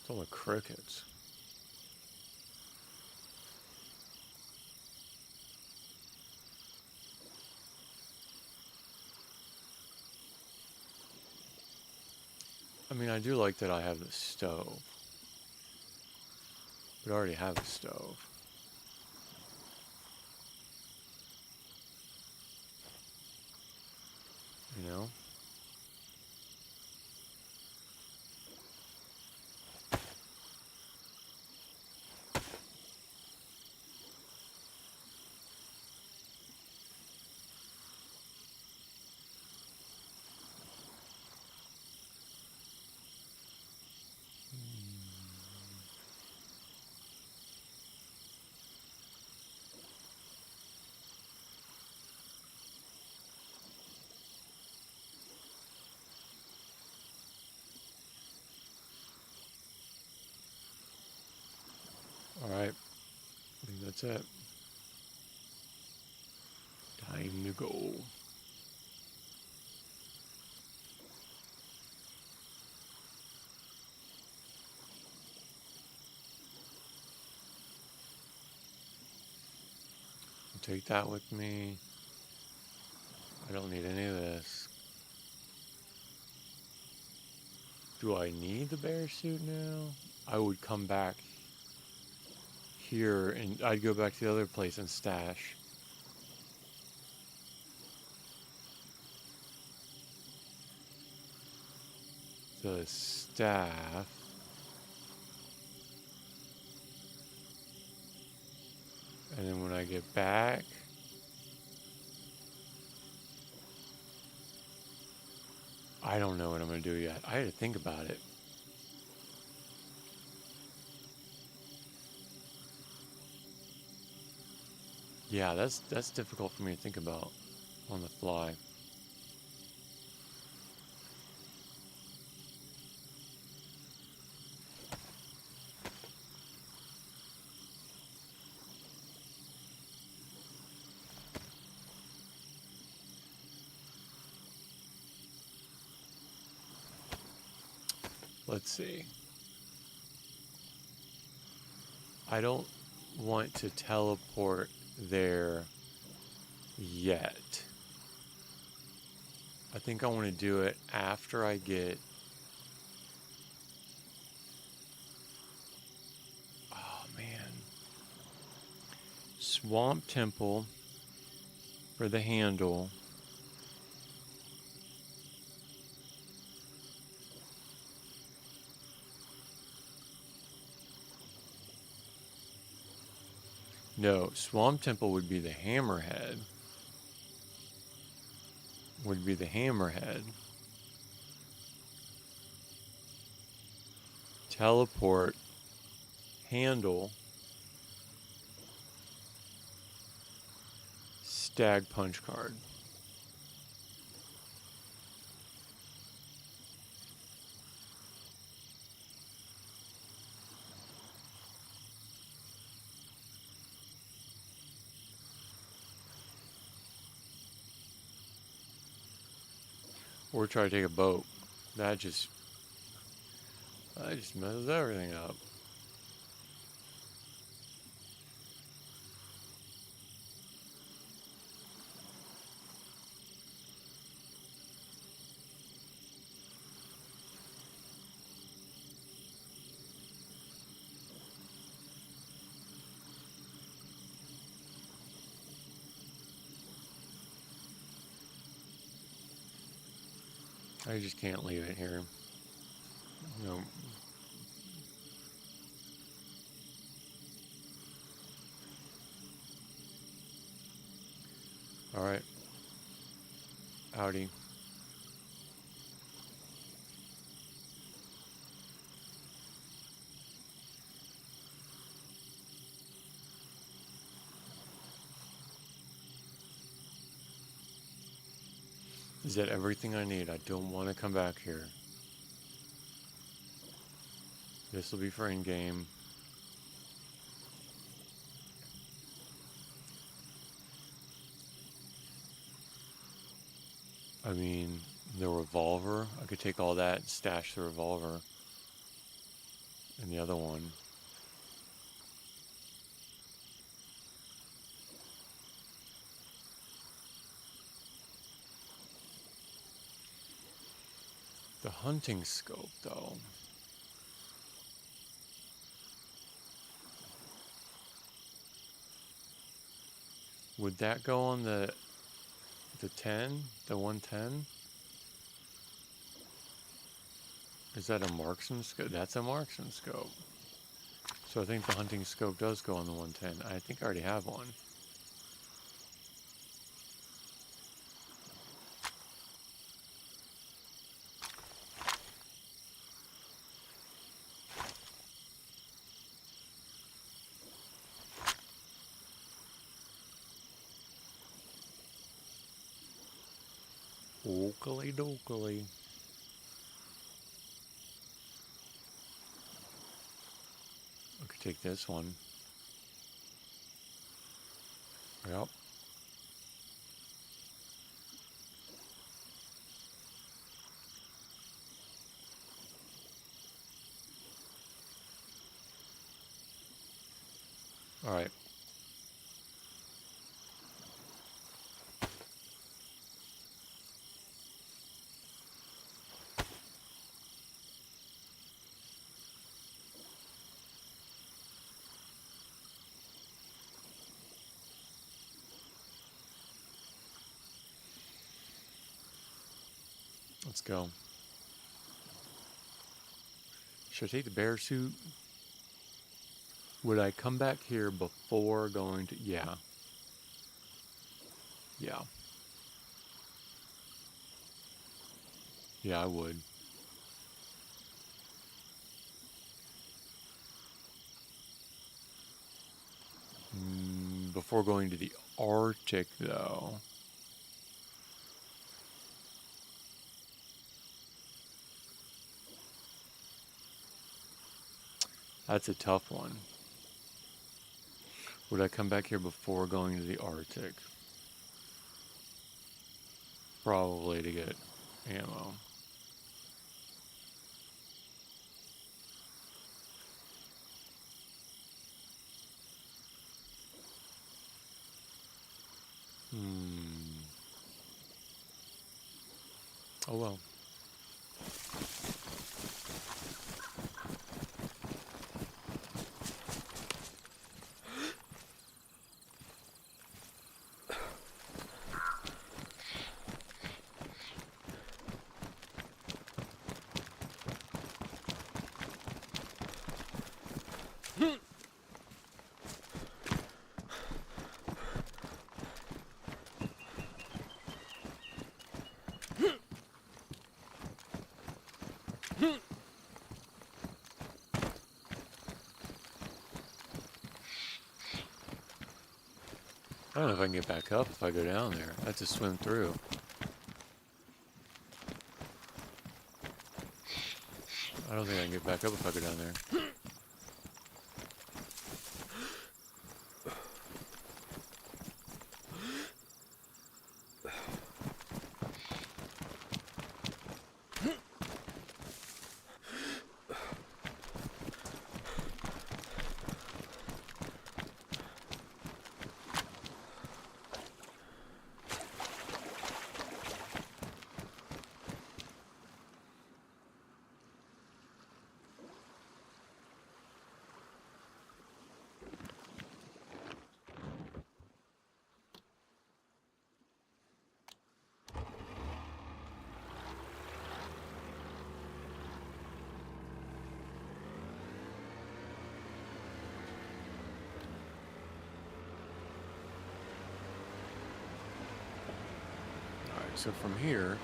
Still the crickets. I mean, I do like that I have the stove. But I already have a stove. You know? Alright. I think that's it. Time to go. Take that with me. I don't need any of this. Do I need the bear suit now? I would come back here and I'd go back to the other place and stash. The staff. And then when I get back, I don't know what I'm going to do yet. I had to think about it. Yeah, that's difficult for me to think about on the fly. let's see. I don't want to teleport there yet. I think I want to do it after I get... Oh, man. Swamp Temple for the handle. No, Swamp Temple would be the hammerhead. Would be the hammerhead. Teleport. Handle. Stag punch card. Or try to take a boat. That just messes everything up. I just can't leave it here. No. All right. Howdy. Is that everything I need? I don't want to come back here. This will be for in-game. I mean, the revolver. I could take all that and stash the revolver. And the other one. The hunting scope, though. Would that go on the 10? The 110? Is that a marksman scope? That's a marksman scope. So I think the hunting scope does go on the 110. I think I already have one. Oakley dokley. I could take this one. Yep. All right. Let's go. Should I take the bear suit? Would I come back here before going to... Yeah. Yeah. Yeah, I would. Before going to the Arctic, though. That's a tough one. Would I come back here before going to the Arctic? Probably to get ammo. Oh well. I don't know if I can get back up if I go down there. I have to swim through. I don't think I can get back up if I go down there. Alright, so from here,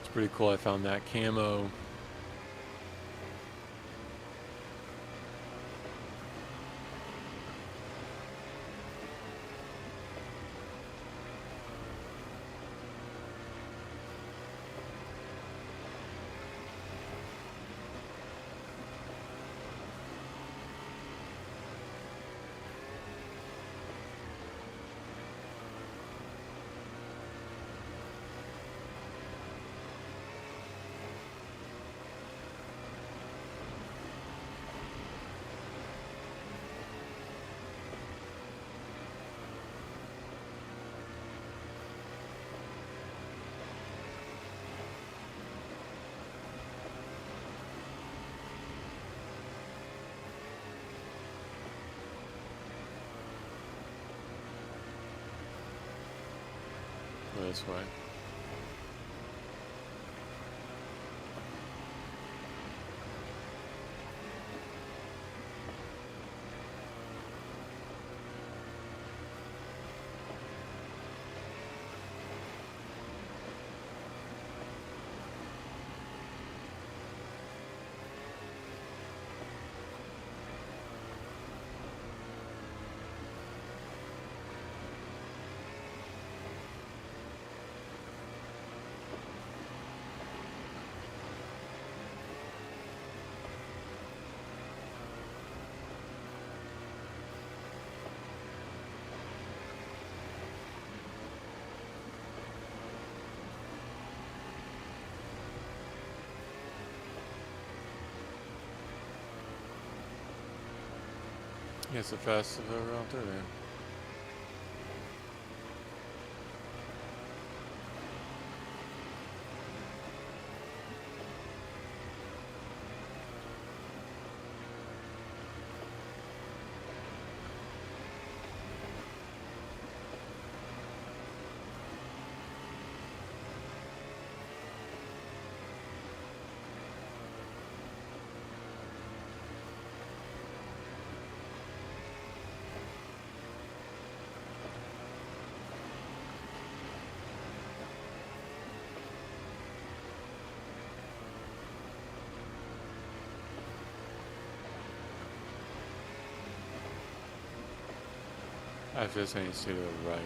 it's pretty cool. I found that camo. Go this way. Yeah, it's the fastest I've ever gone through there. After this, I need to stay to the right.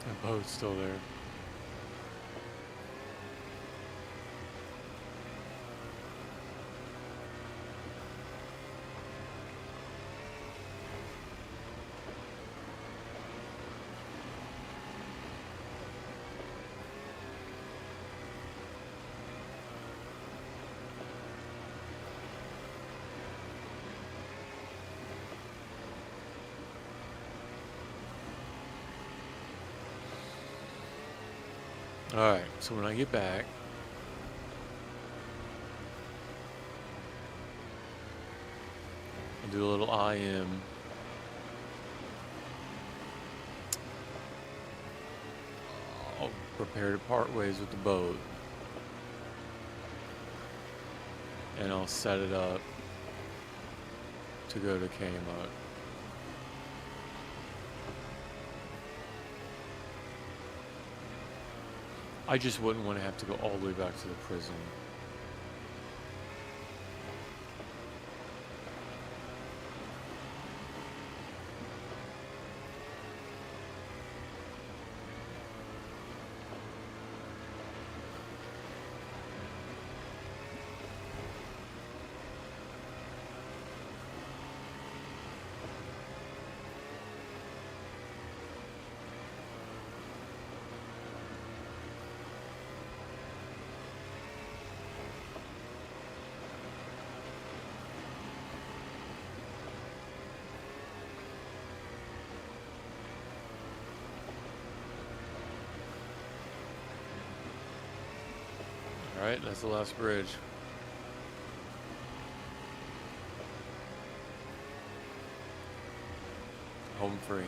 The boat's still there. Alright, so when I get back, I'll do a little IM. I'll prepare to part ways with the boat. And I'll set it up to go to Kmart. I just wouldn't want to have to go all the way back to the prison. Alright, that's the last bridge. Home free.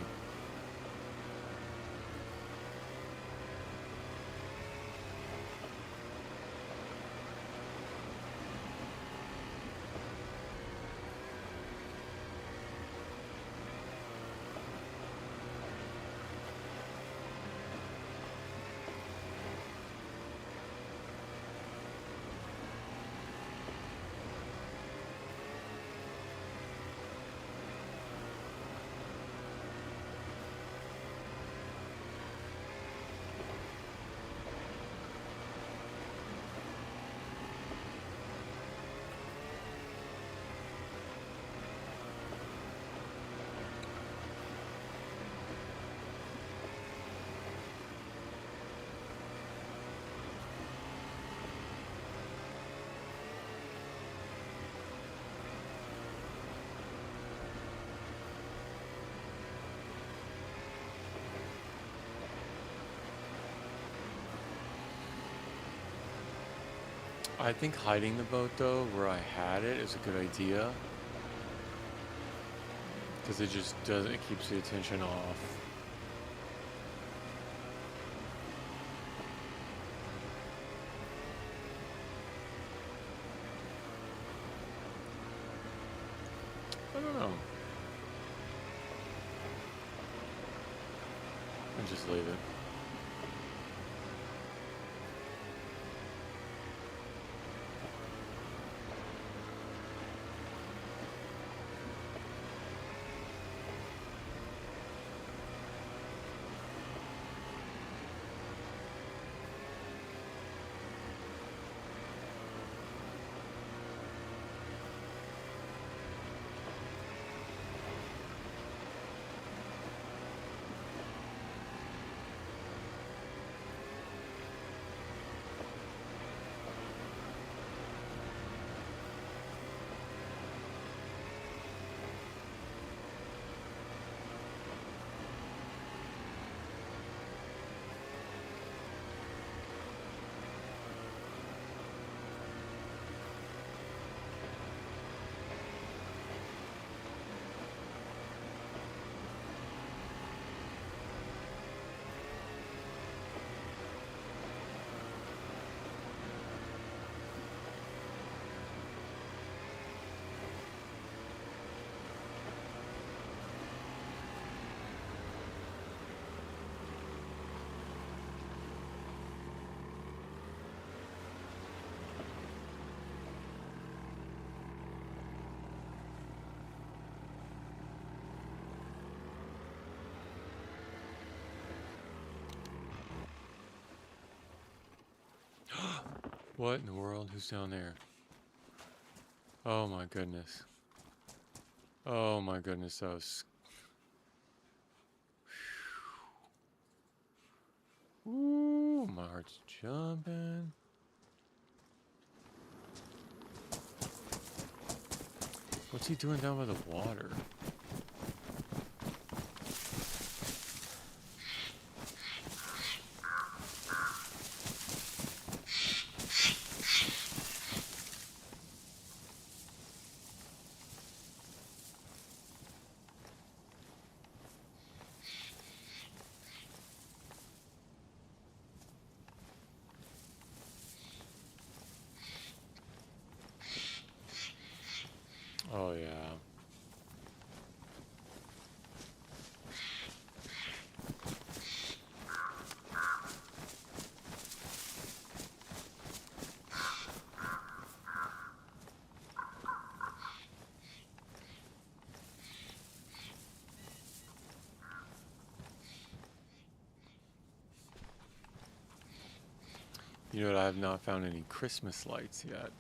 I think hiding the boat, though, where I had it is a good idea. Because it just doesn't, it keeps the attention off. I don't know. I'll just leave it. What in the world? Who's down there? Oh my goodness. Oh my goodness, that was... Ooh, my heart's jumping. What's he doing down by the water? Oh yeah. You know what? I have not found any Christmas lights yet.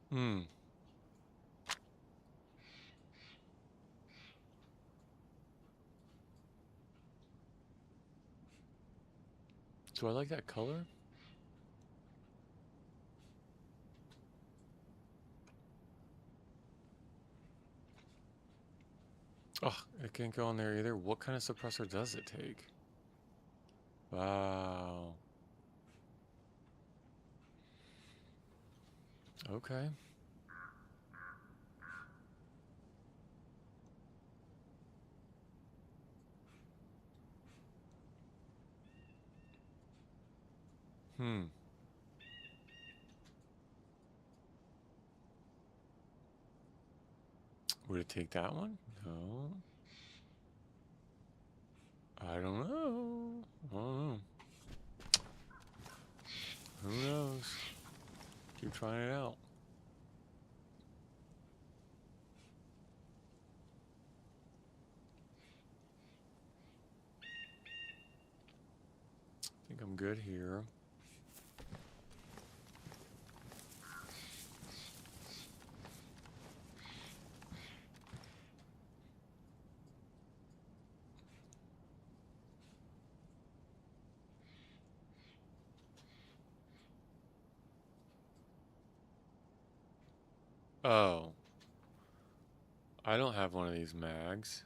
Hmm. Do I like that color? Oh, it can't go on there either. What kind of suppressor does it take? Wow. Okay. Hmm. Would it take that one? No. I don't know. I don't know. Who knows? Keep trying it out. I think I'm good here. Oh. I don't have one of these mags.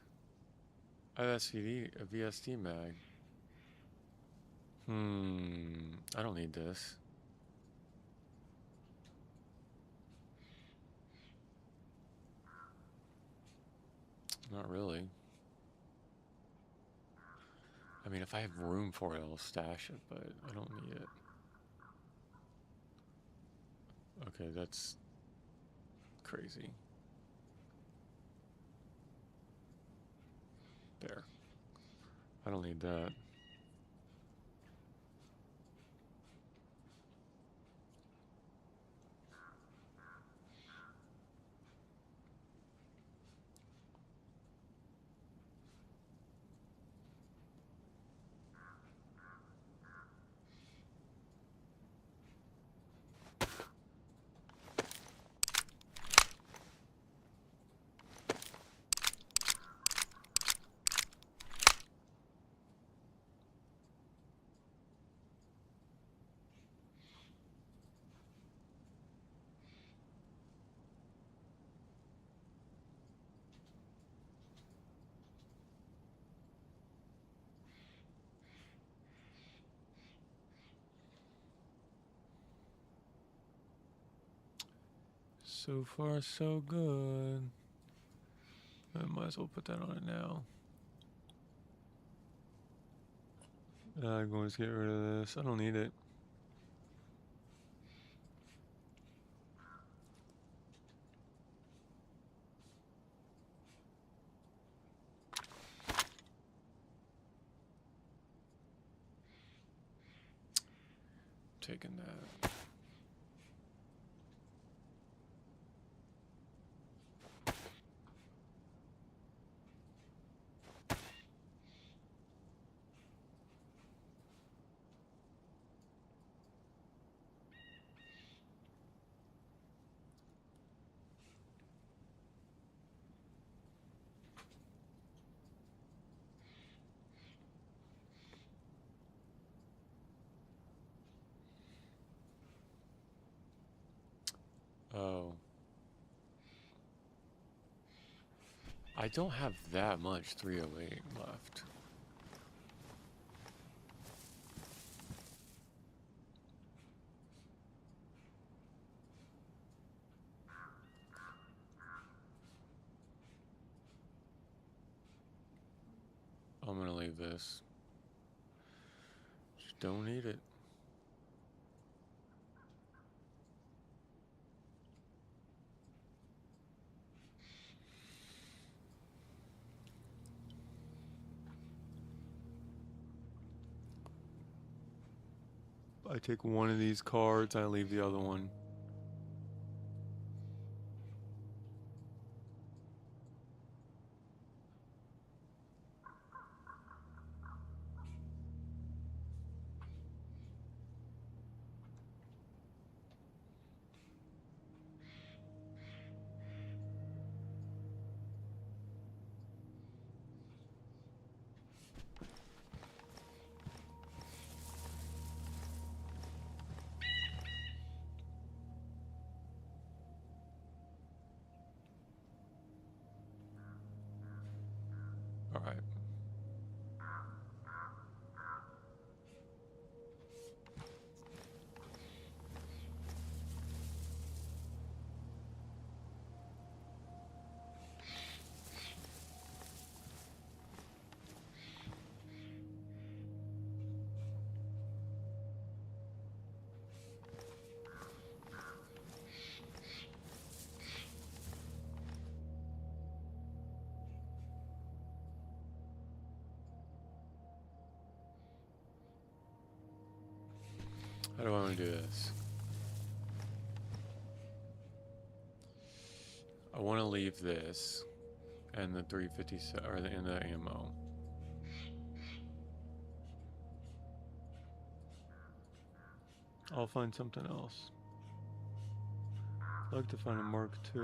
I have a VSD mag. I don't need this. Not really. I mean, if I have room for it, I'll stash it, but I don't need it. Okay, that's crazy. There. I don't need that. So far, so good. I might as well put that on it now. I'm going to get rid of this. I don't need it. taking that. Oh. I don't have that much 308 left. I'm gonna leave this. Just don't need it. I take one of these cards, I leave the other one. All right. How do I want to do this? I want to leave this and the 357 or and the ammo. I'll find something else. I'd like to find a Mark II.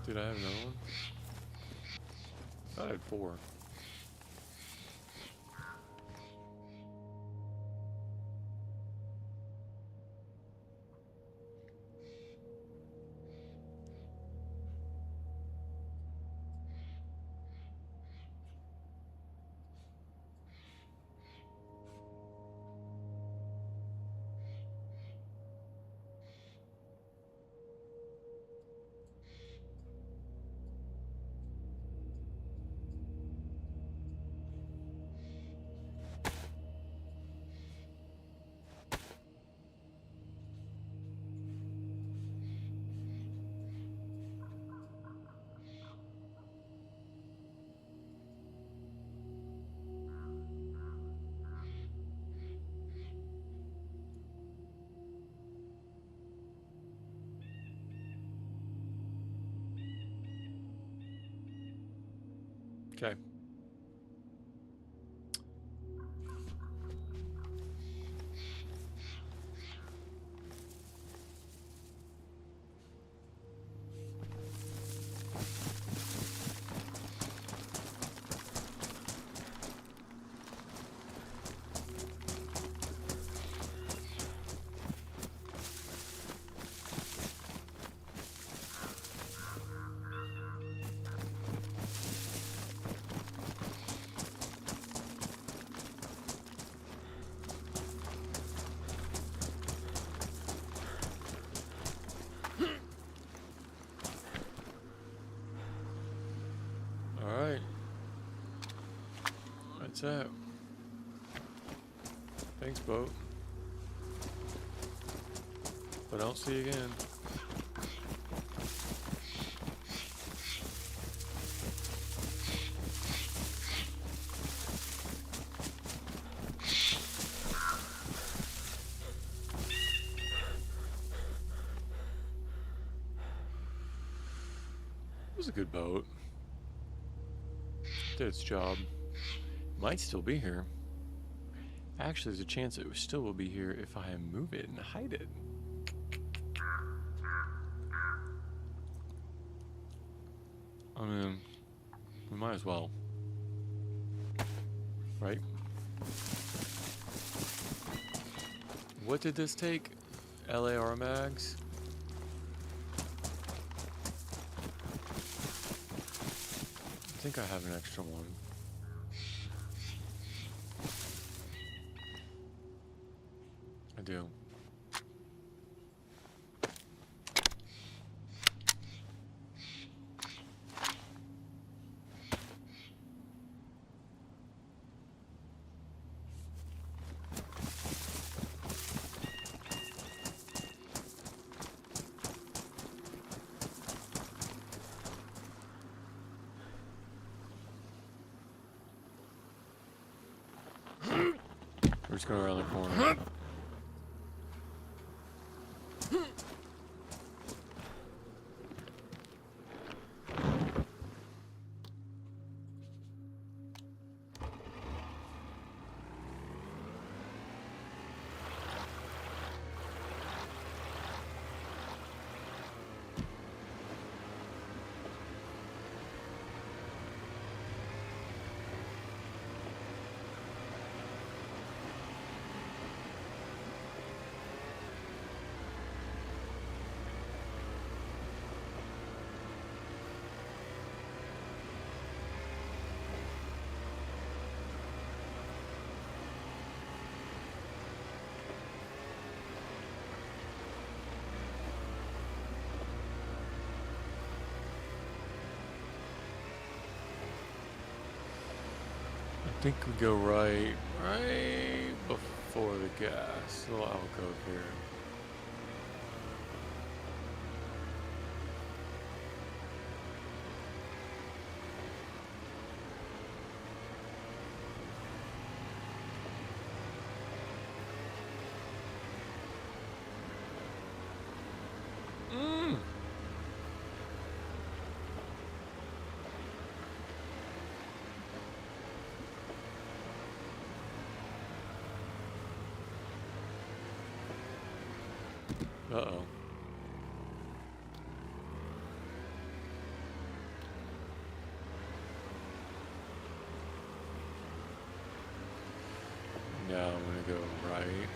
Did I have another one? I had 4. Okay. That's it. Thanks, boat. But I don't see you again. It was a good boat. Did its job. Might still be here. Actually, there's a chance it still will be here if I move it and hide it. I mean, we might as well. Right? What did this take? LAR mags? I think I have an extra one. I do. We're just going around the corner. I think we go right before the gas. A little alcove here. Uh-oh. Now I'm gonna go right.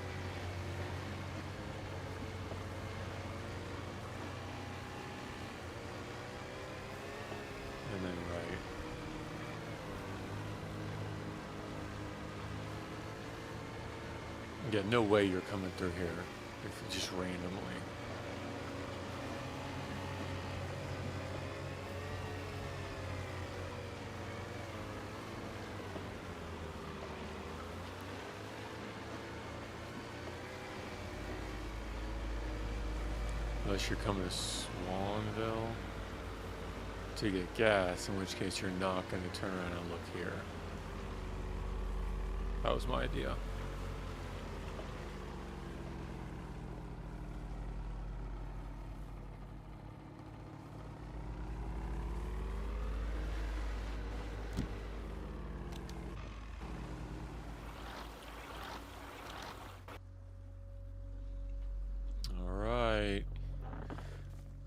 And then right. Yeah, no way you're coming through here. If it's just randomly. Unless you're coming to Swanville to get gas, in which case you're not going to turn around and look here. That was my idea.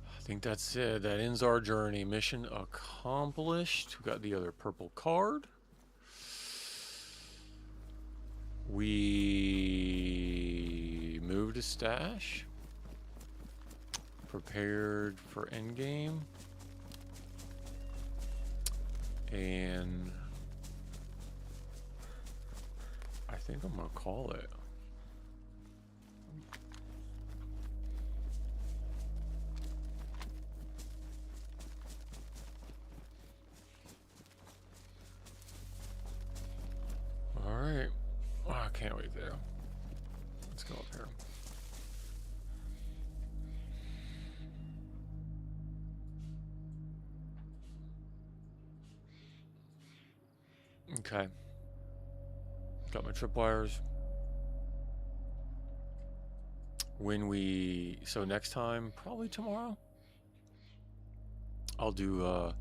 I think that's it. That ends our journey. Mission accomplished. We got the other purple card. We moved a stash. Prepared for endgame. And I think I'm gonna call it. Okay. Got my tripwires. So next time, probably tomorrow, I'll do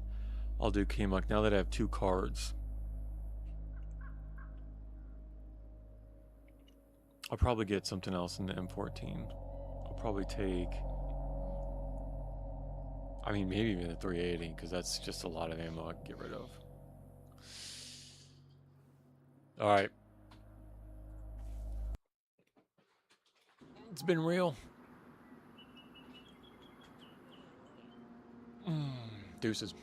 Kmuk now that I have 2 cards. I'll probably get something else in the M14. I'll probably take, I mean, maybe even the 380, because that's just a lot of ammo I can get rid of. Alright. It's been real. Deuces.